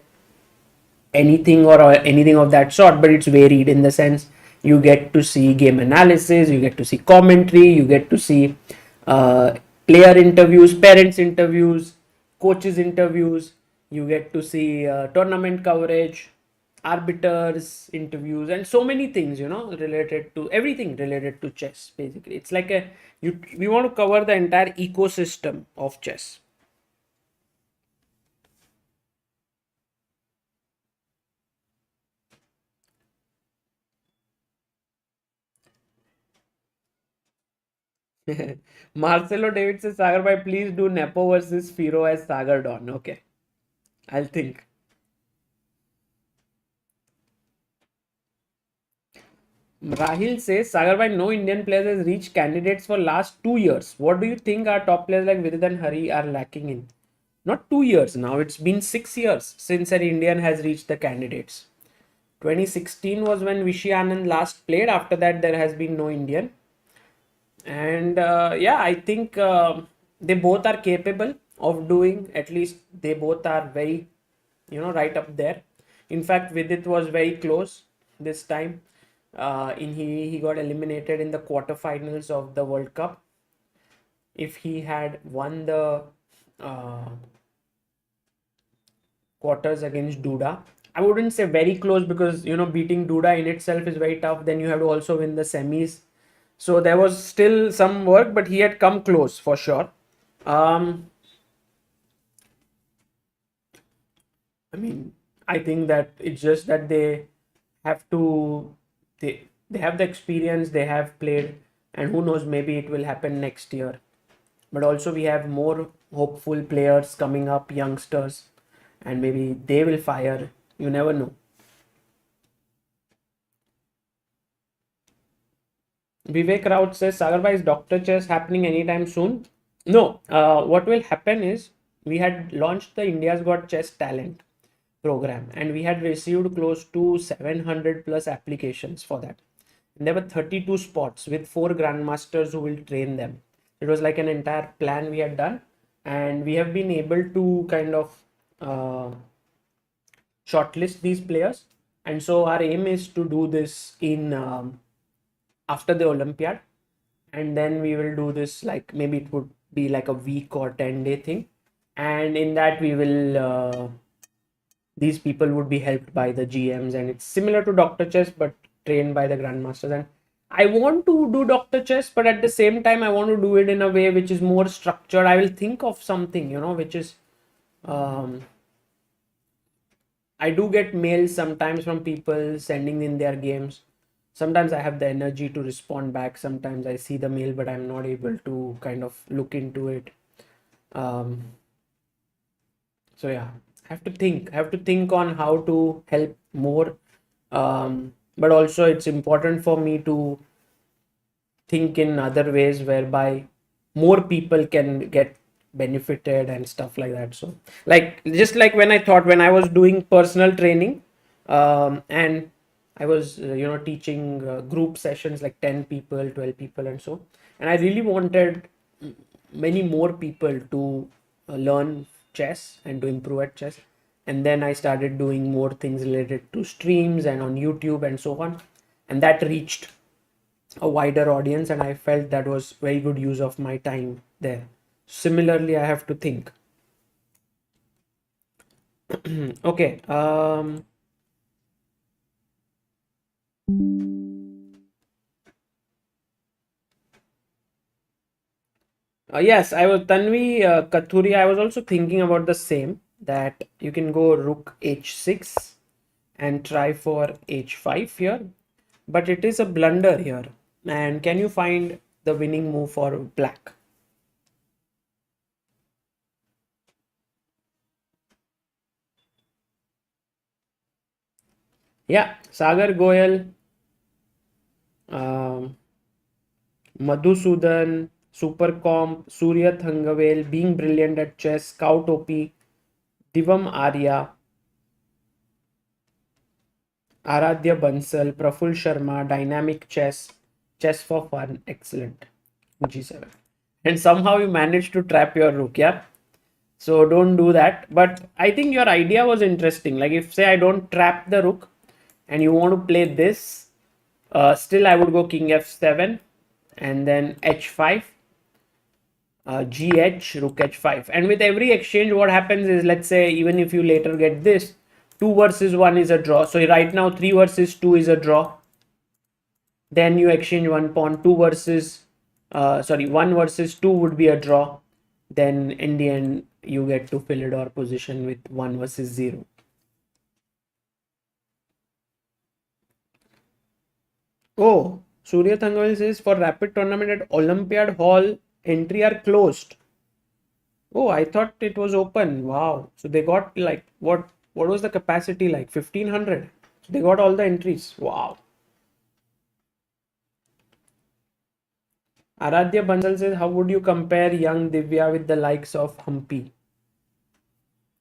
anything or anything of that sort, but it's varied in the sense you get to see game analysis, you get to see commentary, you get to see uh, player interviews, parents interviews, coaches interviews, you get to see tournament coverage, arbiters interviews, and so many things related to everything related to chess. Basically, it's like we want to cover the entire ecosystem of chess. Marcelo David says, Sagar bhai, please do Nepo versus Firo as Sagar Don. Okay, I'll think. Rahil says, Sagar bhai, no Indian players has reached candidates for last 2 years. What do you think our top players like Vidit and Hari are lacking in? Not 2 years now, it's been 6 years since an Indian has reached the candidates. 2016 was when Vishy Anand last played. After that, there has been no Indian. And yeah, I think they both are capable of doing, at least they both are very right up there. In fact, Vidit was very close this time. He got eliminated in the quarterfinals of the World Cup. If he had won the uh, quarters against Duda, I wouldn't say very close, because beating Duda in itself is very tough. Then you have to also win the semis. So there was still some work, but he had come close for sure. I mean, I think that it's just that they have to they have the experience, they have played, and who knows, maybe it will happen next year. But also we have more hopeful players coming up, youngsters, and maybe they will fire. You never know. Vivek Raut says, Sagar, is Dr. Chess happening anytime soon? No. What will happen is, we had launched the India's Got Chess Talent program, and we had received close to 700 plus applications for that. And there were 32 spots with 4 grandmasters who will train them. It was like an entire plan we had done, and we have been able to kind of shortlist these players. And so our aim is to do this in after the Olympiad, and then we will do this, like maybe it would be like a week or 10-day thing, and in that we will these people would be helped by the GMs, and it's similar to Dr. Chess but trained by the grandmasters. And I want to do Dr. Chess, but at the same time I want to do it in a way which is more structured. I will think of something, which is I do get mails sometimes from people sending in their games. Sometimes I have the energy to respond back. Sometimes I see the mail, but I'm not able to kind of look into it. So yeah, I have to think on how to help more. But also it's important for me to think in other ways whereby more people can get benefited and stuff like that. So like, just like when I was doing personal training, and I was teaching group sessions like 10 people, 12 people and so, and I really wanted many more people to learn chess and to improve at chess. And then I started doing more things related to streams and on YouTube and so on, and that reached a wider audience, and I felt that was very good use of my time there. Similarly, I have to think. Okay. Yes, I was Tanvi Kathuri. I was also thinking about the same, that you can go rook h6 and try for h5 here, but it is a blunder here. And can you find the winning move for black? Yeah, Sagar Goyal, Madhusudan, Supercomp, Surya Thangavel, being brilliant at chess, Scout OP, Divam Arya, Aradhya Bansal, Praful Sharma, Dynamic Chess, Chess for Fun, excellent. G7. And somehow you managed to trap your rook, yeah? So don't do that. But I think your idea was interesting. Like, if say I don't trap the rook and you want to play this, still I would go king f7 and then h5, gh, rook h5. And with every exchange, what happens is, let's say even if you later get this, 2 versus 1 is a draw. So right now 3 versus 2 is a draw. Then you exchange one pawn, 1 versus 2 would be a draw. Then in the end, you get to Philidor position with 1 versus 0. Oh, Surya Thangavel says, for rapid tournament at Olympiad Hall, entry are closed. Oh, I thought it was open. Wow. So they got like, what was the capacity like? 1500. So they got all the entries. Wow. Aradhya Bansal says, how would you compare young Divya with the likes of Humpy?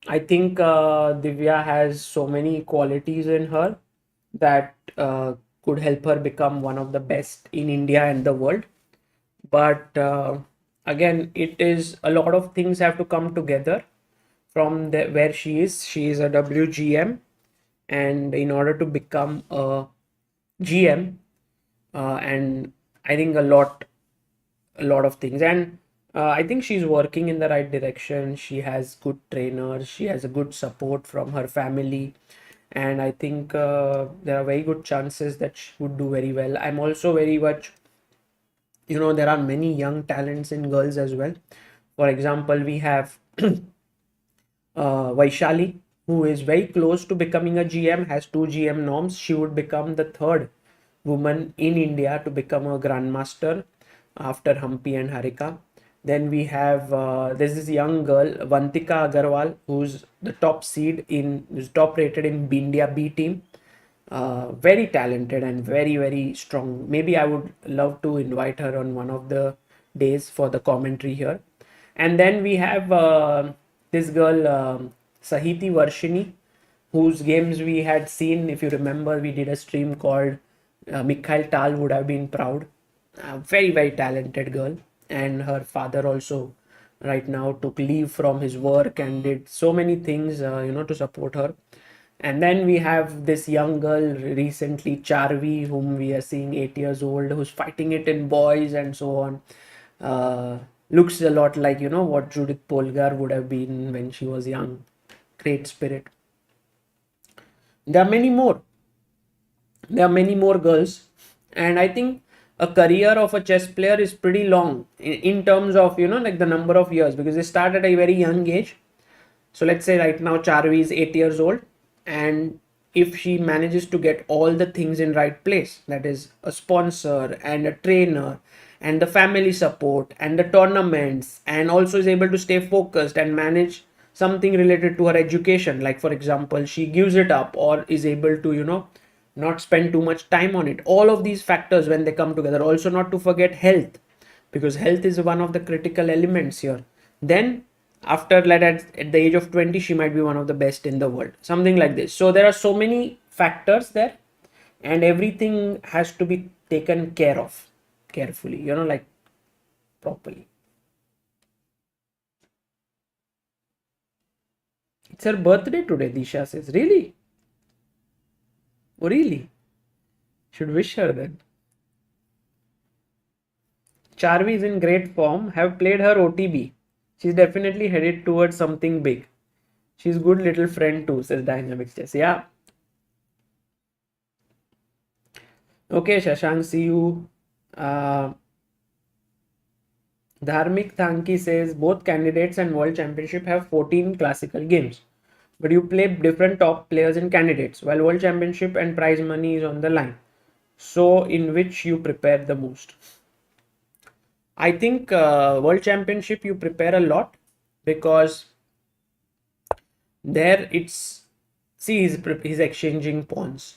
I think Divya has so many qualities in her that could help her become one of the best in India and the world. But again, it is a lot of things have to come together from where she is. She is a WGM, and in order to become a GM, and I think a lot of things, and I think she's working in the right direction. She has good trainers, she has a good support from her family, and I think there are very good chances that she would do very well. I'm also very much, there are many young talents in girls as well. For example, we have Vaishali, who is very close to becoming a GM, has 2 GM norms. She would become the third woman in India to become a grandmaster after Humpy and Harika. Then we have there's this young girl Vantika Agarwal, who's the top seed in, who's top rated in India B team. Very talented and very very strong. Maybe I would love to invite her on one of the days for the commentary here. And then we have this girl Sahiti Varshini, whose games we had seen. If you remember, we did a stream called Mikhail Tal Would Have Been Proud. Very very talented girl, and her father also right now took leave from his work and did so many things to support her. And then we have this young girl recently, Charvi, whom we are seeing, 8 years old, who's fighting it in boys and so on. Looks a lot like, what Judith Polgar would have been when she was young. Great spirit. There are many more. There are many more girls. And I think a career of a chess player is pretty long in terms of, like the number of years, because they start at a very young age. So let's say right now Charvi is 8 years old, and if she manages to get all the things in right place, that is a sponsor and a trainer and the family support and the tournaments, and also is able to stay focused and manage something related to her education, like for example she gives it up or is able to not spend too much time on it, all of these factors when they come together, also not to forget health, because health is one of the critical elements here, then after like at the age of 20 she might be one of the best in the world, something like this. So there are so many factors there, and everything has to be taken care of carefully, like properly. It's her birthday today, Disha says. Really? Oh, really? Should wish her then. Charvi is in great form, have played her OTB. She's definitely headed towards something big. She's good little friend too, says Dynamic Chess. Yeah. Okay, Shashank, see you. Dharmik Thanki says both candidates and World Championship have 14 classical games, but you play different top players in candidates, while World Championship and prize money is on the line. So, in which you prepare the most? I think World Championship you prepare a lot, because there it's, see, he's exchanging pawns.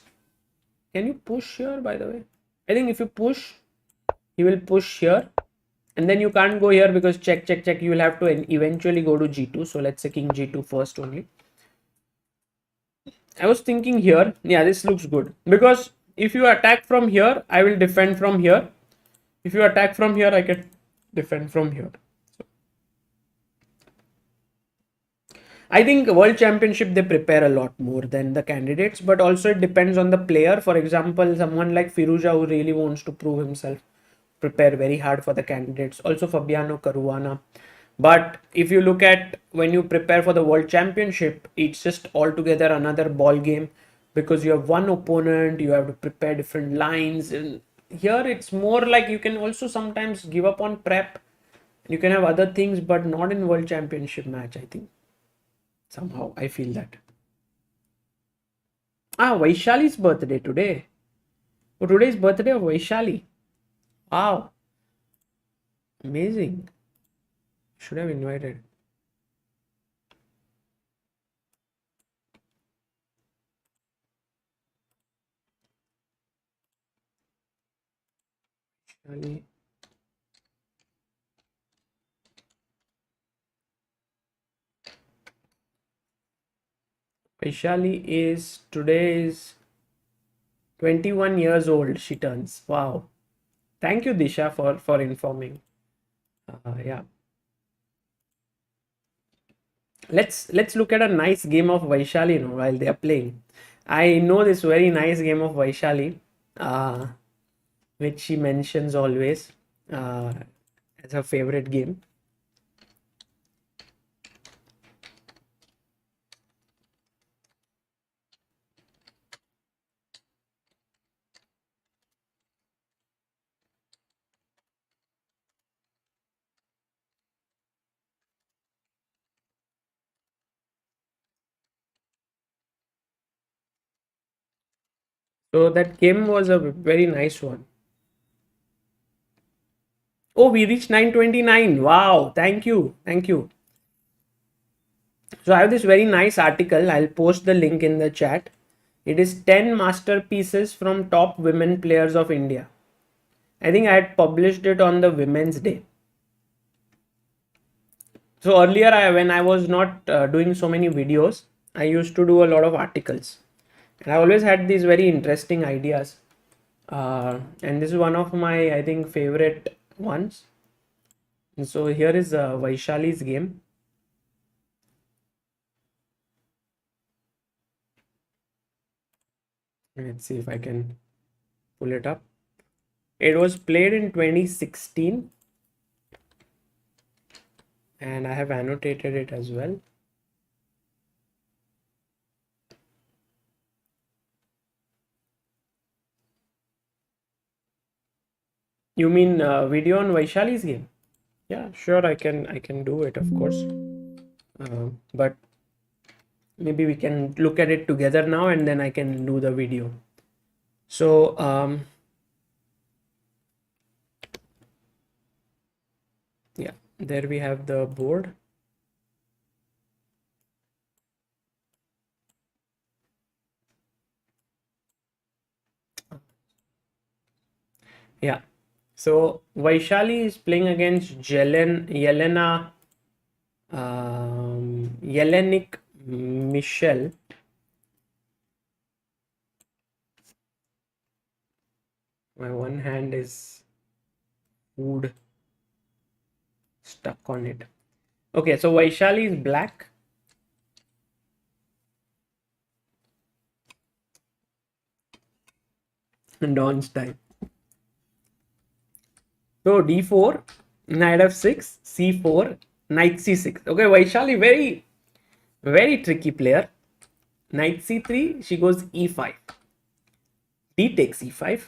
Can you push here, by the way? I think if you push, he will push here, and then you can't go here because check check check, you will have to eventually go to g2. So let's say king g2 first only. I was thinking here, yeah, this looks good, because if you attack from here I will defend from here, if you attack from here I can defend from here. I think World Championship they prepare a lot more than the candidates, but also it depends on the player. For example, someone like Firouzja who really wants to prove himself prepare very hard for the candidates. Also Fabiano Caruana. But if you look at when you prepare for the World Championship, it's just altogether another ball game, because you have one opponent, you have to prepare different lines. And here it's more like you can also sometimes give up on prep. You can have other things, but not in World Championship match, I think. Somehow I feel that. Vaishali's birthday today. Oh, today's birthday of Vaishali. Wow. Amazing. Should have invited. Vaishali. Vaishali is today's 21 years old. She turns. Wow. Thank you, Disha, for informing. Yeah. Let's look at a nice game of Vaishali while they are playing. I know this very nice game of Vaishali, which she mentions always as her favorite game. So that game was a very nice one. Oh, we reached 929. Wow, thank you. Thank you. So I have this very nice article. I'll post the link in the chat. It is 10 masterpieces from top women players of India. I think I had published it on the Women's Day. So earlier, when I was not doing so many videos, I used to do a lot of articles. And I always had these very interesting ideas. And this is one of my, I think, favorite ones. And so here is Vaishali's game. Let's see if I can pull it up. It was played in 2016. And I have annotated it as well. You mean video on Vaishali's game? Yeah, sure, I can do it, of course. But maybe we can look at it together now and then I can do the video. So yeah, there we have the board. Yeah, so Vaishali is playing against Yelena Yelenik Michelle. My one hand is food stuck on it. Okay, so Vaishali is black. Dawn's time. So d4, knight f6, c4, knight c6. Okay, Vaishali, very, very tricky player. Knight c3, she goes e5. D takes e5.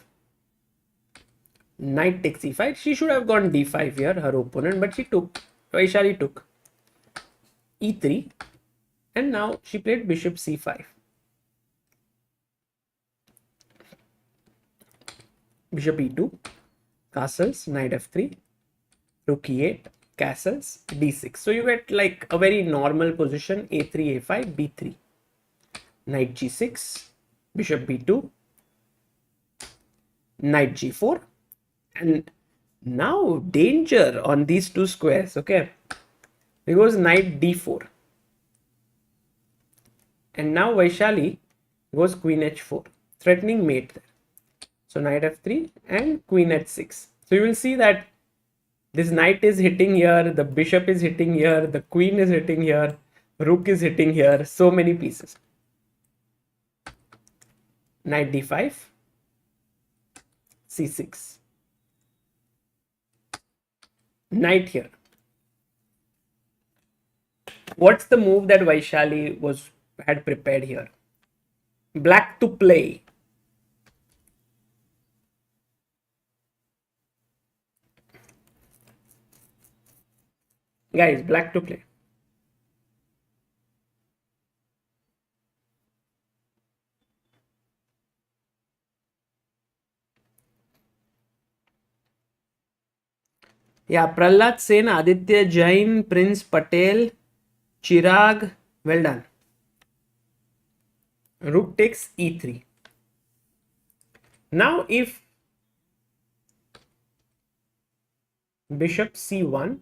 Knight takes e5. She should have gone d5 here, her opponent, but she took. Vaishali took e3. And now she played bishop c5. Bishop e2. Castles, knight f3. Rook e8. Castles, d6. So you get like a very normal position, a3, a5, b3. Knight g6. Bishop b2. Knight g4. And now danger on these two squares. Okay, because knight d4. And now Vaishali goes queen h4, threatening mate there. So knight f3 and queen h6. So you will see that this knight is hitting here, the bishop is hitting here, the queen is hitting here, rook is hitting here, so many pieces. Knight d5, c6. Knight here. What's the move that Vaishali had prepared here? Black to play. Guys, black to play. Yeah, Prahlad Sen, Aditya Jain, Prince Patel, Chirag. Well done. Rook takes e3. Now if bishop c1,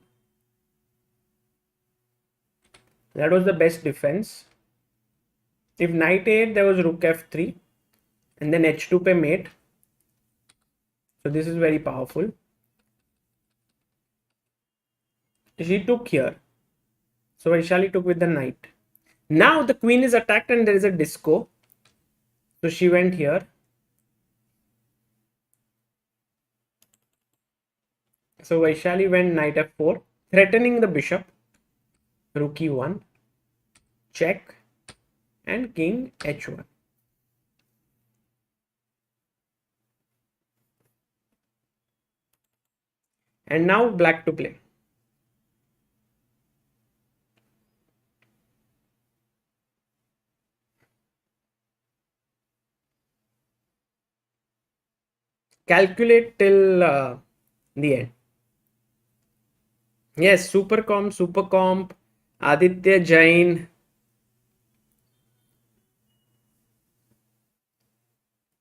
that was the best defense. If knight 8, there was rook f3 and then h2 pe mate. So this is very powerful. She took here. So Vaishali took with the knight. Now the queen is attacked and there is a disco. So she went here. So Vaishali went knight f4, threatening the bishop. Rook e1, check, and king h1. And now black to play. calculate till the end. Yes, super comp, Aditya Jain,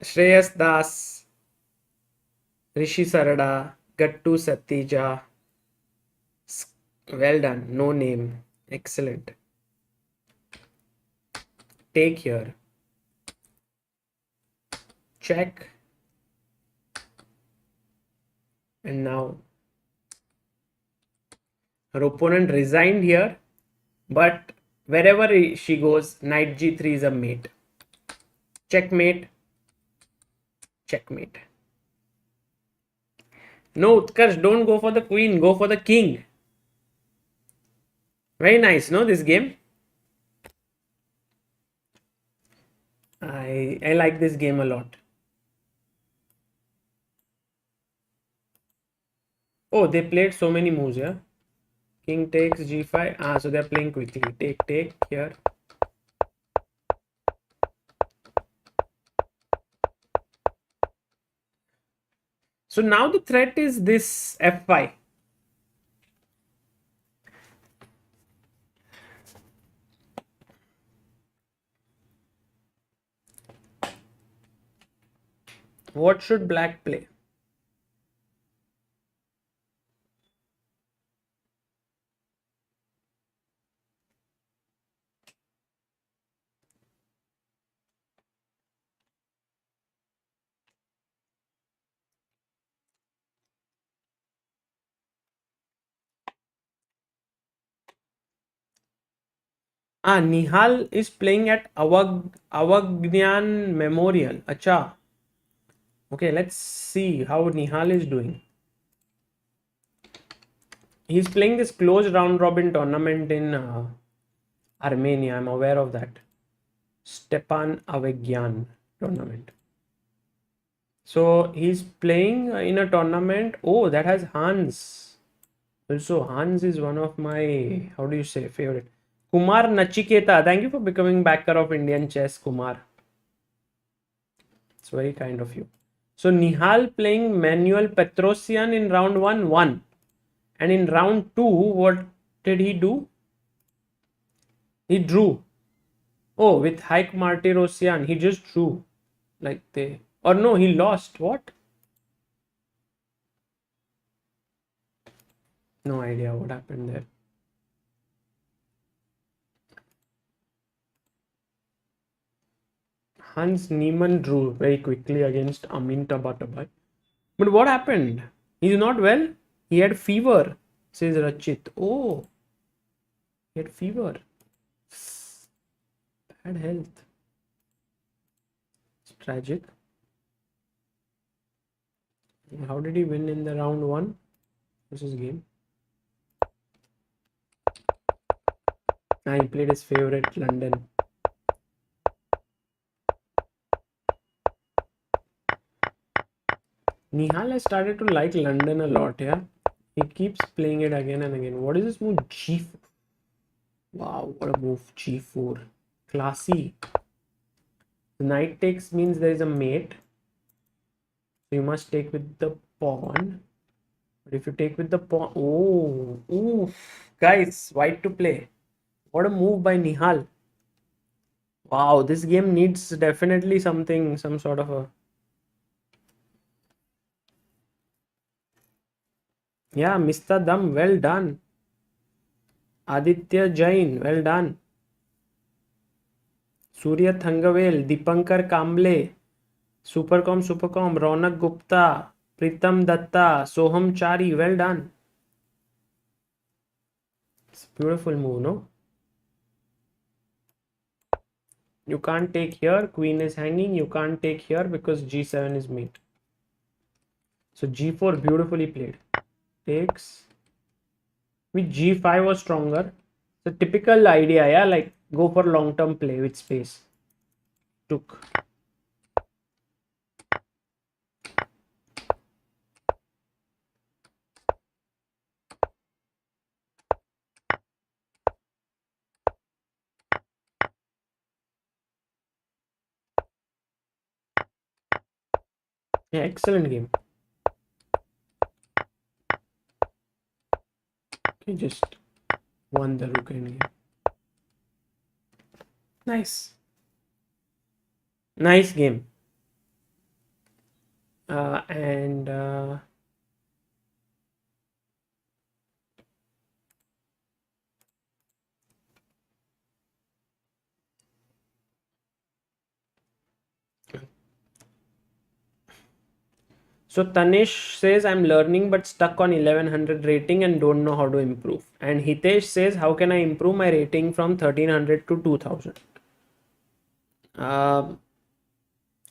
Shreyas Das, Rishi Sarada, Gattu Satija. Well done. No name. Excellent. Take here. Check. And now her opponent resigned here. But wherever she goes, knight g3 is a mate. Checkmate. Checkmate. No, Utkarsh, don't go for the queen. Go for the king. Very nice, no, this game? I like this game a lot. Oh, they played so many moves, yeah? King takes g5. So they're playing quickly. Take here. So now the threat is this f5. What should black play? Nihal is playing at Avagnan Memorial. Acha. Okay, let's see how Nihal is doing. He's playing this closed round robin tournament in Armenia. I'm aware of that. Stepan Avagyan tournament. So he's playing in a tournament. Oh, that has Hans. Also, Hans is one of my, how do you say, favorite. Kumar Nachiketa. Thank you for becoming backer of Indian chess, Kumar. It's very kind of you. So Nihal playing Manuel Petrosian in round 1, 1. And in round 2, what did he do? He drew. Oh, with Haik Martirosyan, he just drew. Like they, or no, he lost. What? No idea what happened there. Hans Niemann drew very quickly against Amin Tabatabai. But what happened? He's not well. He had fever, says Rachit. Oh, he had fever. Bad health. It's tragic. How did he win in the round 1? What's his game? He played his favorite, London. Nihal has started to like London a lot, yeah? He keeps playing it again and again. What is this move? G4. Wow, what a move. G4. Classy. The knight takes means there is a mate. So you must take with the pawn. But if you take with the pawn... Oh, oof. Guys, white to play. What a move by Nihal. Wow, this game needs definitely something, some sort of a... Yeah, Mr. Dam, well done. Aditya Jain, well done. Surya Thangavel, Dipankar Kamble, Supercom, Ronak Gupta, Pritam Datta, Soham Chari, well done. It's a beautiful move, no? You can't take here, queen is hanging. You can't take here because g7 is mate. So g4 beautifully played. Takes. With g5 was stronger. So typical idea, yeah, like go for long-term play with space. Took. Yeah, excellent game. He just won the rook endgame. Nice. Nice game. And so Tanish says, I'm learning but stuck on 1100 rating and don't know how to improve. And Hitesh says, how can I improve my rating from 1300 to 2000?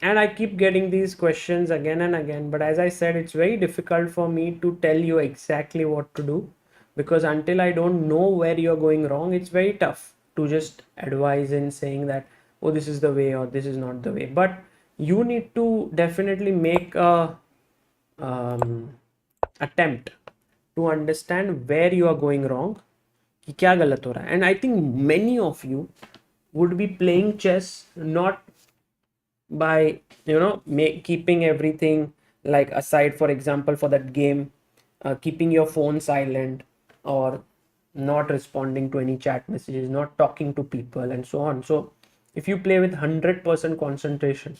And I keep getting these questions again and again, but as I said, it's very difficult for me to tell you exactly what to do, because until I don't know where you're going wrong, it's very tough to just advise in saying that, oh, this is the way or this is not the way. But you need to definitely make a attempt to understand where you are going wrong, कि क्या गलत हो रहा है. And I think many of you would be playing chess not by keeping everything like aside, for example, for that game, keeping your phone silent or not responding to any chat messages, not talking to people and so on. So if you play with 100% concentration,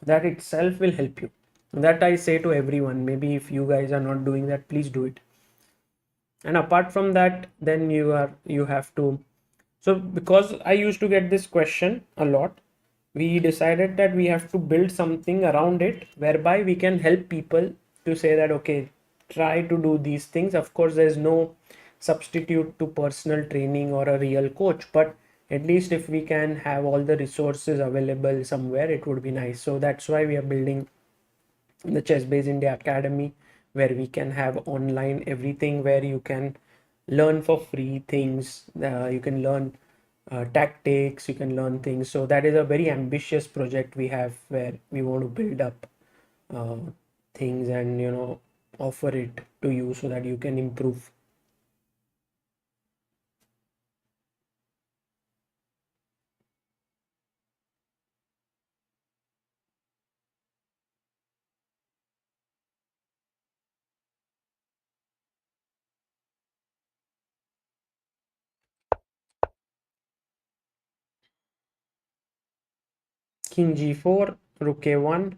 that itself will help you. That I say to everyone. Maybe if you guys are not doing that, please do it. And apart from that, then you have to, so because I used to get this question a lot, we decided that we have to build something around it whereby we can help people to say that, okay, try to do these things. Of course, there's no substitute to personal training or a real coach, but at least if we can have all the resources available somewhere, it would be nice. So that's why we are building the Chessbase India Academy, where we can have online everything, where you can learn for free things. You can learn tactics, you can learn things. So that is a very ambitious project we have, where we want to build up uh, things and offer it to you so that you can improve. King g4, rook a1.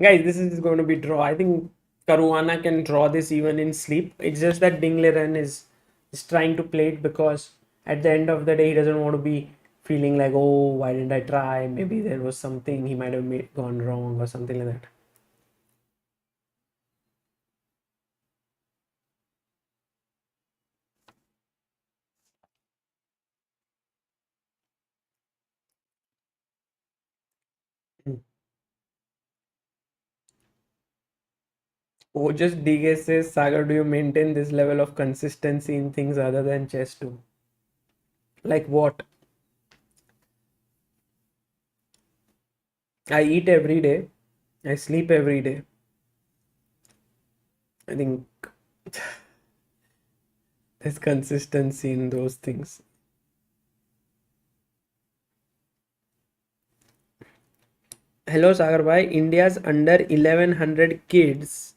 Guys, this is going to be draw. I think Caruana can draw this even in sleep. It's just that Liren is trying to play it because at the end of the day, he doesn't want to be feeling like, oh, why didn't I try? Maybe there was something he might have gone wrong or something like that. Hmm. Oh, just DK says, Sagar, do you maintain this level of consistency in things other than chess too? Like what? I eat every day. I sleep every day. I think there's consistency in those things. Hello Sagar bhai, India's under 1100 kids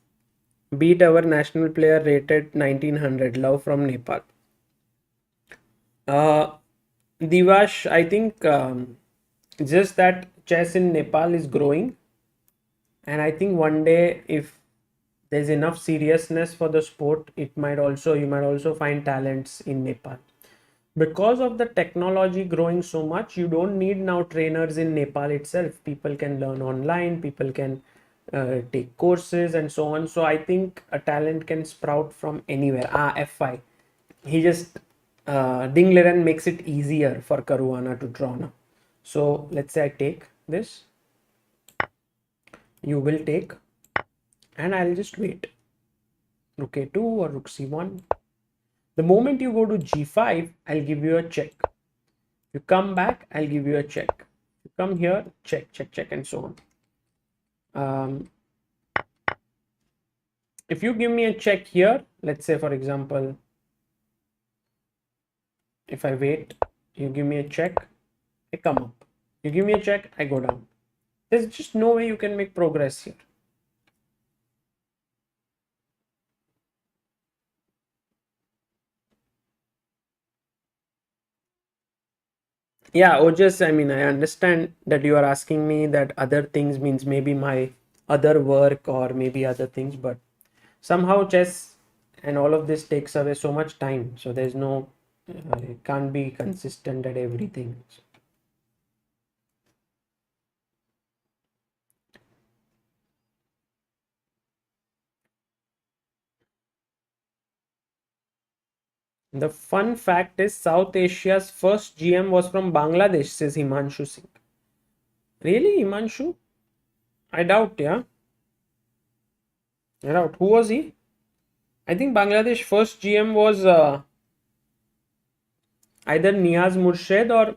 beat our national player rated 1900. Love from Nepal. Uh, Divash, I think just that chess in Nepal is growing, and I think one day if there's enough seriousness for the sport, you might also find talents in Nepal. Because of the technology growing so much, you don't need now trainers in Nepal itself. People can learn online, people can take courses and so on. So I think a talent can sprout from anywhere. FI, he just Ding Liren makes it easier for Caruana to draw now. So let's say I take this, you will take, and I'll just wait. Rook a2 or rook c1. The moment you go to g5, I'll give you a check. You come back, I'll give you a check. You come here, check, check, check, and so on. If you give me a check here, let's say for example, if I wait, you give me a check, I come up. You give me a check, I go down. There's just no way you can make progress here. Yeah, or just, I mean, I understand that you are asking me that other things means maybe my other work or maybe other things, but somehow chess and all of this takes away so much time. So there's no, it can't be consistent at everything. So the fun fact is South Asia's first GM was from Bangladesh, says Himanshu Singh. Really, Himanshu? I doubt, yeah. I doubt. Who was he? I think Bangladesh first GM was either Niaz Murshid or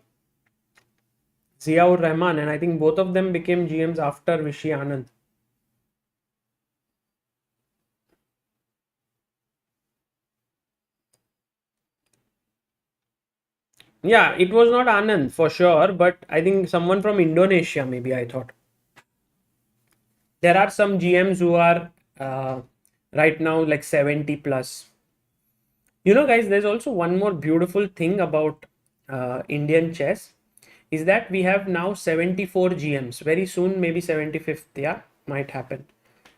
Ziaur Rahman, and I think both of them became GMs after Vishy Anand. Yeah, it was not Anand for sure, but I think someone from Indonesia, maybe I thought. There are some GMs who are right now like 70 plus. You know, guys, there's also one more beautiful thing about Indian chess is that we have now 74 GMs. Very soon, maybe 75th, yeah, might happen.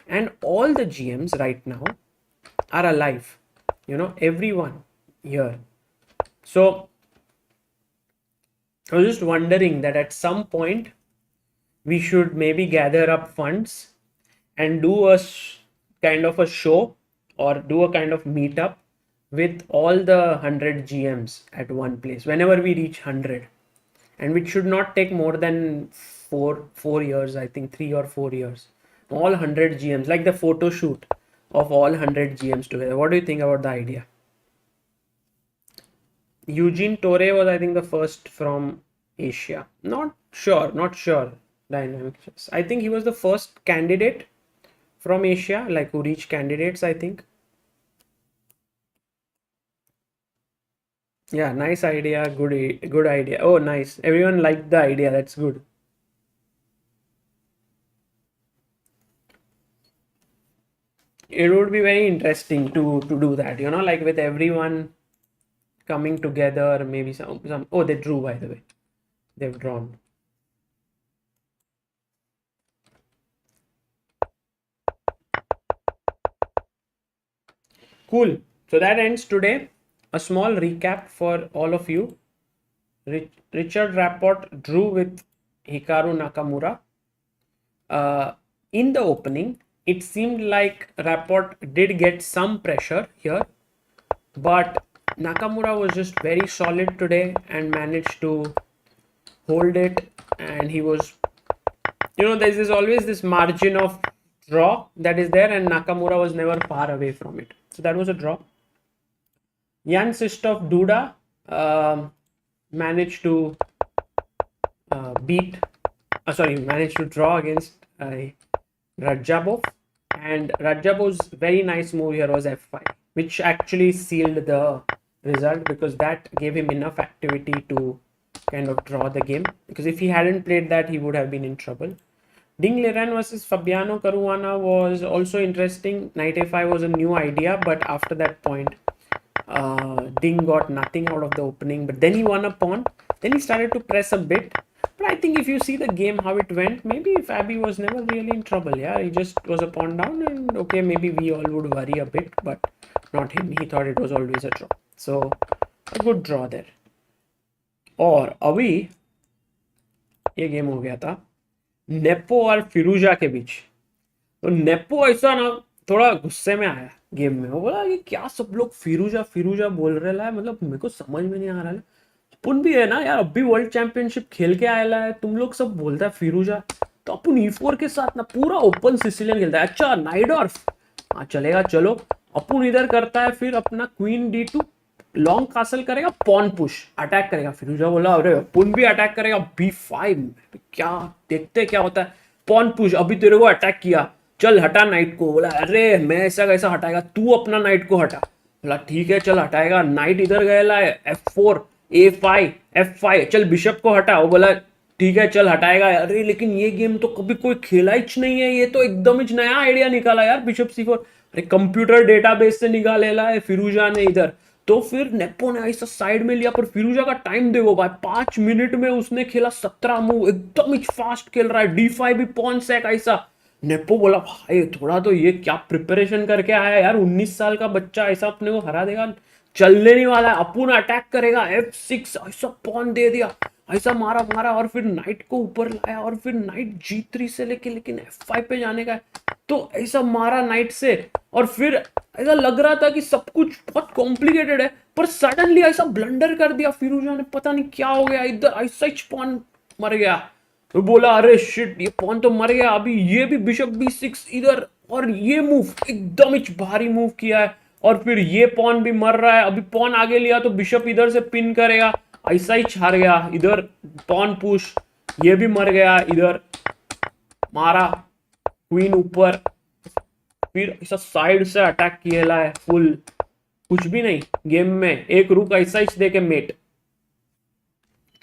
And all the GMs right now are alive. You know, everyone here. So I was just wondering that at some point we should maybe gather up funds and do a kind of a show or do a kind of meetup with all the 100 GMs at one place whenever we reach 100, and which should not take more than four years, I think 3 or 4 years. All 100 GMs, like the photo shoot of all 100 GMs together. What do you think about the idea? Eugene Torre was, I think, the first from Asia. Not sure. Dynamic chess. I think he was the first candidate from Asia, like who reached candidates, I think. Yeah, nice idea. Good idea. Oh, nice. Everyone liked the idea. That's good. It would be very interesting to do that, you know, like with everyone coming together, maybe some oh, they drew, by the way. They've drawn. Cool. So that ends today. A small recap for all of you. Richard Rapport drew with Hikaru Nakamura. In the opening, it seemed like Rapport did get some pressure here, but Nakamura was just very solid today and managed to hold it. And he was, you know, there's always this margin of draw that is there, and Nakamura was never far away from it. So that was a draw. Jan Sistov Duda managed to managed to draw against Radjabov, and Radjabov's very nice move here was f5, which actually sealed the result because that gave him enough activity to kind of draw the game, because if he hadn't played that, he would have been in trouble. Ding Liren versus Fabiano Caruana was also interesting. Knight a5 was a new idea, but after that point, Ding got nothing out of the opening, but then he won a pawn. Then he started to press a bit. But I think if you see the game, how it went, maybe Fabi was never really in trouble. Yeah, he just was a pawn down, and okay, maybe we all would worry a bit, but not him. He thought it was always a draw. So, a good draw there. और अभी ये game हो गया था nepo और फिरोजा के बीच. तो nepo ऐसा ना थोड़ा गुस्से में आया गेम में. वो बोला ये क्या सब लोग फिरोजा फिरोजा बोल रहे हैं, मतलब मेरे को समझ में नहीं आ रहा है. अपन भी है ना यार, अभी वर्ल्ड चैंपियनशिप खेल के आया है, तुम लोग सब बोलता है फिरोजा, तो अपन E4 के साथ ना पूरा ओपन सिसिलियन खेलता है. अच्छा नाइडॉर्फ, हाँ चलेगा, चलो अपन इधर करता है, फिर अपना क्वीन D2 लॉन्ग कासल करेगा, पॉन पुश अटैक करेगा. फिरोजा बोला अरे अपन भी अटैक करेगा B5, क्या देखते क्या होता है. पॉन पुश, अभी तेरे को अटैक किया, चल हटा नाइट को. बोला अरे मैं ऐसा कैसा हटाएगा, तू अपना नाइट को हटा. बोला ठीक है चल हटाएगा. नाइट इधर गया है, F4 A5 F5, चल बिशप को हटा. वो बोला ठीक है चल हटाएगा. अरे लेकिन ये गेम तो कभी कोई खेला ही नहीं है, ये तो एकदम ही नया आइडिया निकाला यार बिशप C4. अरे कंप्यूटर डेटाबेस से निकालेला है फिरोजा ने इधर. तो फिर नेपो ने ऐसा साइड में लिया, पर फिरोजा का टाइम देखो भाई, 5 मिनट में उसने खेला 17 मूव, एकदम ही फास्ट खेल रहा है। D5 भी पॉन सेक ऐसा। नेपो बोला भाई थोड़ा तो ये क्या प्रिपरेशन करके आया यार, 19 साल का बच्चा ऐसा अपने को हरा देगा, चलने नहीं वाला है, अपन अटैक करेगा। F6 ऐसा पॉन दे दिया, ऐसा मारा मारा, और फिर नाइट को ऊपर लाया, और फिर नाइट G3 से लेके लेकिन F5 पे जाने का है, तो ऐसा मारा नाइट से। और फिर ऐसा लग रहा था कि सब कुछ बहुत कॉम्प्लिकेटेड है, पर सडनली ऐसा ब्लंडर कर दिया फिरोजा ने, पता नहीं क्या हो गया, इधर ऐसा ही पॉन मर गया। तो बोला अरे शिट, ये पॉन तो मर गया, अभी ये भी बिशप B6 इधर, और ये मूव एकदम ही भारी मूव किया है, और फिर ये पॉन भी मर रहा है। अभी पॉन आगे लिया तो बिशप इधर से पिन करेगा, ऐसा ही हार गया। इधर पॉन पुश, ये भी मर गया, इधर मारा, क्वीन ऊपर, फिर ऐसा साइड से अटैक किया है फुल, कुछ भी नहीं गेम में, एक रुक ऐसा ही दे के मेट।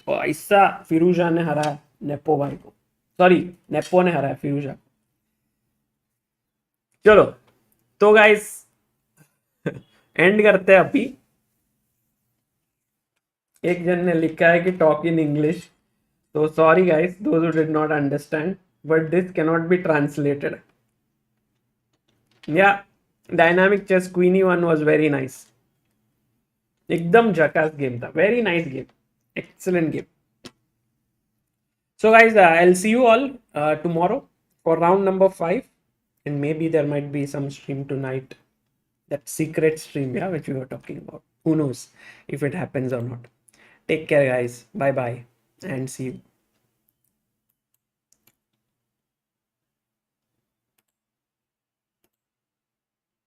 और ऐसा फिरोजा ने हराया नेपो भाई को, सॉरी नेपो ने हराया फिरोजा। चलो तो गाइस एंड करते हैं अभी। एक जन ने लिखा है कि टॉक इन इंग्लिश, तो sorry guys those who did not understand, but this can not be translated. या dynamic chess queenie one was very nice, एकदम झकास गेम था, very nice game, excellent game. So guys, I'll see you all tomorrow for round number 5, and maybe there might be some stream tonight, that secret stream, yeah, which we were talking about. Who knows if it happens or not. Take care guys, bye bye, and see you.